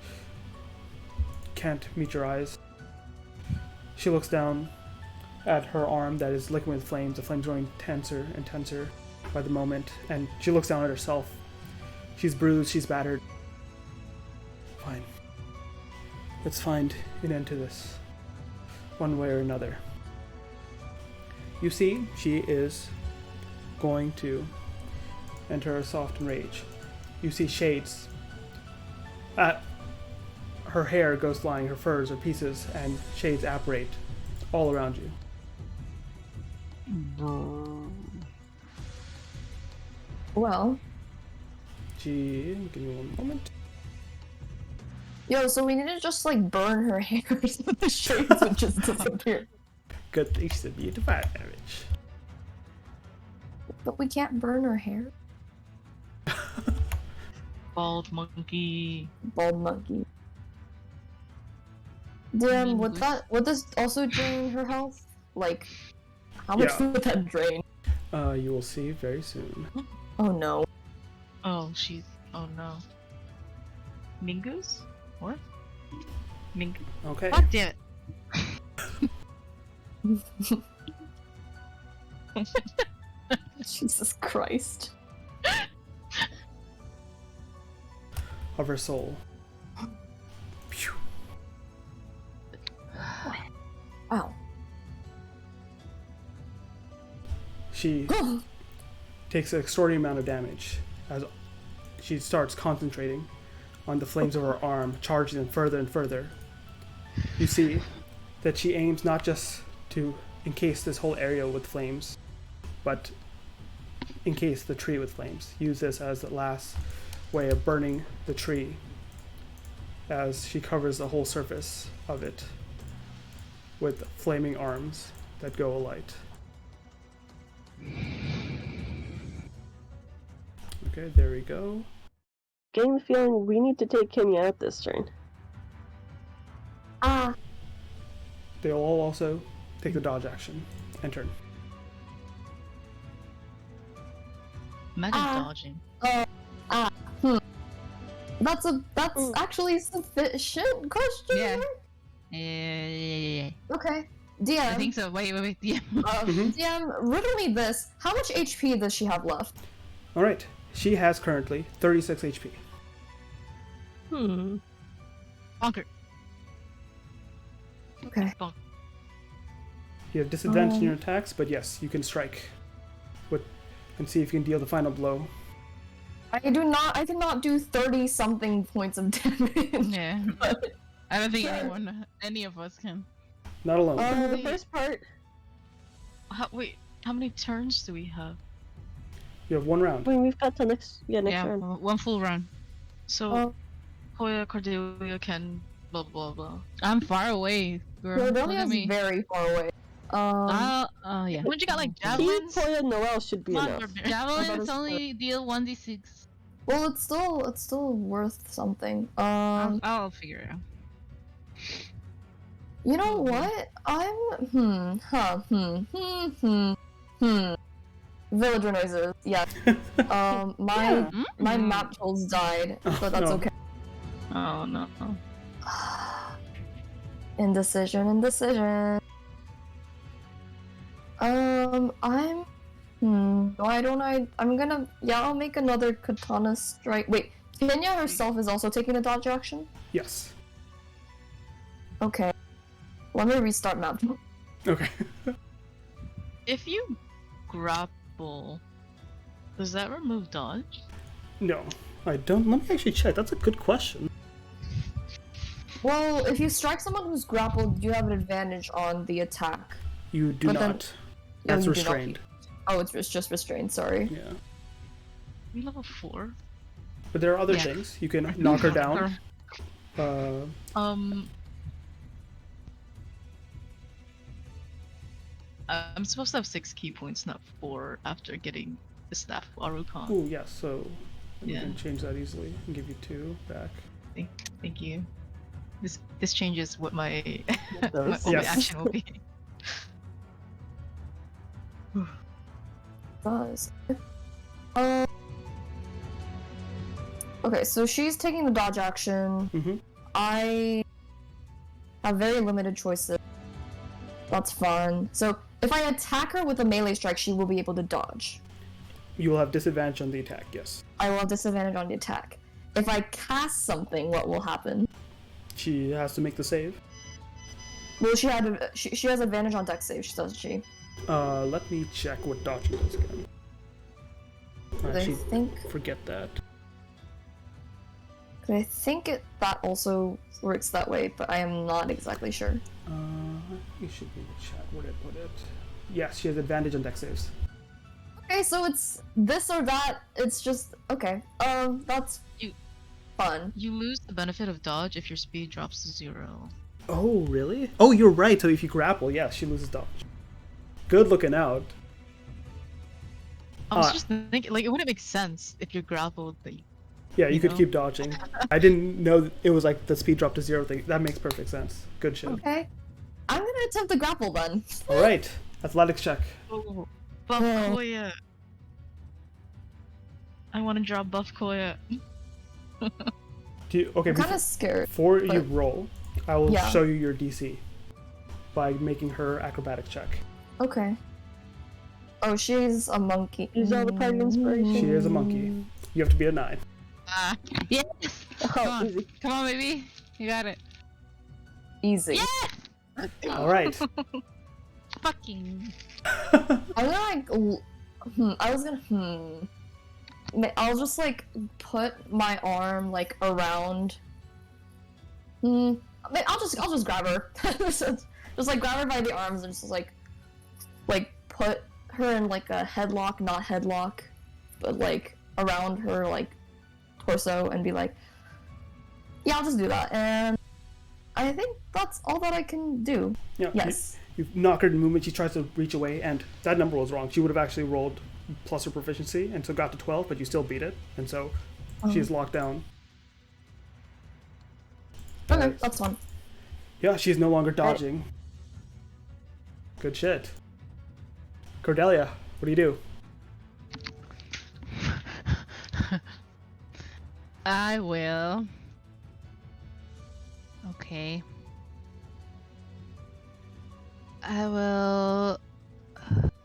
can't meet your eyes. She looks down at her arm that is licking with flames, the flames growing tenser and tenser by the moment, and she looks down at herself. She's bruised, she's battered. Fine. Let's find an end to this, one way or another. You see, she is going to enter a soft rage. You see shades. Her hair goes flying, her furs are pieces, and shades apparate all around you. Well, Give me one moment. yo, so we need to just like burn her hair so the shades would just disappear. Good thing she's immune to fire damage. But we can't burn her hair. Bald monkey. Bald monkey. Damn, would this also drain her health? Like, how much Yeah. would that drain? You will see very soon. Oh no. Oh, oh no. Mingus? What? Okay. God damn it. Jesus Christ. Of her soul. Phew. Wow. She takes an extraordinary amount of damage as she starts concentrating on the flames of her arm, charging them further and further. You see that she aims not just to encase this whole area with flames, but encase the tree with flames. Use this as the last way of burning the tree as she covers the whole surface of it with flaming arms that go alight. Okay, there we go. Getting the feeling we need to take Kenya out this turn. They'll all also take the dodge action and turn. Imagine dodging. That's actually sufficient question. Yeah. Yeah. Okay. I DM. think so. Wait. Yeah. DM, riddle me this. How much HP does she have left? Alright, she has currently 36 HP. Bonker. Okay. Bonk. You have disadvantage in your attacks, but yes, you can strike. And see if you can deal the final blow. I cannot do 30-something points of damage. Yeah. I don't think any of us can. Not alone. The first part. Wait, how many turns do we have? You have 1 round. Wait, we've got to next round. one full round. So, Koya, Cordelia can blah blah blah. I'm far away, girl. Look Cordelia at is me. very far away. Yeah. Wouldn't you got like He, javelins? Koya, Noel should be Come on, enough. barbarian. Javelins only deal 1d6. Well, it's still worth something. I'll figure it out. You know what? Villager noises. Yeah. My map tools died, but that's no. okay. Oh no. Indecision. Why don't I'll make another katana strike. Wait, Kenya herself is also taking a dodge action? Yes. Okay. Let me restart map. Okay. If you grapple, does that remove dodge? No, I don't. Let me actually check. That's a good question. Well, if you strike someone who's grappled, you have an advantage on the attack. You do But then- not. That's you do not. restrained. Oh, it's just restrained, sorry. Yeah. We level 4. But there are other Yeah. things. You can knock her down. I'm supposed to have 6 key points, not 4, after getting the staff Arukan. Oh, yes. So we Yeah. can change that easily and give you 2 back. Thank you. This changes what my does. what my Yes. action will be. Does. Okay, so she's taking the dodge action. Mm-hmm. I have very limited choices. That's fun. So if I attack her with a melee strike, she will be able to dodge. You will have disadvantage on the attack, yes. I will have disadvantage on the attack. If I cast something, what will happen? She has to make the save. Well, she has advantage on dex saves, doesn't she? Let me check what dodging does again. I Actually, think forget that. that also works that way, but I am not exactly sure. You should be in the chat. Where did I put it? Yes, she has advantage on dex saves. Okay, so it's this or that. It's just okay. That's fun. You lose the benefit of dodge if your speed drops to 0. Oh, really? Oh, you're right. So if you grapple, yes, she loses dodge. Good looking out. I was just thinking, like, it wouldn't make sense if you're grappled. That Yeah, you could know? keep dodging. I didn't know it was like the speed drop to 0 thing. That makes perfect sense. Good shit. Okay, I'm gonna attempt to grapple then. All right, athletics check. Oh, Buff Yeah. Koya. I want to draw Buff Koya. Do you, okay, I'm kind before, of scared. before you but- roll, I will Yeah. show you your DC by making her acrobatic check. Okay. Oh, she's a monkey. Use all the party inspiration. She is a monkey. You have to be a 9. Yes! Oh, Come on. easy. Come on, baby. You got it. Easy. All right. Fucking. I'm gonna like. I'll just like put my arm like around. I'll just grab her. just like grab her by the arms and just like put her in like a headlock, not headlock, but like around her like torso and be like, yeah, I'll just do that. And I think that's all that I can do. Yeah. Yes. You knock her in movement. She tries to reach away, and that number was wrong. She would have actually rolled plus her proficiency, and so got to 12, but you still beat it, and so she is locked down. Okay, that's fine. Yeah, she's no longer dodging. Good shit. Cordelia, what do you do? I will. Okay. I will.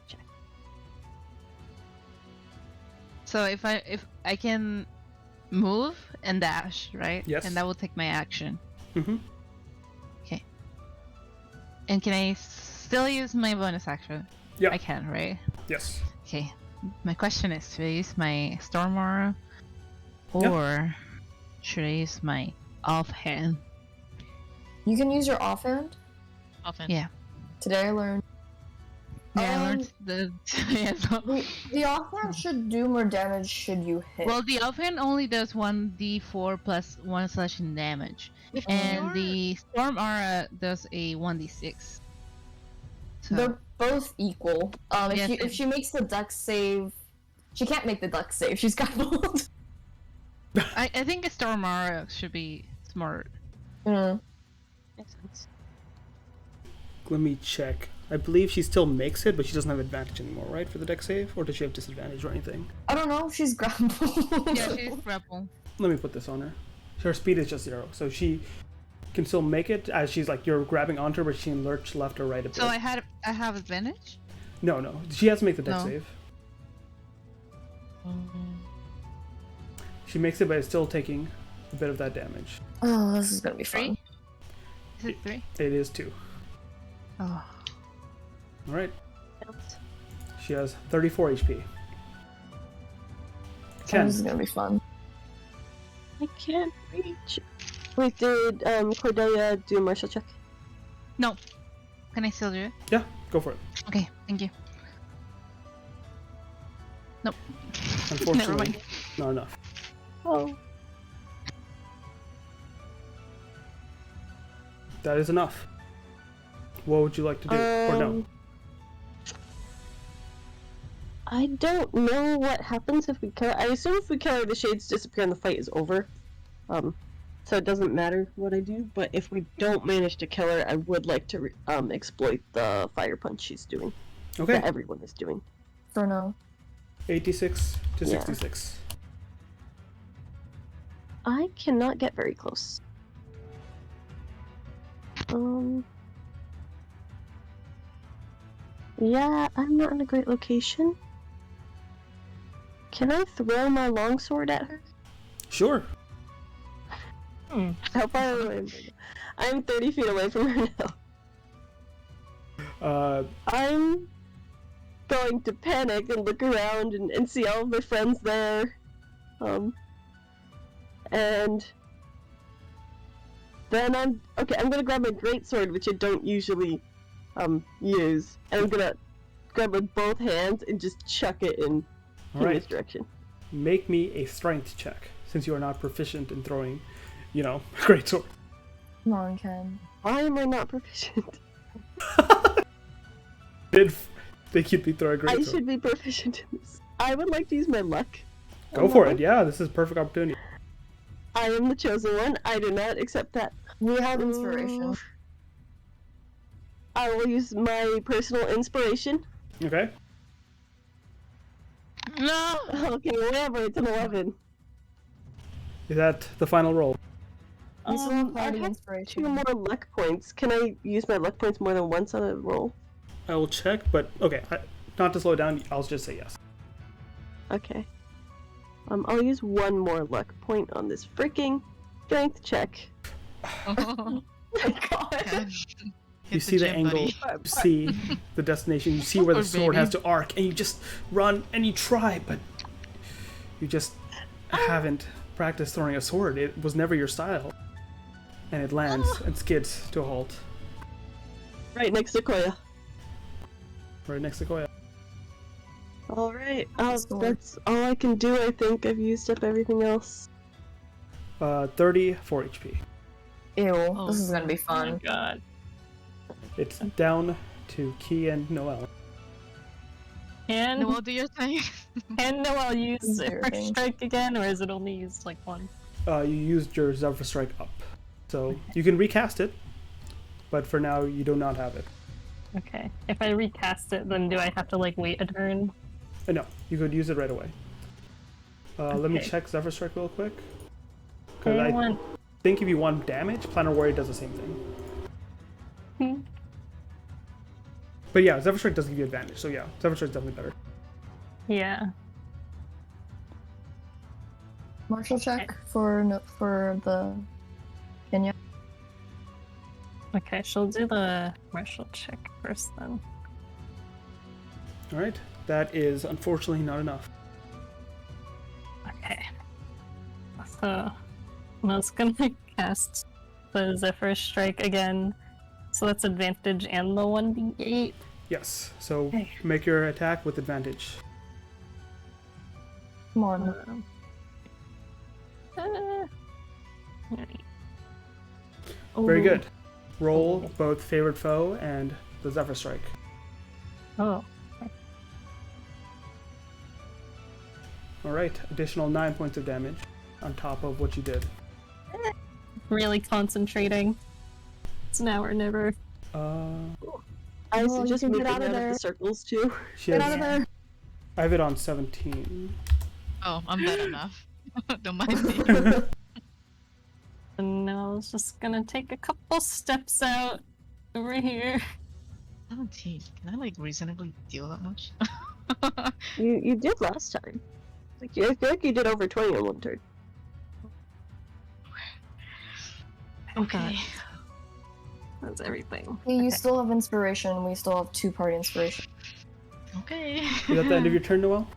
Check. So if I can move and dash, right? Yes. And that will take my action. Mm-hmm. Okay. And can I still use my bonus action? Yeah. I can, right? Yes. Okay. My question is, should I use my Storm Aura? Yeah. Or should I use my offhand? You can use your offhand. Often. Yeah. Today I learned. Yeah, I learned the... yeah, so... The offhand should do more damage should you hit. Well, the offhand only does 1d4 plus 1 slashing damage. And the Storm Aura does a 1d6. So... They're both equal. Yes, If she makes the dex save, she can't make the dex save. She's grappled. I think a Storm Aura should be smart. Mm. Makes sense. Let me check. I believe she still makes it, but she doesn't have advantage anymore, right, for the deck save? Or does she have disadvantage or anything? I don't know. She's grappled. Yeah, she's grapple. Let me put this on her. Her speed is just 0, so she can still make it as she's like, you're grabbing onto her, but she can lurch left or right a bit. So I have advantage? No. She has to make the deck No. save. She makes it, but it's still taking a bit of that damage. Oh, this is gonna be fun. 3? Is it 3? It is 2. Oh. Alright. She has 34 HP. Ken. This is gonna be fun. I can't reach. Wait, did Cordelia do a martial check? No. Can I still do it? Yeah, go for it. Okay, thank you. Nope. Unfortunately, Never mind. not enough. Oh. That is enough. What would you like to do? Or no? I don't know what happens if we kill her. I assume if we kill her, the shades disappear and the fight is over. So it doesn't matter what I do. But if we don't manage to kill her, I would like to exploit the fire punch she's doing. Okay. That everyone is doing. For now. 86 to Yeah. 66. I cannot get very close. Yeah, I'm not in a great location. Can I throw my longsword at her? Sure. How far away am I? I'm 30 feet away from her now. I'm going to panic and look around and see all of my friends there. And then I'm gonna grab my greatsword, which I don't usually use, and I'm gonna grab with both hands and just chuck it in this direction. Make me a strength check, since you are not proficient in throwing, a great sword. Come on, Ken. Why am I not proficient? Did think you'd be throwing a great I sword. should be proficient in this. I would like to use my luck. Go for it, yeah, this is a perfect opportunity. I am the chosen one. I do not accept that. We have inspiration. I will use my personal inspiration. Okay. No! Okay, whatever, it's an 11. Is that the final roll? We still have I party have inspiration. 2 more luck points. Can I use my luck points more than once on a roll? I will check, but okay, not to slow down, I'll just say yes. Okay. I'll use 1 more luck point on this freaking strength check. Oh my god. God. You see the angle, you see the destination, you see where the Poor sword baby. has to arc, and you just run and you try, but you just haven't practiced throwing a sword. It was never your style. And it lands and skids to a halt Right next to Koya. right next to Koya. Alright, Sword. that's all I can do, I think. I've used up everything else. 34 HP. Ew, this is gonna be fun. God. It's down to Key and Noel. Can Noel, do your thing. Noel use Zero First thing. Strike again, or is it only used like one? You used your Zephyr Strike up. So you can recast it, but for now you do not have it. Okay. If I recast it, then do I have to like wait a turn? No, you could use it right away. Let me Okay. check Zephyr Strike real quick. I Because I want. think if you want damage, Planner Warrior does the same thing. Hmm. But yeah, Zephyr Strike does give you advantage, so yeah, Zephyr Strike's definitely better. Yeah. Martial check for the Kenya. Okay, she'll do the martial check first then. Alright, that is unfortunately not enough. Okay. So, I was gonna cast the Zephyr Strike again. So that's advantage and the 1d8. Yes, so Okay. make your attack with advantage. Come on. Alright. Very Ooh. good. Roll both favored foe and the Zephyr Strike. Oh, Alright, additional 9 points of damage on top of what you did. really concentrating. It's now or never. I Oh, suggest you can moving get out out of of there. the circles too. She Get has, out of there. I have it on 17. Oh, I'm bad enough. Don't mind me. And now I was just gonna take a couple steps out over here. 17. Can I like reasonably deal that much? You did last time. Like I feel like you did over 20 in one turn. Okay. That's everything. Hey, you Okay. still have inspiration. We still have 2-party inspiration. Okay. Is that the end of your turn, Noelle?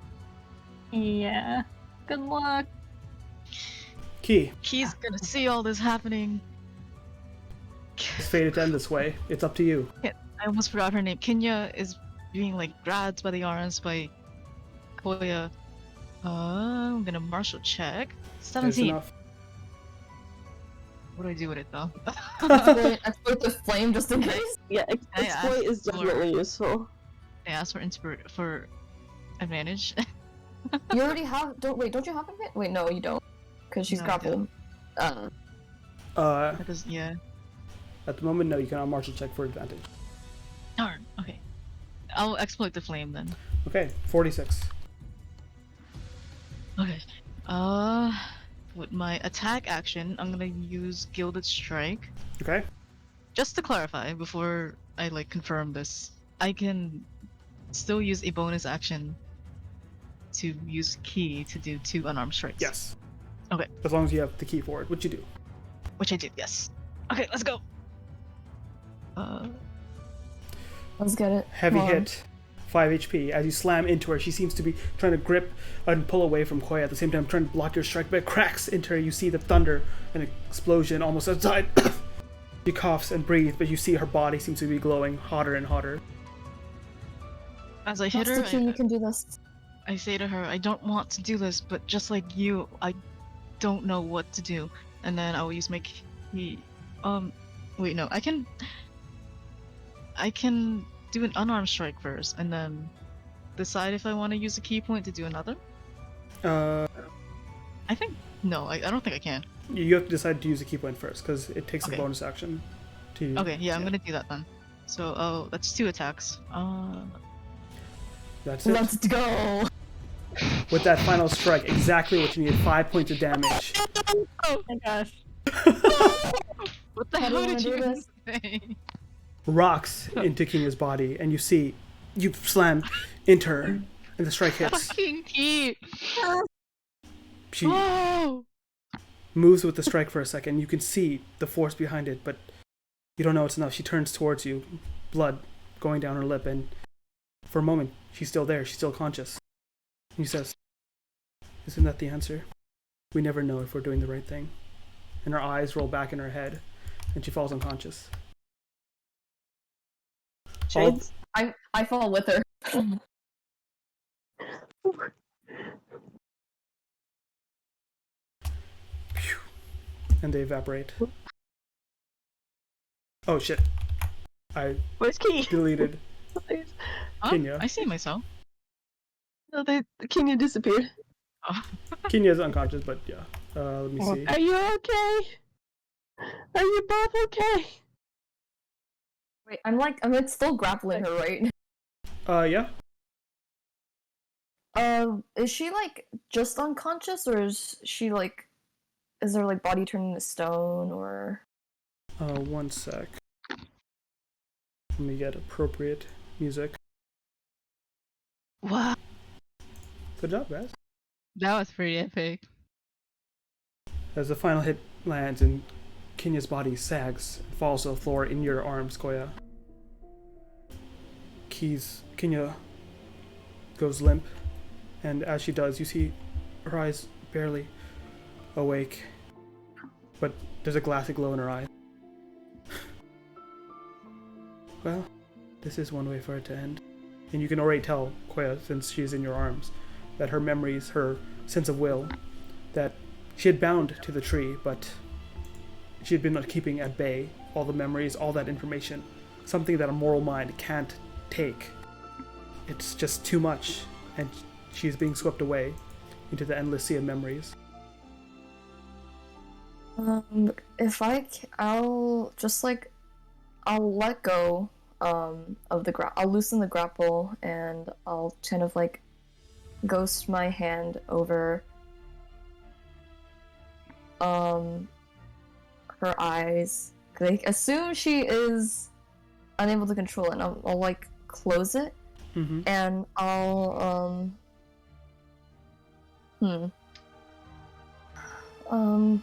Yeah. Good luck. Key, He's gonna see all this happening. it's fated to end this way. It's up to you. I almost forgot her name. Kenya is being like grabbed by the arms by Koya. I'm gonna martial check. That's 17. enough. What do I do with it though? Exploit the flame just in case. Yeah, I exploit is asked for- definitely useful. I asked for advantage. You already have. Don't you have it? Wait, no, you don't. Because she's No, I grappled. Because yeah. At the moment, no, you cannot martial check for advantage. Darn. Okay. I'll exploit the flame then. Okay, 46. Okay. With my attack action, I'm gonna use Gilded Strike. Okay? Just to clarify, before I like confirm this, I can still use a bonus action to use Key to do 2 unarmed strikes. Yes. Okay. As long as you have the key for it, which you do. Which I did, yes. Okay, let's go. Let's get it. Heavy Come on. hit, 5 HP. As you slam into her, she seems to be trying to grip and pull away from Koya, at the same time trying to block your strike, but it cracks into her. You see the thunder and explosion almost outside. She coughs and breathes, but you see her body seems to be glowing hotter and hotter. As I hit That's her, the key. You can do this. I say to her, I don't want to do this, but just like you, I don't know what to do. And then I will use my key. Wait, no, I can do an unarmed strike first, and then decide if I want to use a key point to do another. I think no, I don't think I can. You have to decide to use a key point first, because it takes Okay. a bonus action to... Okay, yeah, I'm gonna do that then. So, that's 2 attacks. That's it. Let's go. With that final strike, exactly what you needed, 5 points of damage. Oh my gosh. What the How do hell you did wanna you do even this? say? Rocks into Kenya's body, and you see, you slam into her, and the strike hits. Fucking key! She Oh! moves with the strike for a second. You can see the force behind it, but you don't know it's enough. She turns towards you, blood going down her lip, and for a moment, she's still there. She's still conscious. And he says, "Isn't that the answer? We never know if we're doing the right thing." And her eyes roll back in her head, and she falls unconscious. Shades? I fall with her. And they evaporate. Oh shit. I Where's Key? deleted Huh? Kenya. I see myself. No, Kenya disappeared. Oh. Kenya's unconscious, but yeah. Let me see. Are you okay? Are you both okay? Wait, I'm still grappling her, right? Yeah. Is she like just unconscious, or is she like, is her like body turning to stone, or? 1 sec. Let me get appropriate music. Wow. Good job, guys. That was pretty epic. As the final hit lands and Kinya's body sags and falls to the floor in your arms, Koya. Kinya goes limp, and as she does, you see her eyes barely awake, but there's a glassy glow in her eye. Well, this is one way for it to end. And you can already tell, Koya, since she's in your arms, that her memories, her sense of will, that she had bound to the tree, but she had been keeping at bay all the memories, all that information, something that a moral mind can't take. It's just too much, and she's being swept away into the endless sea of memories. I'll let go of the I'll loosen the grapple, and I'll kind of like ghost my hand over her eyes. Like, as soon as she is unable to control it, I'll like close it, and I'll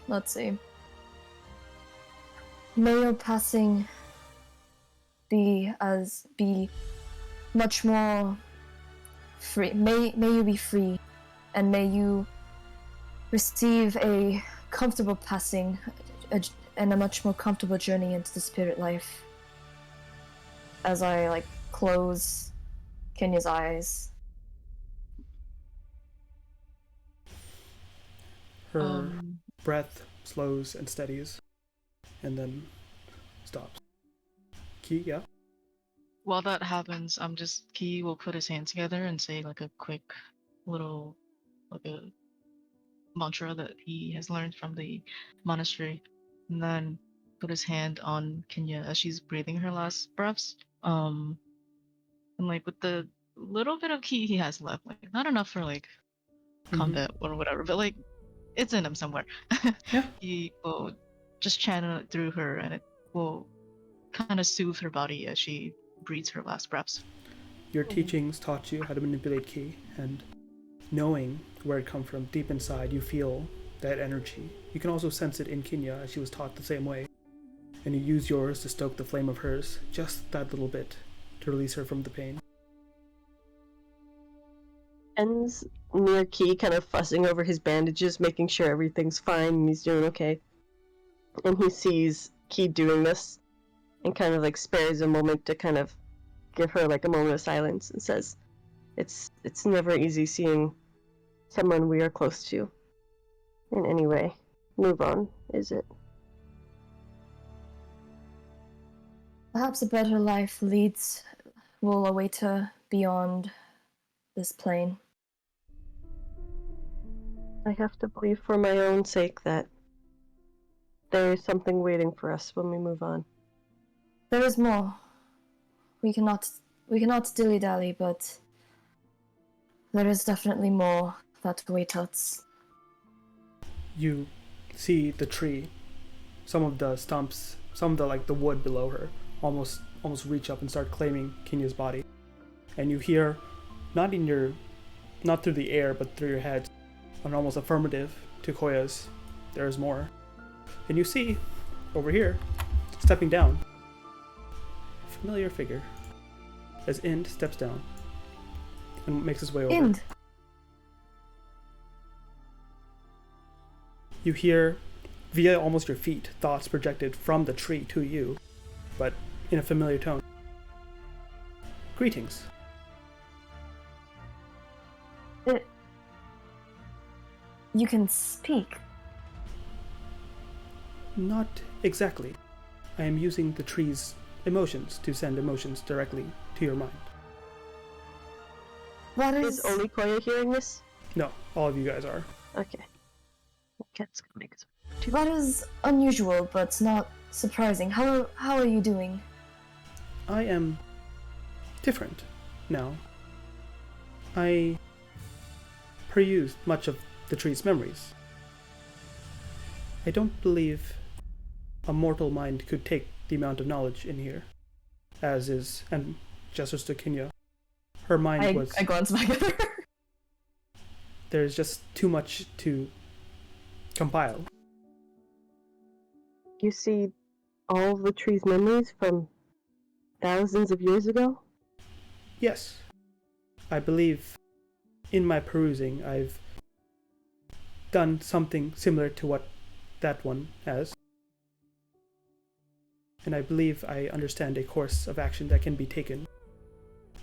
let's see. May your passing be much more free. May you be free, and may you receive a comfortable passing and a much more comfortable journey into the spirit life. As I like close Kenya's eyes. Her breath slows and steadies, and then stops. Ki, yeah? While that happens, Ki will put his hands together and say like a quick little, like a mantra that he has learned from the monastery, and then put his hand on Kenya as she's breathing her last breaths. And like with the little bit of ki he has left, like not enough for like combat or whatever, but like it's in him somewhere. Yeah. He will just channel it through her, and it will kind of soothe her body as she breathes her last breaths. Your teachings taught you how to manipulate ki, and knowing where it comes from deep inside, you feel that energy. You can also sense it in Kenya, as she was taught the same way. And you use yours to stoke the flame of hers, just that little bit, to release her from the pain. Ken's near Key, kind of fussing over his bandages, making sure everything's fine and he's doing okay. And he sees Key doing this, and kind of like spares a moment to kind of give her like a moment of silence, and says, It's never easy seeing someone we are close to in any way move on, is it? Perhaps a better life will await her beyond this plane. I have to believe for my own sake that there is something waiting for us when we move on. There is more. We cannot dilly-dally, but there is definitely more that awaits us. You see the tree, some of the stumps, some of the like the wood below her, almost reach up and start claiming Kenya's body. And you hear, not through the air, but through your head, an almost affirmative to Koya's, "There's more." And you see, over here, stepping down, a familiar figure, as Ind steps down and makes his way over. Ind! You hear, via almost your feet, thoughts projected from the tree to you, but in a familiar tone. "Greetings." You can speak. Not exactly. I am using the tree's emotions to send emotions directly to your mind. What Is is... only Koya hearing this? No, all of you guys are. Okay. Cat's gonna make us. That is unusual, but not surprising. How are you doing? I am different now. I perused much of the tree's memories. I don't believe a mortal mind could take the amount of knowledge in here, as is, and gestures to Kenya. Her mind was... I glance back at her. There's just too much to compile. You see all of the tree's memories from thousands of years ago? Yes. I believe in my perusing I've done something similar to what that one has. And I believe I understand a course of action that can be taken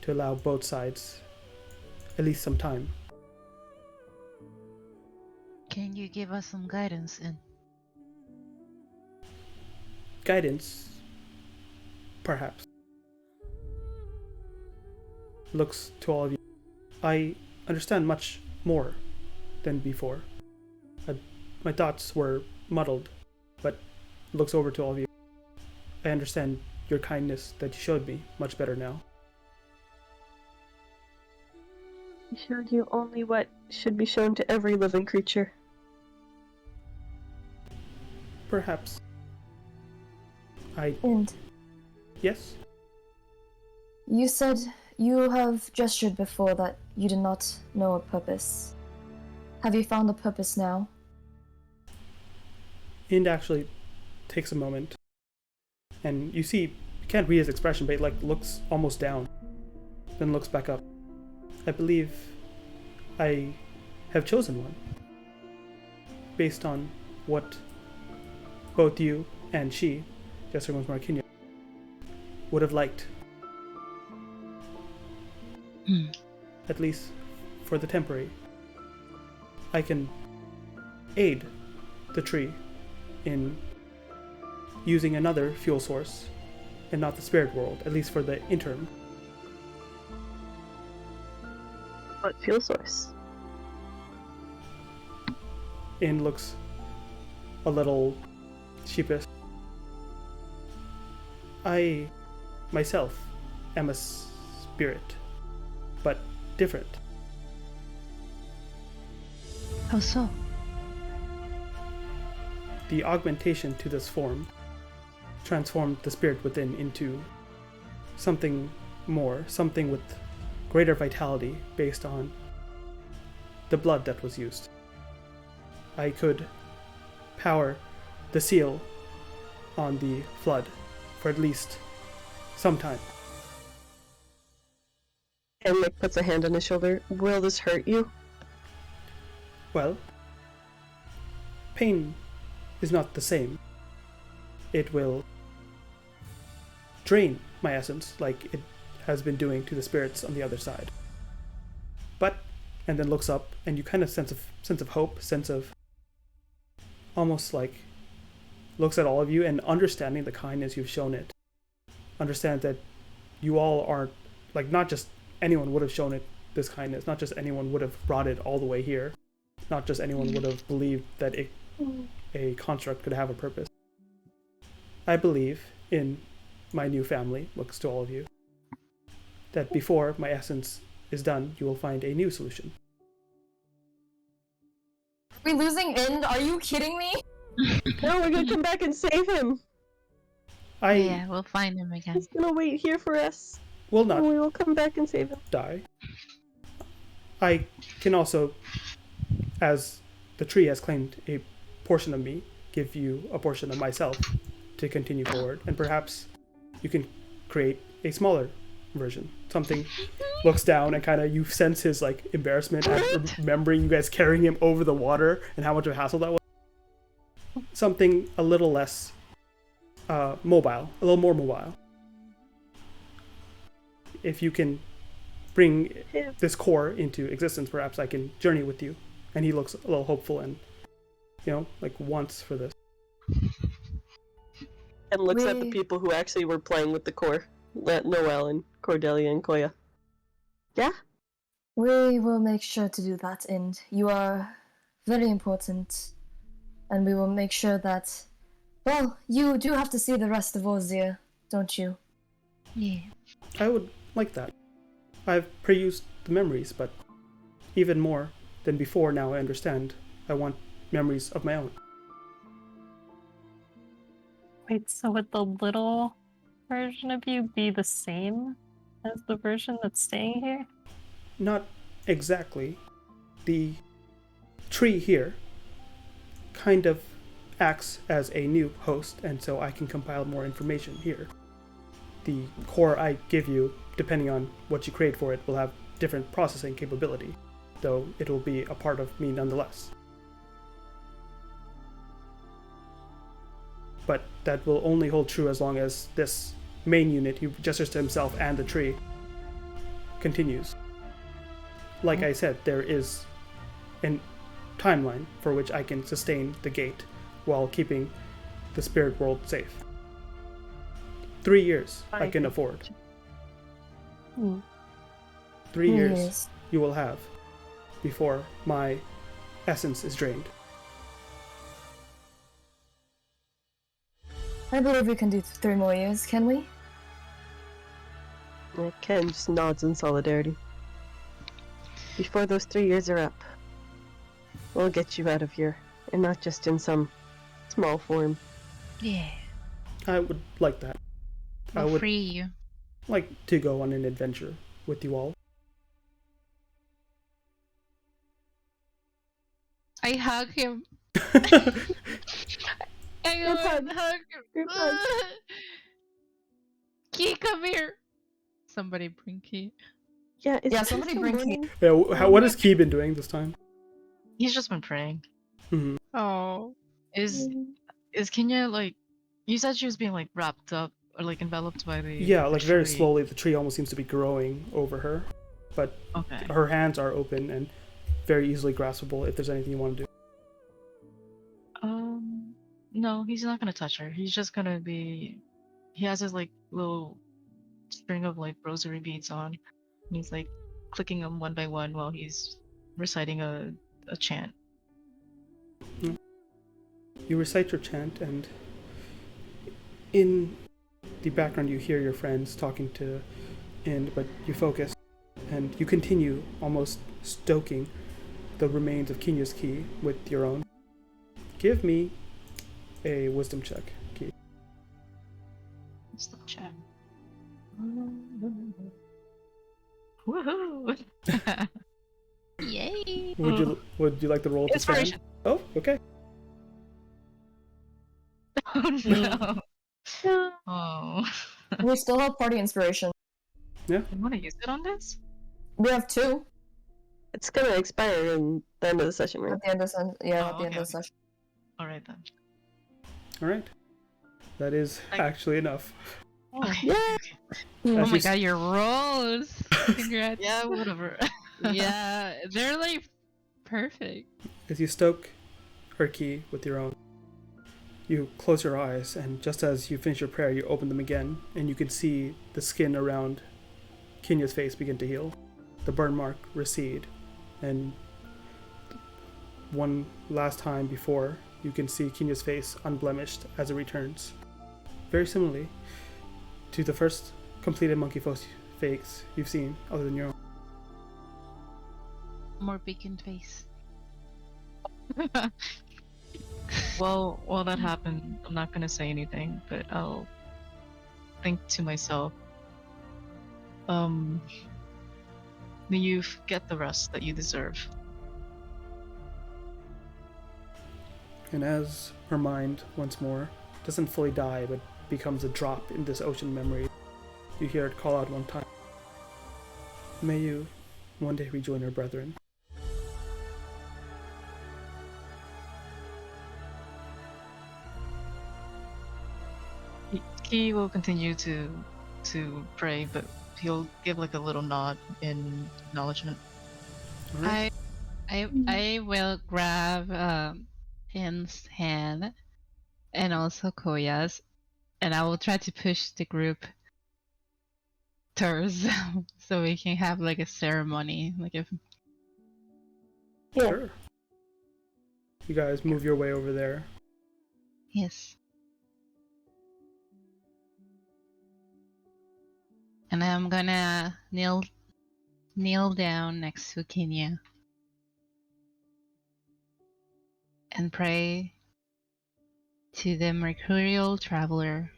to allow both sides at least some time. Can you give us some guidance in? Guidance, perhaps. Looks to all of you. I understand much more than before. My thoughts were muddled, but looks over to all of you. I understand your kindness that you showed me much better now. I showed you only what should be shown to every living creature. Perhaps. And Yes? you said you have gestured before that you did not know a purpose. Have you found a purpose now? Ind actually takes a moment, and you see, you can't read his expression, but he looks almost down, then looks back up. I believe I have chosen one, based on what both you and she, Jessica once more Kenya, would have liked. At least for the temporary. I can aid the tree in using another fuel source and not the spirit world, at least for the interim. What fuel source? In looks a little sheepish. I myself am a spirit, but different. How so? The augmentation to this form transformed the spirit within into something more, something with greater vitality based on the blood that was used. I could power the seal on the flood for at least some time. And Nick puts a hand on his shoulder. Will this hurt you? Well, pain is not the same. It will drain my essence like it has been doing to the spirits on the other side. But, and then looks up, and you kind of sense of hope, sense of almost like looks at all of you and understanding the kindness you've shown it. Understand that you all are like, not just anyone would have shown it this kindness, not just anyone would have brought it all the way here, not just anyone would have believed that a construct could have a purpose. I believe in my new family, looks to all of you, that before my essence is done, you will find a new solution. Are we losing Ind? Are you kidding me? No, we're gonna come back and save him! Yeah, we'll find him again. He's gonna wait here for us. will not And we will come back and save him. die. I can also, as the tree has claimed a portion of me, give you a portion of myself to continue forward, and perhaps you can create a smaller version. Something looks down and kind of you sense his like embarrassment at remembering you guys carrying him over the water and how much of a hassle that was. Something a little less mobile, a little more mobile. If you can bring this core into existence, perhaps I can journey with you. And he looks a little hopeful and, like wants for this. And looks at the people who actually were playing with the core. Noelle and Cordelia and Koya. Yeah? We will make sure to do that, Ind. You are very important. And we will make sure that... Well, you do have to see the rest of Ozir, don't you? Yeah. I would like that. I've pre-used the memories, but even more than before now I understand. I want memories of my own. Wait, so would the little version of you be the same as the version that's staying here? Not exactly. The tree here kind of acts as a new host, and so I can compile more information here. The core I give you, depending on what you create for it, will have different processing capability, though it will be a part of me nonetheless. But that will only hold true as long as this main unit, he gestures to himself and the tree, continues. Like I said, there is a timeline for which I can sustain the gate while keeping the spirit world safe. 3 years I can afford. 3 years you will have before my essence is drained. I believe we can do 3 more years, can we? Ken just nods in solidarity. Before those 3 years are up, we'll get you out of here, and not just in some small form. Yeah. I would like that. I We'll would free you. like to go on an adventure with you all. I hug him. I go and hug him. Group hug. Key, come here. Somebody bring Key. Yeah, Yeah, somebody bring Key. Yeah, what has Key been doing this time? He's just been praying. Mm-hmm. Oh. Is Kenya like? You said she was being like wrapped up or like enveloped by the. Yeah, like very tree. slowly, the tree almost seems to be growing over her, but Okay. her hands are open and very easily graspable if there's anything you want to do. No, he's not gonna touch her. He's just gonna be. He has his like little string of like rosary beads on, and he's like clicking them one by one while he's reciting a chant. You recite your chant, and in the background you hear your friends talking to Ind, but you focus, and you continue almost stoking the remains of Kenya's key with your own. Give me a wisdom check, Key. Let's the check. Woohoo! Yay! Would you like the roll to stand? Inspiration. Oh, okay. Oh no. Oh. We still have party inspiration. You want to use it on this? We have 2 It's gonna expire in the end of the session, right? at the end of the Oh, end of okay. the session. All right then. All right. That is actually enough. Okay. Yeah. Oh As my you god, your rolls. Congrats. Yeah, whatever. Yeah, they're like perfect. As you stoke her key with your own, you close your eyes, and just as you finish your prayer, you open them again, and you can see the skin around Kenya's face begin to heal, the burn mark recede, and one last time before, you can see Kenya's face unblemished as it returns. Very similarly to the first completed monkey face you've seen, other than your own. More beacon face. Well, while that happened, I'm not gonna say anything, but I'll think to myself, may you get the rest that you deserve. And as her mind, once more, doesn't fully die, but becomes a drop in this ocean memory, you hear it call out one time. May you one day rejoin your brethren. He will continue to pray, but he'll give like a little nod in acknowledgement. All right. I will grab Hin's hand and also Koya's, and I will try to push the group towards them so we can have like a ceremony, like if Sure. You guys move your way over there. Yes. and I'm gonna kneel down next to Kenya and pray to the mercurial traveler,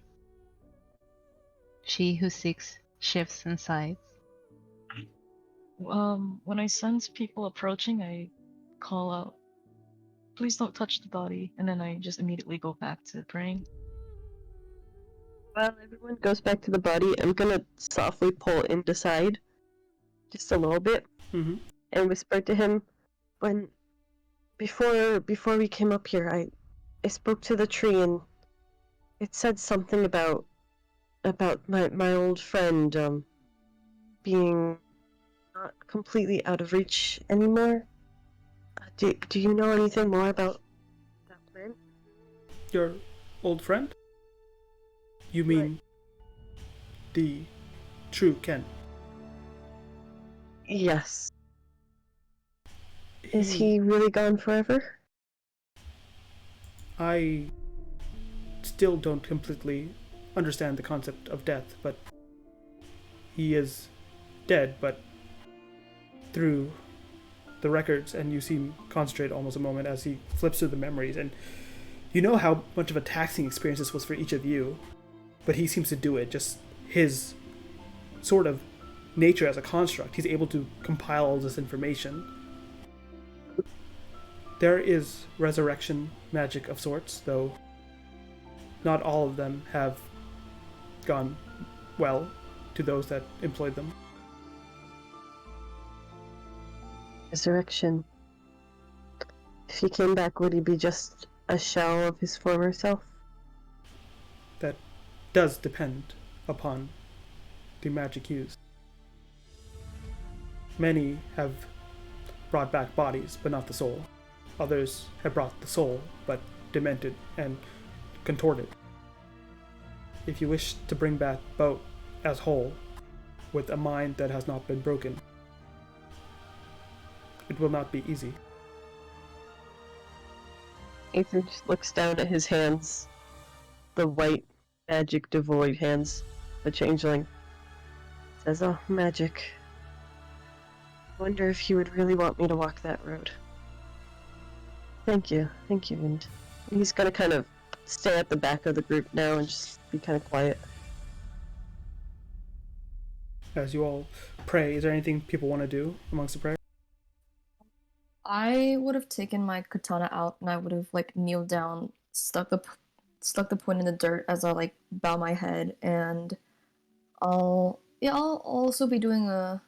she who seeks shifts and sights. When I sense people approaching, I call out, please don't touch the body. And then I just immediately go back to praying. While everyone goes back to the body, I'm gonna softly pull Ind aside, just a little bit, Mm-hmm. and whisper to him, before we came up here, I spoke to the tree, and it said something about my old friend, being not completely out of reach anymore. Do you know anything more about that plant? Your old friend? You mean the true Ken? Yes. Is he really gone forever? I still don't completely understand the concept of death, but he is dead, but through the records, and you see him concentrate almost a moment as he flips through the memories, and you know how much of a taxing experience this was for each of you, but he seems to do it, just his sort of nature as a construct. He's able to compile all this information. There is resurrection magic of sorts, though not all of them have gone well to those that employed them. Resurrection. If he came back, would he be just a shell of his former self? That does depend upon the magic used. Many have brought back bodies, but not the soul. Others have brought the soul, but demented and contorted. If you wish to bring back both as whole, with a mind that has not been broken, it will not be easy. Ethan just looks down at his hands, the white, magic devoid hands, the changeling. Says, "Oh, magic. Wonder if you would really want me to walk that road." Thank you, and he's gonna kind of stay at the back of the group now and just be kind of quiet. As you all pray, is there anything people want to do amongst the prayer? I would have taken my katana out and I would have like kneeled down, stuck the point in the dirt as I like bow my head, and I'll also be doing a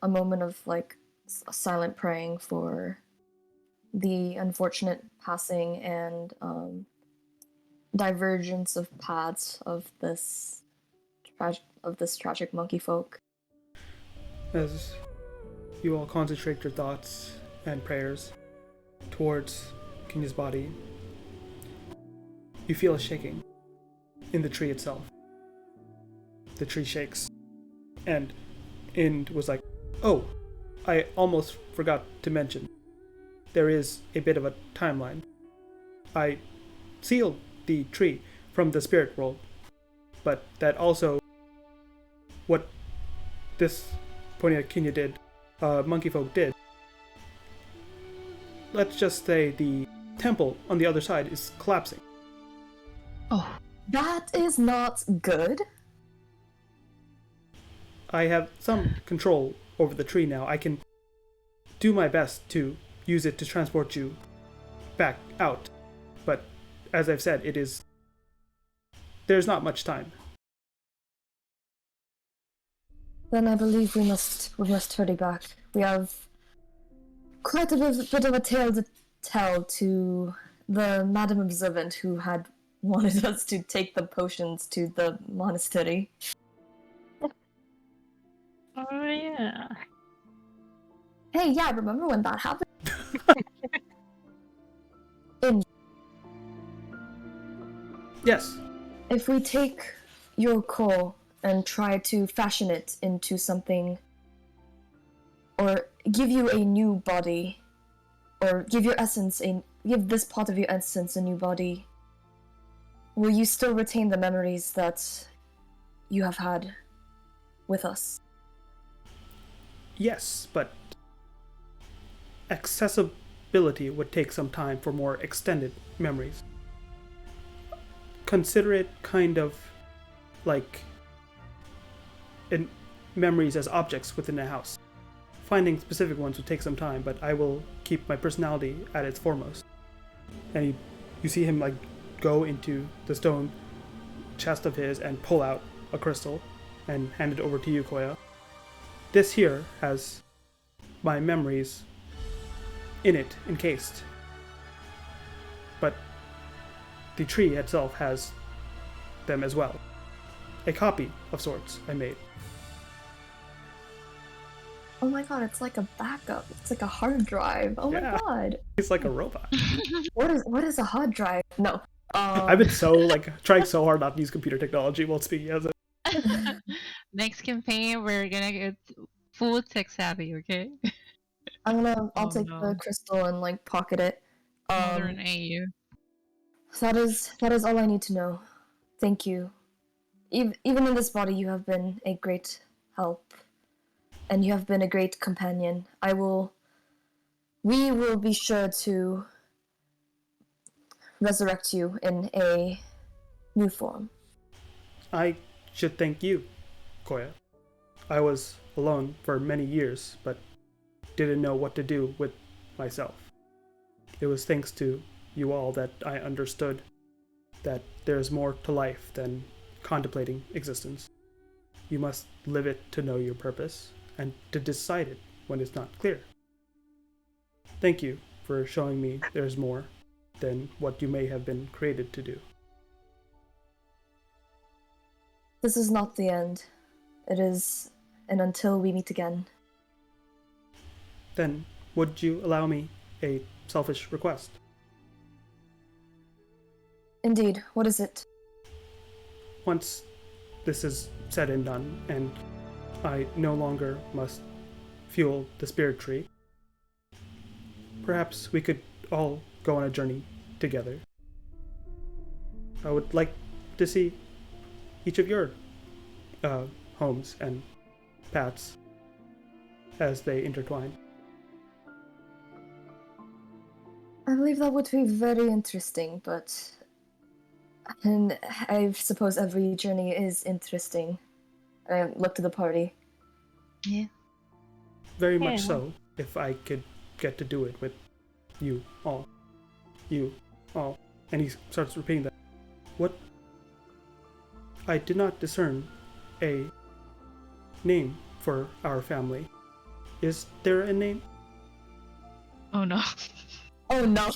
moment of like silent praying for the unfortunate passing and divergence of paths of this tragic monkey folk. As you all concentrate your thoughts and prayers towards Kenya's body, you feel a shaking in the tree itself. The tree shakes, and Ind was like, "Oh, I almost forgot to mention, there is a bit of a timeline. I sealed the tree from the spirit world, but that also, what this pointing at Kenya did, monkey folk did. Let's just say the temple on the other side is collapsing. Oh, that is not good. I have some control over the tree now. I can do my best to use it to transport you back out. But as I've said, there's not much time." Then I believe we must hurry back. We have quite a bit of a tale to tell to the Madam Observant who had wanted us to take the potions to the monastery. Oh yeah. Hey, yeah, remember when that happened? Yes. If we take your core and try to fashion it into something, or give you a new body, or give this part of your essence a new body, will you still retain the memories that you have had with us? Yes, but accessibility would take some time for more extended memories. Consider it kind of like memories as objects within a house. Finding specific ones would take some time, but I will keep keep my personality at its foremost. And you see him like go into the stone chest of his and pull out a crystal and hand it over to you, Koya. This here has my memories in it, encased. But the tree itself has them as well. A copy of sorts I made. Oh my god, it's like a backup. It's like a hard drive. Oh Yeah. my god. He's like a robot. What is a hard drive? No. I've been so like trying so hard not to use computer technology while speaking as it. Next campaign, we're gonna get full tech savvy, okay? I'll Oh, take no. the crystal and like pocket it. Modern AU. That is all I need to know. Thank you. Even in this body, you have been a great help, and you have been a great companion. We will be sure to resurrect you in a new form. I should thank you, Koya. I was alone for many years, but didn't know what to do with myself. It was thanks to you all that I understood that there's more to life than contemplating existence. You must live it to know your purpose, and to decide it when it's not clear. Thank you for showing me there's more than what you may have been created to do. This is not the end. It is an until we meet again. Then, would you allow me a selfish request? Indeed. What is it? Once this is said and done, and I no longer must fuel the spirit tree, perhaps we could all go on a journey together. I would like to see each of your homes and paths as they intertwine. I believe that would be very interesting, and I suppose every journey is interesting. I look to the party. Yeah. Very much Yeah. so, if I could get to do it with you all. You all. And he starts repeating that. What? I did not discern a name for our family. Is there a name? Oh no. Oh no!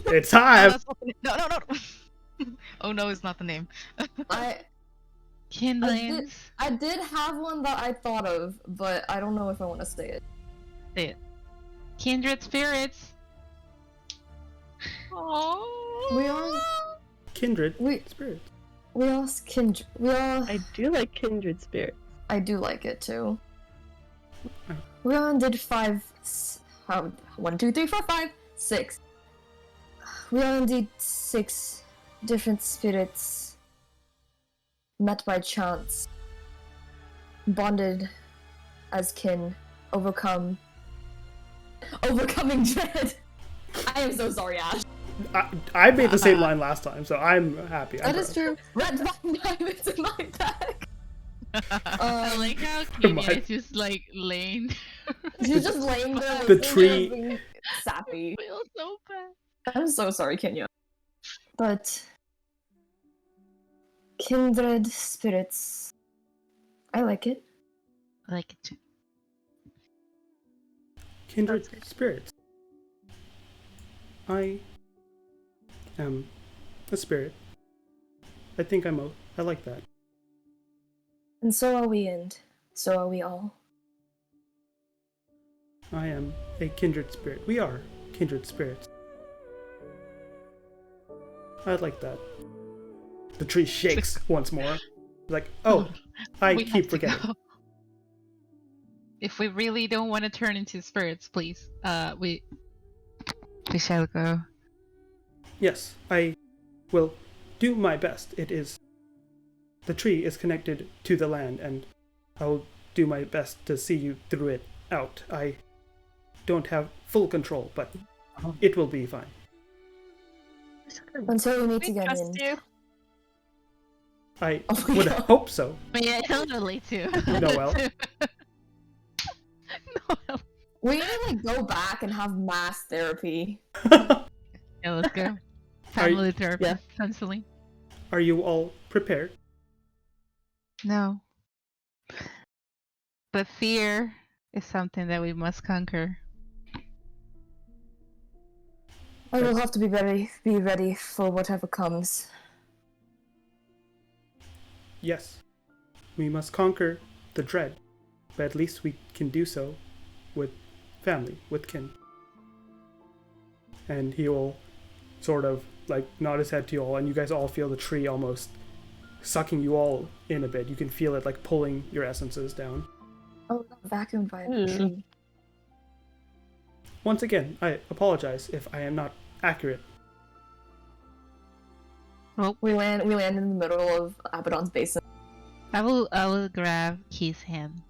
It's No, time! that's not the name. No. Oh no is not the name. I Kindlings. I did have one that I thought of, but I don't know if I want to say it. Say it. Kindred spirits. Oh. We are Kindred we spirits. we all kindred. We all. I do like kindred spirit. I do like it too. Oh. We all did 5. 1, 2, 3, 4, 5, 6. We are indeed 6 different spirits met by chance, bonded as kin, overcoming dread. I am so sorry, Ash. I made the same line last time, so I'm happy. That is true. Red Vine Diamonds in my bag. I like how Kimia My- is just like laying. She's just laying there. The listening to tree- us being sappy. I feel so bad. I'm so sorry, Kenya. But kindred spirits. I like it. I like it too. Kindred spirits. I am a spirit. I think I like that. And so are we, and so are we all. I am a kindred spirit. We are kindred spirits. I like that. The tree shakes once more. Like, oh, I We have keep to forgetting. go. If we really don't want to turn into spirits, please, we shall go. Yes, I will do my best. The tree is connected to the land, and I will do my best to see you through it out. I don't have full control, but it will be fine. Until we meet We again. trust And... you. I Oh my would God. hope so. Yeah, totally too. Noel. Noel. We need to like go back and have mass therapy. Yeah, let's go. Are you- Family therapy, yeah. counseling. Are you all prepared? No. But fear is something that we must conquer. I will have to be ready for whatever comes. Yes. We must conquer the dread, but at least we can do so with family, with kin. And he will sort of like nod his head to you all, and you guys all feel the tree almost sucking you all in a bit. You can feel it like pulling your essences down. Oh, vacuumed by a Hmm. tree. Once again, I apologize if I am not accurate. We land in the middle of Abaddon's basin. I will grab Key's hand.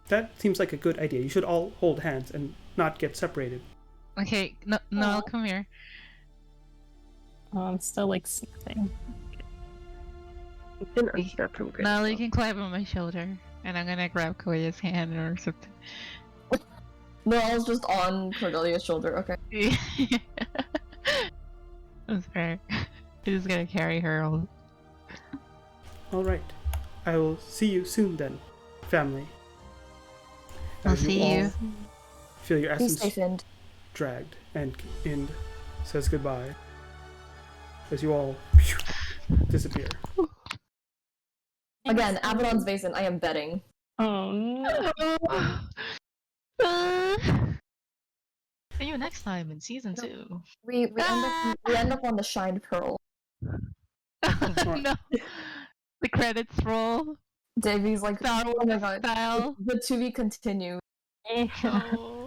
That seems like a good idea. You should all hold hands and not get separated. Okay, no, Aw. come here. Oh, I'm still like sniffing. You can unsnap from Grid. Now you can climb on my shoulder, and I'm gonna grab Koya's hand or something. No, I was just on Cordelia's shoulder. Okay. I'm sorry. I'm just gonna carry her all. All right. I will see you soon then, family. I'll As see all you. Feel your Be essence safe, Ind. dragged, and Ind says goodbye as you all disappear. Again, Abaddon's basin. I am betting. Oh no. See you next time in season 2. We end up on the Shined Pearl. No. The credits roll. Davy's like, Star oh my Wars god, style. but to be continued.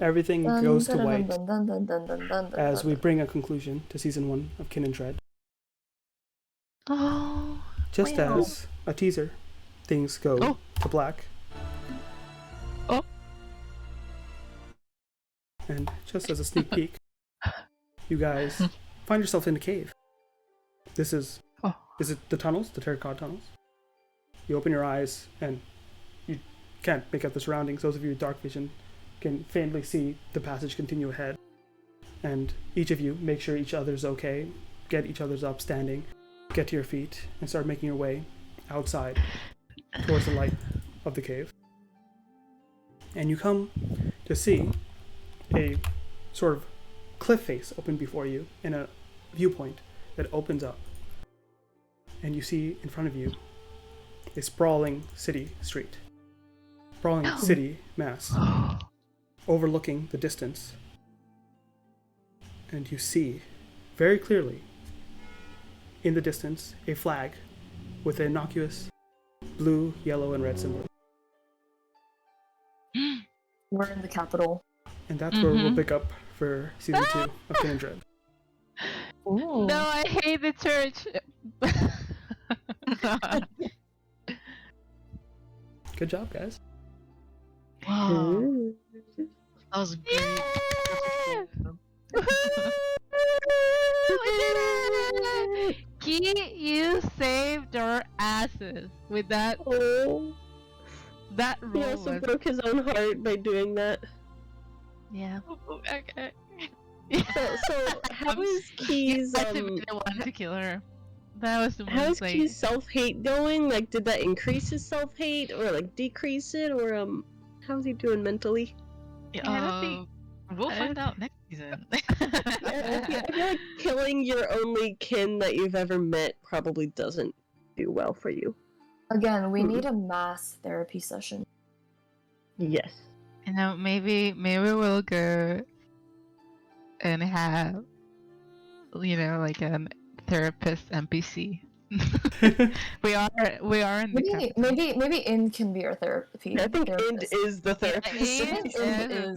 Everything goes to white white as we bring a conclusion to season 1 of Kindred. Oh. Just Wow. as a teaser, things go Oh. to black. Oh. And just as a sneak peek, you guys find yourself in a cave. This is Oh. it the tunnels, the terracotta tunnels? You open your eyes and you can't make out the surroundings. Those of you with dark vision can faintly see the passage continue ahead. And each of you make sure each other's okay, get each other's up standing, get to your feet, and start making your way outside towards the light of the cave. And you come to see a sort of cliff face open before you in a viewpoint that opens up. And you see in front of you a sprawling city street. Sprawling city mass overlooking the distance. And you see very clearly in the distance a flag with an innocuous blue, yellow, and red symbol. We're in the capital. And that's where we'll pick up for season 2 of Kindred. Ooh. No, I hate the church. Good job, guys. Wow. That was great. Yeah! Key, you saved our asses with that Oh, that he roll. also Was... broke his own heart by doing that. Yeah. Okay. So how I'm is Key's I didn't want to kill her. That was the how most is like. Key's self-hate going? Like, did that increase his self-hate or like decrease it, or how's he doing mentally? Yeah, I don't think- we'll I find don't- out next season. I feel like killing your only kin that you've ever met probably doesn't do well for you. Again, we need a mass therapy session. Yes. You know, maybe we'll go and have, you know, like a therapist NPC. we are in the Maybe Ind can be our therapy. I think Ind therapist. is the therapist. Ind is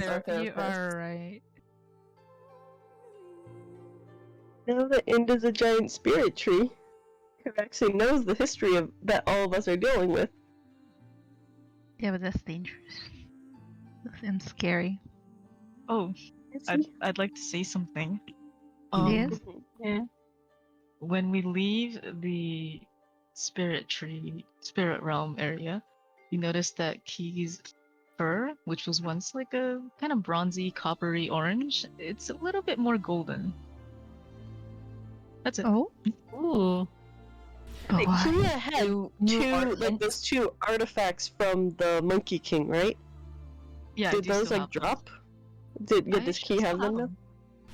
our You therapist. are right. Now that Ind is a giant spirit tree, who actually knows the history of that all of us are dealing with. Yeah, but that's dangerous. And scary. Oh, I'd like to say something. Yes? Yeah. When we leave the spirit realm area, you notice that Key's fur, which was once like a kind of bronzy, coppery orange, it's a little bit more golden. That's it. Oh. Ooh. Wait, What? Kia had New two, like ornaments. those two artifacts from the Monkey King, right? Yeah, I Did do those still like have those. drop? Does I Key actually have still them now?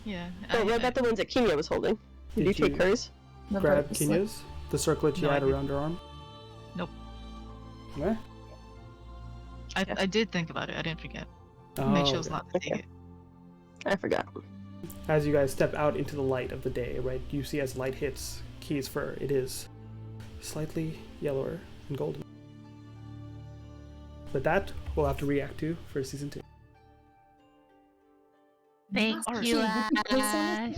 Yeah. Oh, what about the ones that Kimia was holding? Did you take hers? The Grab bracelet. Kinya's? The circlet she No, I had didn't. around her arm? Nope. Yeah? I did think about it. I didn't forget. Oh, I chose okay. not to take Okay. it. I forgot. As you guys step out into the light of the day, right, you see as light hits Key's fur, it is slightly yellower and golden. But that we'll have to react to for season 2. Thank Art. you, Please, Ash.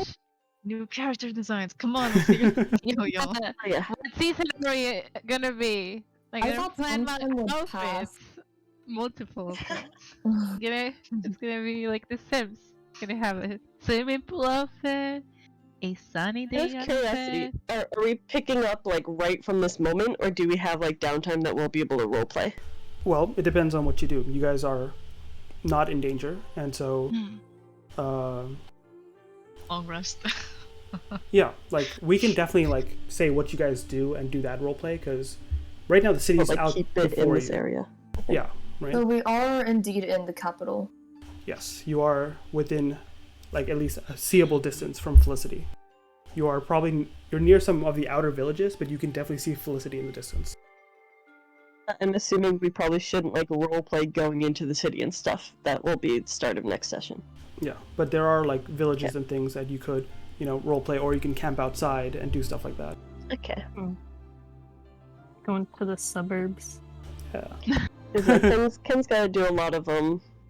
New character designs. Come on, let's figure it out, y'all. Oh, yeah. What season are you gonna be? Like, I I'm thought plan my sometime would outfits. pass. Multiple of them. It's gonna be like The Sims. It's gonna have a swimming pool outfit, a sunny day Just curiosity, outfit. are we picking up like right from this moment, or do we have like downtime that we'll be able to roleplay? Well, it depends on what you do. You guys are not in danger, and so, Long rest. yeah, like, we can definitely, like, say what you guys do and do that roleplay, because right now the city's Or like out keep it before in this you. area? Yeah, right? So we are indeed in the capital. Yes, you are within, like, at least a seeable distance from Felicity. You are probably, you're near some of the outer villages, but you can definitely see Felicity in the distance. I'm assuming we probably shouldn't like roleplay going into the city and stuff. That will be the start of next session. Yeah, but there are, like, villages and things that you could, you know, roleplay, or you can camp outside and do stuff like that. Okay. Going to the suburbs. Yeah. Ken's got to do a lot of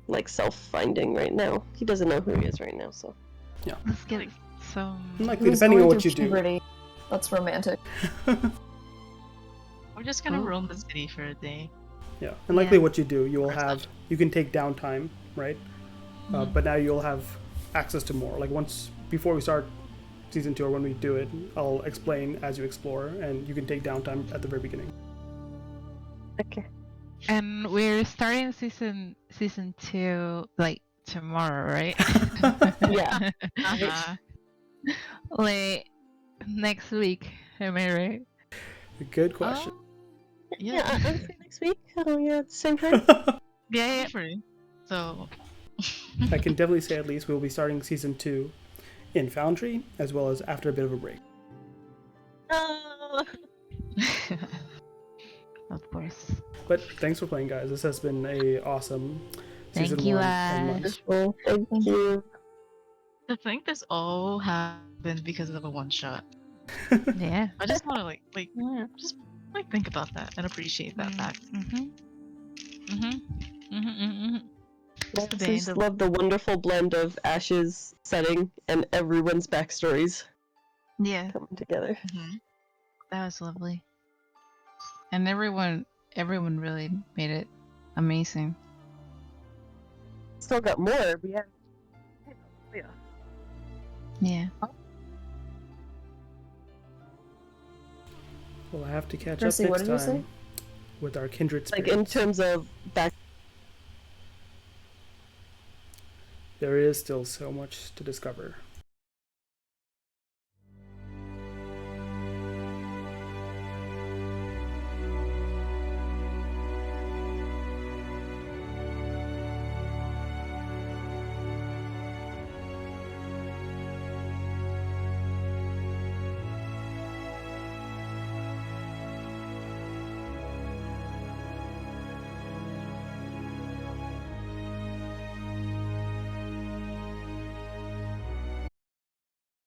like self-finding right now. He doesn't know who he is right now, so. Let's get some. Likely, Who's depending on going what through you do. puberty? That's romantic. We're just gonna roam the city for a day. Yeah, and likely Yeah. what you do, you will First have, you can take downtime, right? But now you'll have access to more. Like, once, before we start season 2, or when we do it, I'll explain as you explore, and you can take downtime at the very beginning. Okay. And we're starting season 2 like tomorrow, right? Yeah. Uh-huh. Like next week, am I right? Good question. Yeah, Yeah. I'm free next week. Oh, yeah, at the same time. Yeah. Free. So. I can definitely say at least we'll be starting season 2 in Foundry, as well as after a bit of a break. Of course. But thanks for playing, guys. This has been a awesome season Thank you, 1. Ash. and Wonderful. Thank you. To think this all happened because of a one shot. Yeah. I just want to like Yeah. just like think about that and appreciate that fact. I the just band. love the wonderful blend of Ash's setting and everyone's backstories Yeah, coming together. Mhm. that was lovely. And everyone really made it amazing. Still got more. We have. Yeah. We'll have to catch Percy, up what next did you say? time with our kindred Like spirits. in terms of back. There is still so much to discover.